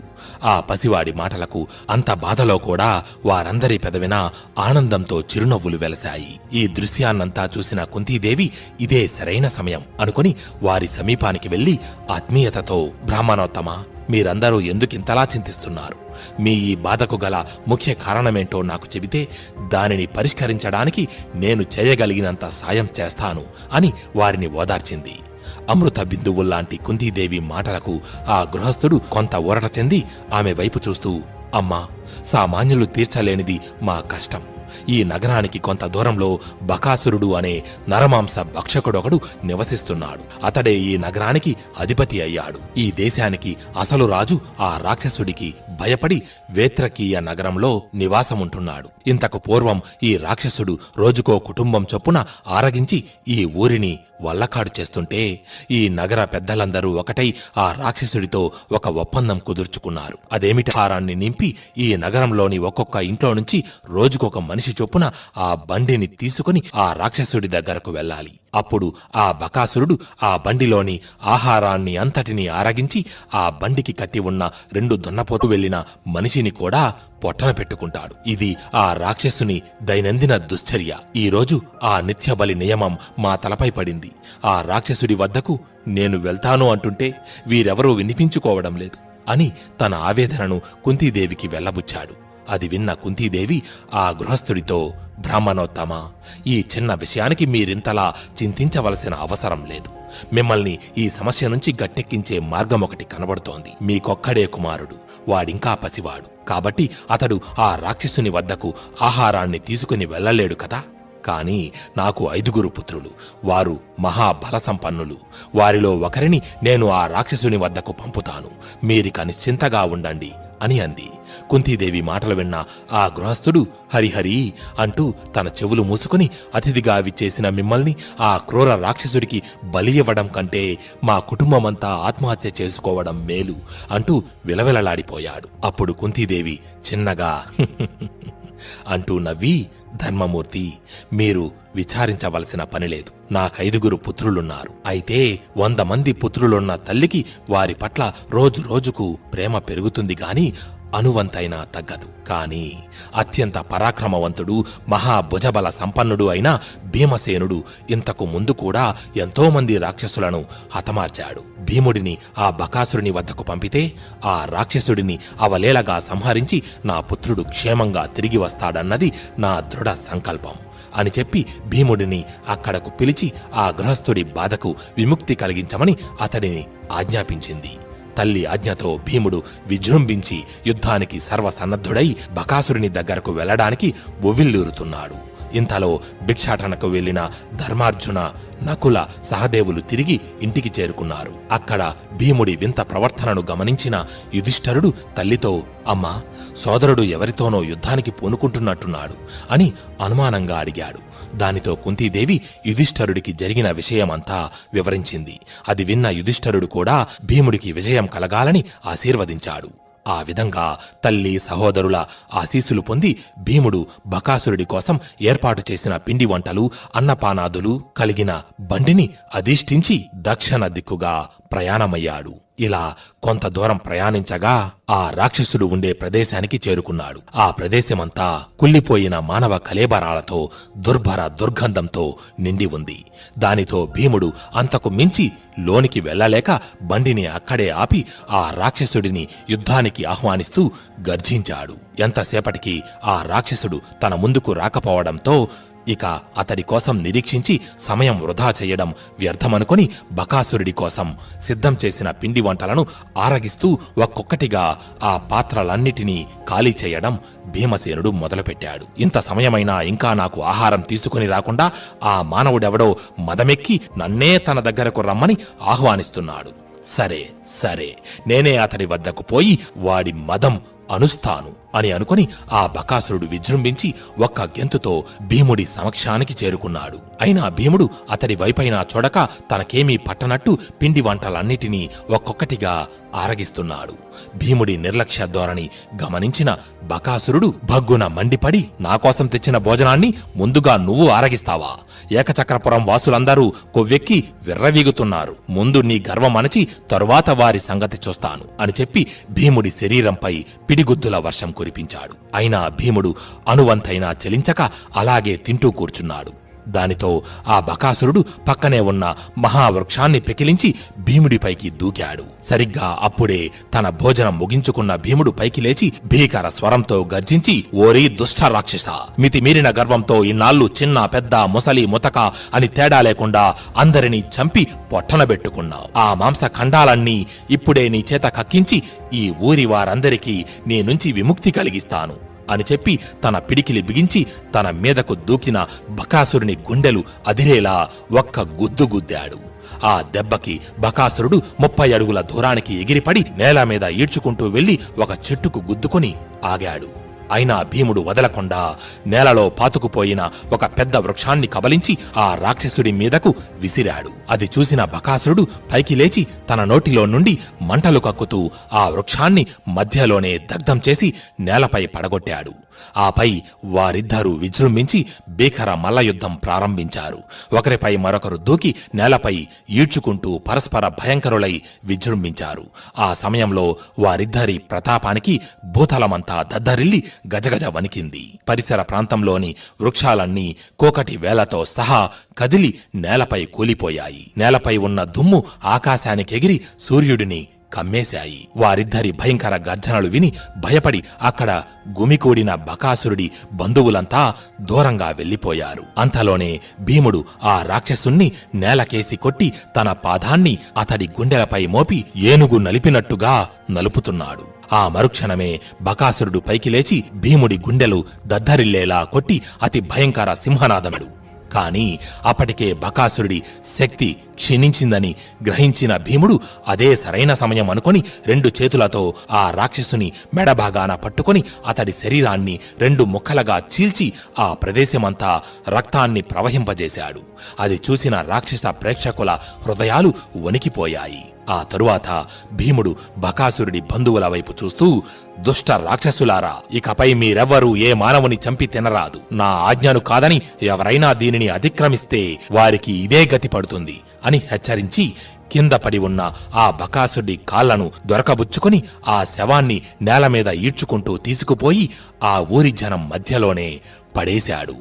ఆ పసివాడి మాటలకు అంత బాధలో కూడా వారందరి పెదవిన ఆనందంతో చిరునవ్వులు వెలశాయి. ఈ దృశ్యాన్నంతా చూసిన కుంతీదేవి ఇదే సరైన సమయం అనుకుని వారి సమీపానికి వెళ్లి ఆత్మీయతతో, బ్రాహ్మణోత్తమ, మీరందరూ ఎందుకింతలా చింతిస్తున్నారు? మీ ఈ బాధకు గల ముఖ్య కారణమేంటో నాకు చెబితే దానిని పరిష్కరించడానికి నేను చేయగలిగినంత సాయం చేస్తాను అని వారిని ఓదార్చింది. అమృత బిందువుల్లాంటి కుంతీదేవి మాటలకు ఆ గృహస్థుడు కొంత ఊరట చెంది ఆమె వైపు చూస్తూ, అమ్మా, సామాన్యులు తీర్చలేనిది మా కష్టం. ఈ నగరానికి కొంత దూరంలో బకాసురుడు అనే నరమాంస భక్షకుడొకడు నివసిస్తున్నాడు. అతడే ఈ నగరానికి అధిపతి అయ్యాడు. ఈ దేశానికి అసలు రాజు ఆ రాక్షసుడికి భయపడి వేత్రకీయ నగరంలో నివాసముంటున్నాడు. ఇంతకు పూర్వం ఈ రాక్షసుడు రోజుకో కుటుంబం చొప్పున ఆరగించి ఈ ఊరిని వల్లకాడు చేస్తుంటే ఈ నగర పెద్దలందరూ ఒకటై ఆ రాక్షసుడితో ఒక ఒప్పందం కుదుర్చుకున్నారు. అదేమిటి, ఆహారాన్ని నింపి ఈ నగరంలోని ఒక్కొక్క ఇంట్లో నుంచి రోజుకొక మనిషి చొప్పున ఆ బండిని తీసుకుని ఆ రాక్షసుడి దగ్గరకు వెళ్ళాలి. అప్పుడు ఆ బకాసురుడు ఆ బండిలోని ఆహారాన్ని అంతటినీ ఆరగించి ఆ బండికి కట్టి ఉన్న 2 దున్నపోతు వెళ్లిన మనిషిని కూడా పొట్టన పెట్టుకుంటాడు. ఇది ఆ రాక్షసుని దైనందిన దుశ్చర్య. ఈరోజు ఆ నిత్యబలి నియమం మా తలపై పడింది. ఆ రాక్షసుడి వద్దకు నేను వెళ్తాను అంటుంటే వీరెవరూ వినిపించుకోవడం లేదు అని తన ఆవేదనను కుంతీదేవికి వెళ్లబుచ్చాడు. అది విన్న కుంతీదేవి ఆ గృహస్థుడితో, బ్రాహ్మణోత్తమ, ఈ చిన్న విషయానికి మీరింతలా చింతించవలసిన అవసరం లేదు. మిమ్మల్ని ఈ సమస్య నుంచి గట్టెక్కించే మార్గమొకటి కనబడుతోంది. మీకొక్కడే కుమారుడు, వాడింకా పసివాడు. కాబట్టి అతడు ఆ రాక్షసుని వద్దకు ఆహారాన్ని తీసుకుని వెళ్ళలేడు కదా. కాని నాకు 5 పుత్రులు. వారు మహాబలసంపన్నులు. వారిలో ఒకరిని నేను ఆ రాక్షసుని వద్దకు పంపుతాను. మీరిక నిశ్చింతగా ఉండండి అని అంది. కుంతీదేవి మాటలు విన్న ఆ గృహస్థుడు హరిహరి అంటూ తన చెవులు మూసుకుని, అతిథిగా విచ్చేసిన మిమ్మల్ని ఆ క్రూర రాక్షసుడికి బలి ఇవ్వడం కంటే మా కుటుంబమంతా ఆత్మహత్య చేసుకోవడం మేలు అంటూ విలవిలలాడిపోయాడు. అప్పుడు కుంతీదేవి చిన్నగా అంటూ నవ్వి, ధర్మమూర్తి, మీరు విచారించవలసిన పనిలేదు. నాకు 5 పుత్రులున్నారు. అయితే 100 మంది పుత్రులున్న తల్లికి వారి పట్ల రోజు రోజుకు ప్రేమ పెరుగుతుంది గాని అనువంతైనా తగ్గదు. కాని అత్యంత పరాక్రమవంతుడు, మహాభుజబల సంపన్నుడు అయిన భీమసేనుడు ఇంతకు ముందు కూడా ఎంతోమంది రాక్షసులను హతమార్చాడు. భీముడిని ఆ బకాసురుని వద్దకు పంపితే ఆ రాక్షసుడిని అవలేలగా సంహరించి నా పుత్రుడు క్షేమంగా తిరిగి వస్తాడన్నది నా దృఢ సంకల్పం అని చెప్పి భీముడిని అక్కడకు పిలిచి ఆ గృహస్థుడి బాధకు విముక్తి కలిగించమని అతడిని ఆజ్ఞాపించింది. తల్లి ఆజ్ఞతో భీముడు విజృంభించి యుద్ధానికి సర్వసన్నద్ధుడై బకాసురుని దగ్గరకు వెళ్లడానికి ఉవ్విళ్ళూరుతున్నాడు. ఇంతలో భిక్షాటనకు వెళ్లిన ధర్మార్జున, నకుల, సహదేవులు తిరిగి ఇంటికి చేరుకున్నారు. అక్కడ భీముడి వింత ప్రవర్తనను గమనించిన యుధిష్ఠరుడు తల్లితో, అమ్మా, సోదరుడు ఎవరితోనో యుద్ధానికి పూనుకుంటున్నట్టున్నాడు అని అనుమానంగా అడిగాడు. దానితో కుంతీదేవి యుధిష్ఠరుడికి జరిగిన విషయమంతా వివరించింది. అది విన్న యుధిష్ఠరుడు కూడా భీముడికి విజయం కలగాలని ఆశీర్వదించాడు. ఆ విధంగా తల్లి, సహోదరుల ఆశీస్సులు పొంది భీముడు బకాసురుడి కోసం ఏర్పాటు చేసిన పిండి వంటలు, అన్నపానాదులు కలిగిన బండిని అధిష్ఠించి దక్షిణ దిక్కుగా ప్రయాణమయ్యాడు. ఇలా కొంత దూరం ప్రయాణించగా ఆ రాక్షసుడు ఉండే ప్రదేశానికి చేరుకున్నాడు. ఆ ప్రదేశమంతా కుళ్ళిపోయిన మానవ కళేబరాలతో, దుర్భర దుర్గంధంతో నిండి ఉంది. దానితో భీముడు అంతకు మించి లోనికి వెళ్లలేక బండిని అక్కడే ఆపి ఆ రాక్షసుడిని యుద్ధానికి ఆహ్వానిస్తూ గర్జించాడు. ఎంతసేపటికి ఆ రాక్షసుడు తన ముందుకు రాకపోవడంతో ఇక అతడి కోసం నిరీక్షించి సమయం వృధా చెయ్యడం వ్యర్థమనుకొని బకాసురుడి కోసం సిద్ధం చేసిన పిండి వంటలను ఆరగిస్తూ ఒక్కొక్కటిగా ఆ పాత్రలన్నిటినీ ఖాళీ చేయడం భీమసేనుడు మొదలుపెట్టాడు. ఇంత సమయమైనా ఇంకా నాకు ఆహారం తీసుకుని రాకుండా ఆ మానవుడెవడో మదమెక్కి నన్నే తన దగ్గరకు రమ్మని ఆహ్వానిస్తున్నాడు. సరే సరే, నేనే అతడి వద్దకు పోయి వాడి మదం అనుస్తాను అని అనుకుని ఆ బకాసురుడు విజృంభించి ఒక్క గెంతుతో భీముడి సమక్షానికి చేరుకున్నాడు. అయినా భీముడు అతడి వైపైనా చూడక తనకేమీ పట్టనట్టు పిండి వంటలన్నిటినీ ఒక్కొక్కటిగా ఆరగిస్తున్నాడు. భీముడి నిర్లక్ష్య ధోరణి గమనించిన బకాసురుడు భగ్గున మండిపడి, నాకోసం తెచ్చిన భోజనాన్ని ముందుగా నువ్వు ఆరగిస్తావా? ఏకచక్రపురం వాసులందరూ కొవ్వెక్కి విర్రవీగుతున్నారు. ముందు నీ గర్వం అణచి తరువాత వారి సంగతి చూస్తాను అని చెప్పి భీముడి శరీరంపై పిడిగుద్దుల వర్షం కురిపించాడు. అయినా భీముడు అణువంతైనా చలించక అలాగే తింటూ కూర్చున్నాడు. దానితో ఆ బకాసురుడు పక్కనే ఉన్న మహావృక్షాన్ని పెకిలించి భీముడిపైకి దూకాడు. సరిగ్గా అప్పుడే తన భోజనం ముగించుకున్న భీముడు పైకి లేచి భీకర స్వరంతో గర్జించి, ఓరి దుష్ట రాక్షస, మితిమీరిన గర్వంతో ఇన్నాళ్లు చిన్న పెద్ద ముసలి ముతక అని తేడా లేకుండా అందరినీ చంపి పొట్టనబెట్టుకున్నావు. ఆ మాంస ఖండాలన్నీ ఇప్పుడే నీ చేత కక్కించి ఈ ఊరి వారందరికీ నీ నుంచి విముక్తి కలిగిస్తాను అని చెప్పి తన పిడికిలి బిగించి తన మీదకు దూకిన బకాసురుని గుండెలు అదిరేలా ఒక్క గుద్దు గుద్దాడు. ఆ దెబ్బకి బకాసురుడు 30 అడుగుల దూరానికి ఎగిరిపడి నేల మీద ఈడ్చుకుంటూ వెళ్లి ఒక చెట్టుకు గుద్దుకొని ఆగాడు. అయినా భీముడు వదలకుండా నేలలో పాతుకుపోయిన ఒక పెద్ద వృక్షాన్ని కబలించి ఆ రాక్షసుడి మీదకు విసిరాడు. అది చూసిన బకాసురుడు పైకి లేచి తన నోటిలో నుండి మంటలు కక్కుతూ ఆ వృక్షాన్ని మధ్యలోనే దగ్ధం చేసి నేలపై పడగొట్టాడు. ఆపై వారిద్దరూ విజృంభించి భీకర మల్లయుద్ధం ప్రారంభించారు. ఒకరిపై మరొకరు దూకి నేలపై ఈడ్చుకుంటూ పరస్పర భయంకరులై విజృంభించారు. ఆ సమయంలో వారిద్దరి ప్రతాపానికి భూతలమంతా దద్దరిల్లి గజగజ వణికింది. పరిసర ప్రాంతంలోని వృక్షాలన్నీ కోకటి వేలతో సహా కదిలి నేలపై కూలిపోయాయి. నేలపై ఉన్న దుమ్ము ఆకాశానికెగిరి సూర్యుడిని కమ్మేశాయి. వారిద్దరి భయంకర గర్జనలు విని భయపడి అక్కడ గుమికూడిన బకాసురుడి బంధువులంతా దూరంగా వెళ్లిపోయారు. అంతలోనే భీముడు ఆ రాక్షసుణ్ణి నేలకేసి కొట్టి తన పాదాన్ని అతడి గుండెలపై మోపి ఏనుగు నలిపినట్టుగా నలుపుతున్నాడు. ఆ మరుక్షణమే బకాసురుడు పైకి లేచి భీముడి గుండెలు దద్దరిల్లేలా కొట్టి అతి భయంకర సింహనాదముడు. కాని అప్పటికే బకాసురుడి శక్తి క్షీణించిందని గ్రహించిన భీముడు అదే సరైన సమయం అనుకొని 2 చేతులతో ఆ రాక్షసుని మెడభాగాన పట్టుకొని అతడి శరీరాన్ని 2 ముక్కలుగా చీల్చి ఆ ప్రదేశమంతా రక్తాన్ని ప్రవహింపజేశాడు. అది చూసిన రాక్షస ప్రేక్షకుల హృదయాలు వణికిపోయాయి. ఆ తరువాత భీముడు బకాసురుడి బంధువుల వైపు చూస్తూ, దుష్ట రాక్షసులారా, ఇకపై మీరెవ్వరూ ఏ మానవుని చంపి తినరాదు. నా ఆజ్ఞను కాదని ఎవరైనా దీనిని అతిక్రమిస్తే వారికి ఇదే గతి పడుతుంది అని హెచ్చరించి కింద పడి ఉన్న ఆ బకాసురుడి కాళ్లను దొరకబుచ్చుకుని ఆ శవాన్ని నేలమీద ఈడ్చుకుంటూ తీసుకుపోయి ఆ ఊరి జనం మధ్యలోనే పడేశాడు.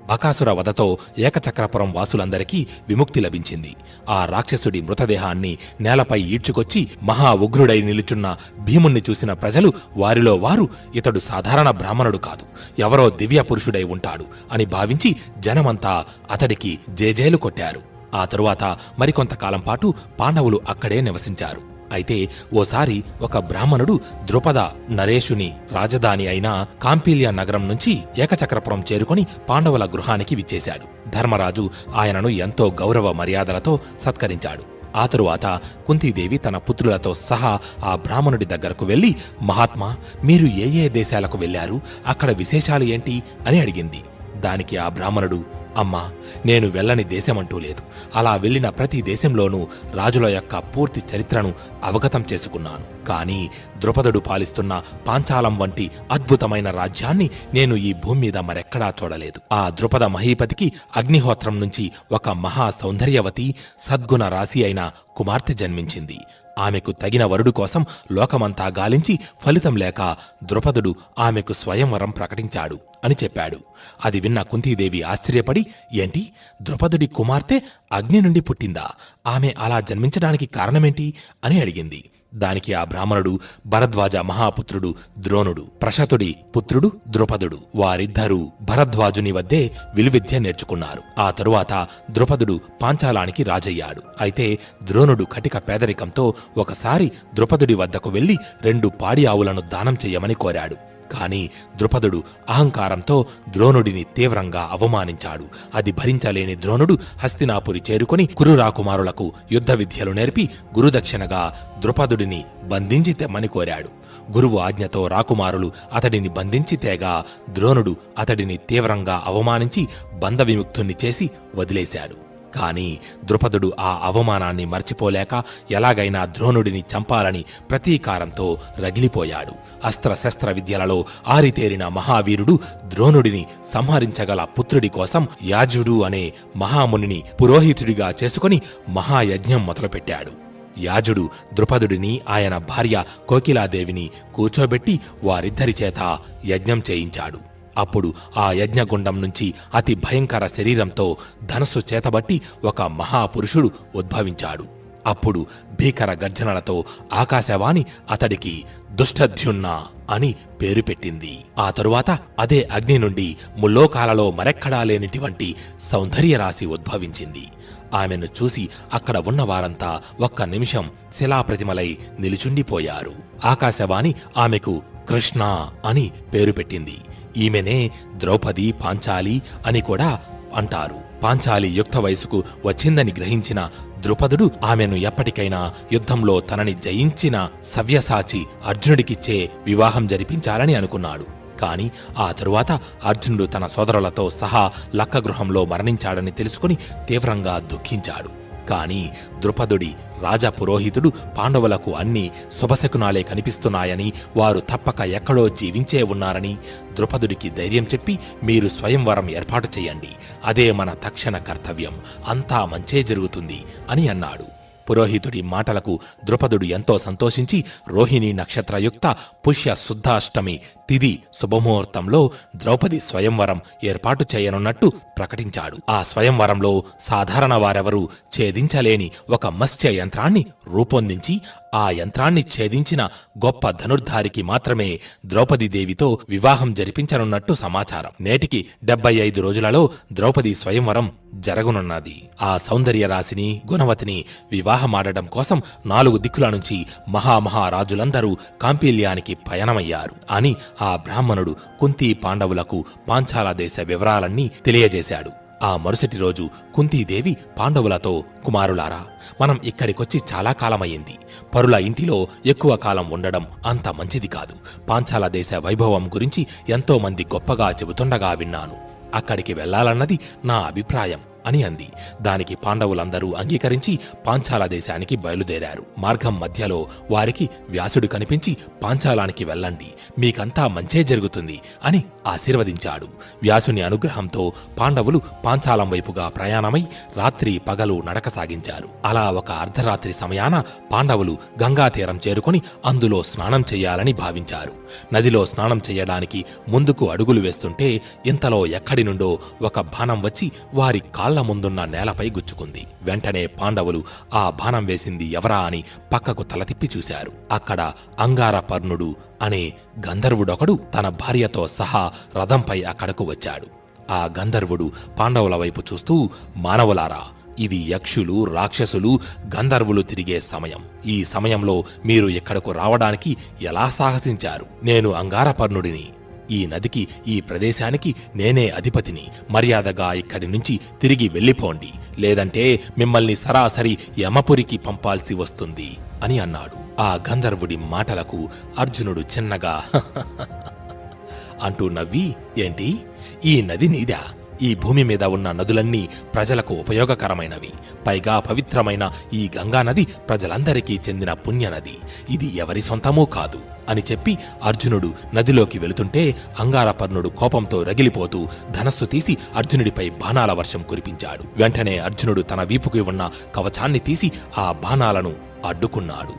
బకాసుర వధతో ఏకచక్రపురం వాసులందరికీ విముక్తి లభించింది. ఆ రాక్షసుడి మృతదేహాన్ని నేలపై ఈడ్చుకొచ్చి మహా ఉగ్రుడై నిలుచున్న భీముణ్ణి చూసిన ప్రజలు వారిలో వారు ఇతడు సాధారణ బ్రాహ్మణుడు కాదు, ఎవరో దివ్య పురుషుడై ఉంటాడు అని భావించి జనమంతా అతడికి జేజేలు కొట్టారు. ఆ తరువాత మరికొంతకాలం పాటు పాండవులు అక్కడే నివసించారు. అయితే ఓసారి ఒక బ్రాహ్మణుడు ద్రుపద నరేషుని రాజధాని అయిన కాంపిల్య నగరం నుంచి ఏకచక్రపురం చేరుకొని పాండవుల గృహానికి విచ్చేశాడు. ధర్మరాజు ఆయనను ఎంతో గౌరవ మర్యాదలతో సత్కరించాడు. ఆ తరువాత కుంతీదేవి తన పుత్రులతో సహా ఆ బ్రాహ్మణుడి దగ్గరకు వెళ్లి, మహాత్మా, మీరు ఏ దేశాలకు వెళ్లారు, అక్కడ విశేషాలు ఏంటి అని అడిగింది. దానికి ఆ బ్రాహ్మణుడు, అమ్మా, నేను వెళ్ళని దేశమంటూ లేదు. అలా వెళ్లిన ప్రతి దేశంలోనూ రాజుల యొక్క పూర్తి చరిత్రను అవగతం చేసుకున్నాను. కానీ ద్రుపదుడు పాలిస్తున్న పాంచాలం వంటి అద్భుతమైన రాజ్యాన్ని నేను ఈ భూమి మీద మరెక్కడా చూడలేదు. ఆ ద్రుపద మహీపతికి అగ్నిహోత్రం నుంచి ఒక మహా సౌందర్యవతి సద్గుణ రాశి అయిన కుమార్తె జన్మించింది. ఆమెకు తగిన వరుడు కోసం లోకమంతా గాలించి ఫలితం లేక ద్రుపదుడు ఆమెకు స్వయంవరం ప్రకటించాడు అని చెప్పాడు. అది విన్న కుంతీదేవి ఆశ్చర్యపడి, ఏంటి, ద్రుపదుడి కుమార్తె అగ్ని నుండి పుట్టిందా? ఆమె అలా జన్మించడానికి కారణమేంటి అని అడిగింది. దానికి ఆ బ్రాహ్మణుడు భరద్వాజ మహాపుత్రుడు ద్రోణుడు, ప్రశతుడి పుత్రుడు ద్రుపదుడు. వారిద్దరూ భరద్వాజుని వద్దే విలువిద్య నేర్చుకున్నారు. ఆ తరువాత ద్రుపదుడు పాంచాలానికి రాజయ్యాడు. అయితే ద్రోణుడు కటిక పేదరికంతో ఒకసారి ద్రుపదుడి వద్దకు వెళ్లి 2 పాడి ఆవులను దానం చెయ్యమని కోరాడు. కాని ద్రుపదుడు అహంకారంతో ద్రోణుడిని తీవ్రంగా అవమానించాడు. అది భరించలేని ద్రోణుడు హస్తినాపురి చేరుకుని కురురాకుమారులకు యుద్ధ విద్యలు నేర్పి గురుదక్షిణగా ద్రుపదుడిని బంధించి తెమ్మని కోరాడు. గురువు ఆజ్ఞతో రాకుమారులు అతడిని బంధించి తేగా ద్రోణుడు అతడిని తీవ్రంగా అవమానించి బంధ విముక్తుణ్ణి చేసి వదిలేశాడు. కాని ద్రుపదుడు ఆ అవమానాన్ని మర్చిపోలేక ఎలాగైనా ద్రోణుడిని చంపాలని ప్రతీకారంతో రగిలిపోయాడు. అస్త్రశస్త్ర విద్యలలో ఆరితేరిన మహావీరుడు ద్రోణుడిని సంహరించగల పుత్రుడి కోసం యాజుడు అనే మహామునిని పురోహితుడిగా చేసుకుని మహాయజ్ఞం మొదలుపెట్టాడు. యాజుడు ద్రుపదుడిని ఆయన భార్య కోకిలాదేవిని కూర్చోబెట్టి వారిద్దరి చేత యజ్ఞం చేయించాడు. అప్పుడు ఆ యజ్ఞగుండం నుంచి అతి భయంకర శరీరంతో ధనస్సు చేతబట్టి ఒక మహాపురుషుడు ఉద్భవించాడు. అప్పుడు భీకర గర్జనలతో ఆకాశవాణి అతడికి దుష్టధ్యుమ్న అని పేరు పెట్టింది. ఆ తరువాత అదే అగ్ని నుండి ముల్లోకాలలో మరెక్కడా లేనిటువంటి సౌందర్యరాశి ఉద్భవించింది. ఆమెను చూసి అక్కడ ఉన్న వారంతా ఒక్క నిమిషం శిలాప్రతిమలై నిలుచుండిపోయారు. ఆకాశవాణి ఆమెకు కృష్ణ అని పేరు పెట్టింది. ఈమెనే ద్రౌపది పాంచాలి అని కూడా అంటారు. పాంచాలి యుక్త వయసుకు వచ్చిందని గ్రహించిన ద్రుపదుడు ఆమెను ఎప్పటికైనా యుద్ధంలో తనని జయించిన సవ్యసాచి అర్జునుడికిచ్చే వివాహం జరిపించాలని అనుకున్నాడు. కాని ఆ తరువాత అర్జునుడు తన సోదరులతో సహా లక్కగృహంలో మరణించాడని తెలుసుకుని తీవ్రంగా దుఃఖించాడు. కాని ద్రుపదుడి రాజపురోహితుడు పాండవులకు అన్ని శుభశకునాలే కనిపిస్తున్నాయని, వారు తప్పక ఎక్కడో జీవించే ఉన్నారని ద్రుపదుడికి ధైర్యం చెప్పి, మీరు స్వయంవరం ఏర్పాటు చేయండి, అదే మన తక్షణ కర్తవ్యం, అంతా మంచే జరుగుతుంది అని అన్నాడు. పురోహితుడి మాటలకు ద్రుపదుడు ఎంతో సంతోషించి రోహిణీ నక్షత్రయుక్త పుష్య శుద్ధాష్టమి తిథి శుభముహూర్తంలో ద్రౌపది స్వయంవరం ఏర్పాటు చేయనున్నట్టు ప్రకటించాడు. ఆ స్వయంవరంలో సాధారణ వారెవరూ ఛేదించలేని ఒక మత్స్య యంత్రాన్ని రూపొందించి ఆ యంత్రాన్ని ఛేదించిన గొప్ప ధనుర్ధారికి మాత్రమే ద్రౌపదీదేవితో వివాహం జరిపించనున్నట్టు సమాచారం. నేటికి 75 రోజులలో ద్రౌపది స్వయంవరం జరగనున్నది. ఆ సౌందర్య రాశిని గుణవతిని వివాహమాడడం కోసం 4 దిక్కుల నుంచి మహామహారాజులందరూ కాంపిల్యానికి పయనమయ్యారు అని ఆ బ్రాహ్మణుడు కుంతీ పాండవులకు పాంచాల దేశ వివరాలన్నీ తెలియజేశాడు. ఆ మరుసటి రోజు కుంతీదేవి పాండవులతో, కుమారులారా, మనం ఇక్కడికొచ్చి చాలా కాలమయ్యింది. పరుల ఇంటిలో ఎక్కువ కాలం ఉండడం అంత మంచిది కాదు. పాంచాల దేశ వైభవం గురించి ఎంతో మంది గొప్పగా చెబుతుండగా విన్నాను. అక్కడికి వెళ్లాలన్నది నా అభిప్రాయం అని అంది. దానికి పాండవులందరూ అంగీకరించి పాంచాల దేశానికి బయలుదేరారు. మార్గం మధ్యలో వారికి వ్యాసుడు కనిపించి, పాంచాలానికి వెళ్ళండి, మీకంతా మంచే జరుగుతుంది అని ఆశీర్వదించాడు. వ్యాసుని అనుగ్రహంతో పాండవులు పాంచాలం వైపుగా ప్రయాణమై రాత్రి పగలు నడక సాగించారు. అలా ఒక అర్ధరాత్రి సమయాన పాండవులు గంగా తీరం చేరుకొని అందులో స్నానం చెయ్యాలని భావించారు. నదిలో స్నానం చెయ్యడానికి ముందుకు అడుగులు వేస్తుంటే ఇంతలో ఎక్కడి నుండో ఒక బాణం వచ్చి వారి కాళ్ల ముందున్న నేలపై గుచ్చుకుంది. వెంటనే పాండవులు ఆ బాణం వేసింది ఎవరా అని పక్కకు తల తిప్పి చూశారు. అక్కడ అంగారపర్ణుడు అనే గంధర్వుడొకడు తన భార్యతో సహా రథంపై అక్కడకు వచ్చాడు. ఆ గంధర్వుడు పాండవుల వైపు చూస్తూ, మానవులారా, ఇది యక్షులు, రాక్షసులు, గంధర్వులు తిరిగే సమయం. ఈ సమయంలో మీరు ఇక్కడకు రావడానికి ఎలా సాహసించారు? నేను అంగారపర్ణుడిని. ఈ నదికి, ఈ ప్రదేశానికి నేనే అధిపతిని. మర్యాదగా ఇక్కడి నుంచి తిరిగి వెళ్ళిపోండి, లేదంటే మిమ్మల్ని సరాసరి యమపురికి పంపాల్సి వస్తుంది అని అన్నాడు. ఆ గంధర్వుడి మాటలకు అర్జునుడు చిన్నగా అంటూ నవ్వి, ఏంటి, ఈ నది నీదా? ఈ భూమి మీద ఉన్న నదులన్నీ ప్రజలకు ఉపయోగకరమైనవి. పైగా పవిత్రమైన ఈ గంగానది ప్రజలందరికీ చెందిన పుణ్యనది. ఇది ఎవరి సొంతమూ కాదు అని చెప్పి అర్జునుడు నదిలోకి వెళుతుంటే అంగారపర్ణుడు కోపంతో రగిలిపోతూ ధనస్సు తీసి అర్జునుడిపై బాణాల వర్షం కురిపించాడు. వెంటనే అర్జునుడు తన వీపుకి ఉన్న కవచాన్ని తీసి ఆ బాణాలను అడ్డుకున్నాడు.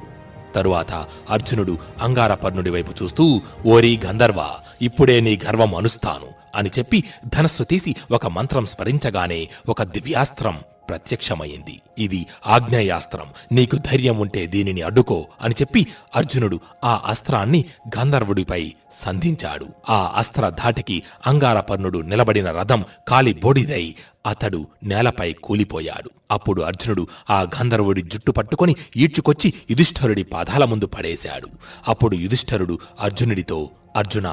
తరువాత అర్జునుడు అంగారపర్ణుడి వైపు చూస్తూ, ఓరి గంధర్వా, ఇప్పుడే నీ గర్వం అనుస్తాను అని చెప్పి ధనస్సు తీసి ఒక మంత్రం స్మరించగానే ఒక దివ్యాస్త్రం ప్రత్యక్షమైంది. ఇది ఆగ్నేయాస్త్రం. నీకు ధైర్యం ఉంటే దీనిని అడ్డుకో అని చెప్పి అర్జునుడు ఆ అస్త్రాన్ని గంధర్వుడిపై సంధించాడు. ఆ అస్త్ర ధాటికి అంగారపర్ణుడు నిలబడిన రథం కాలి బోడిదై అతడు నేలపై కూలిపోయాడు. అప్పుడు అర్జునుడు ఆ గంధర్వుడి జుట్టు పట్టుకొని ఈడ్చుకొచ్చి యుధిష్ఠరుడి పాదాల ముందు పడేశాడు. అప్పుడు యుధిష్ఠరుడు అర్జునుడితో, అర్జున,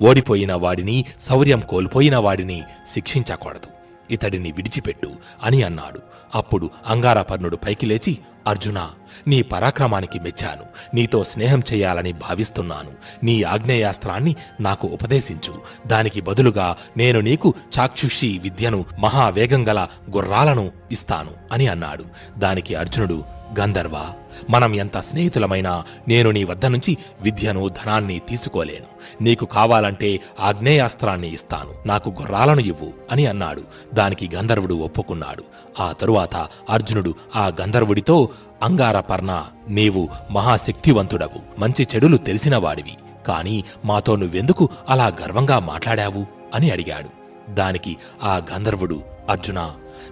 ఓడిపోయిన వాడిని, శౌర్యం కోల్పోయిన వాడిని శిక్షించకూడదు, ఇతడిని విడిచిపెట్టు అని అన్నాడు. అప్పుడు అంగారపర్ణుడు పైకి లేచి, అర్జునా, నీ పరాక్రమానికి మెచ్చాను. నీతో స్నేహం చెయ్యాలని భావిస్తున్నాను. నీ ఆగ్నేయాస్త్రాన్ని నాకు ఉపదేశించు. దానికి బదులుగా నేను నీకు చాక్షుషి విద్యను, మహావేగం గల గుర్రాలను ఇస్తాను అని అన్నాడు. దానికి అర్జునుడు, గంధర్వ, మనం ఎంత స్నేహితులమైనా నేను నీ వద్ద నుంచి విద్యను, ధనాన్ని తీసుకోలేను. నీకు కావాలంటే ఆగ్నేయాస్త్రాన్ని ఇస్తాను, నాకు గుర్రాలను ఇవ్వు అని అన్నాడు. దానికి గంధర్వుడు ఒప్పుకున్నాడు. ఆ తరువాత అర్జునుడు ఆ గంధర్వుడితో, అంగారపర్ణ, నీవు మహాశక్తివంతుడవు, మంచి చెడులు తెలిసినవాడివి, కాని మాతో నువ్వెందుకు అలా గర్వంగా మాట్లాడావు అని అడిగాడు. దానికి ఆ గంధర్వుడు, అర్జున,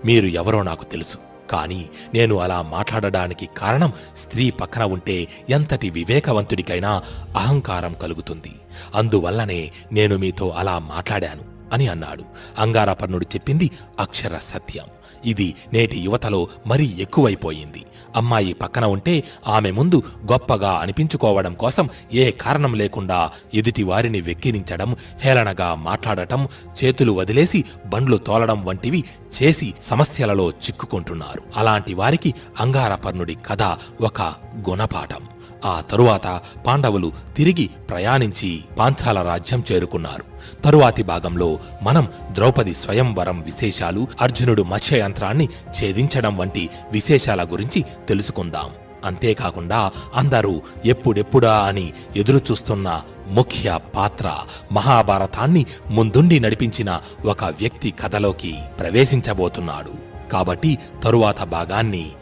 మీరు ఎవరో నాకు తెలుసు, కాని నేను అలా మాట్లాడడానికి కారణం స్త్రీ పక్కన ఉంటే ఎంతటి వివేకవంతుడికైనా అహంకారం కలుగుతుంది. అందువల్లనే నేను మీతో అలా మాట్లాడాను అని అన్నాడు. అంగారపర్ణుడు చెప్పింది అక్షర సత్యం. ఇది నేటి యువతలో మరీ ఎక్కువైపోయింది. అమ్మాయి పక్కన ఉంటే ఆమె ముందు గొప్పగా అనిపించుకోవడం కోసం ఏ కారణం లేకుండా ఎదుటి వారిని వెక్కిరించడం, హేళనగా మాట్లాడటం, చేతులు వదిలేసి బండ్లు తోలడం వంటివి చేసి సమస్యలలో చిక్కుకుంటున్నారు. అలాంటి వారికి అంగారపర్ణుడి కథ ఒక గుణపాఠం. ఆ తరువాత పాండవులు తిరిగి ప్రయాణించి పాంచాల రాజ్యం చేరుకున్నారు. తరువాతి భాగంలో మనం ద్రౌపది స్వయంవరం విశేషాలు, అర్జునుడు మత్స్యయంత్రాన్ని ఛేదించడం వంటి విశేషాల గురించి తెలుసుకుందాం. అంతేకాకుండా అందరూ ఎప్పుడెప్పుడా అని ఎదురుచూస్తున్న ముఖ్య పాత్ర, మహాభారతాన్ని ముందుండి నడిపించిన ఒక వ్యక్తి కథలోకి ప్రవేశించబోతున్నాడు. కాబట్టి తరువాత భాగాన్ని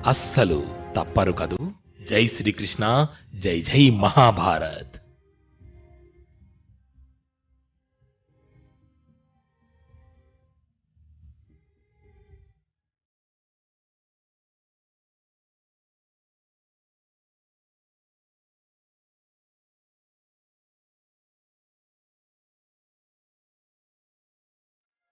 అస్సలు తప్పరు కదూ. జై శ్రీకృష్ణ, జై జై మహాభారత్.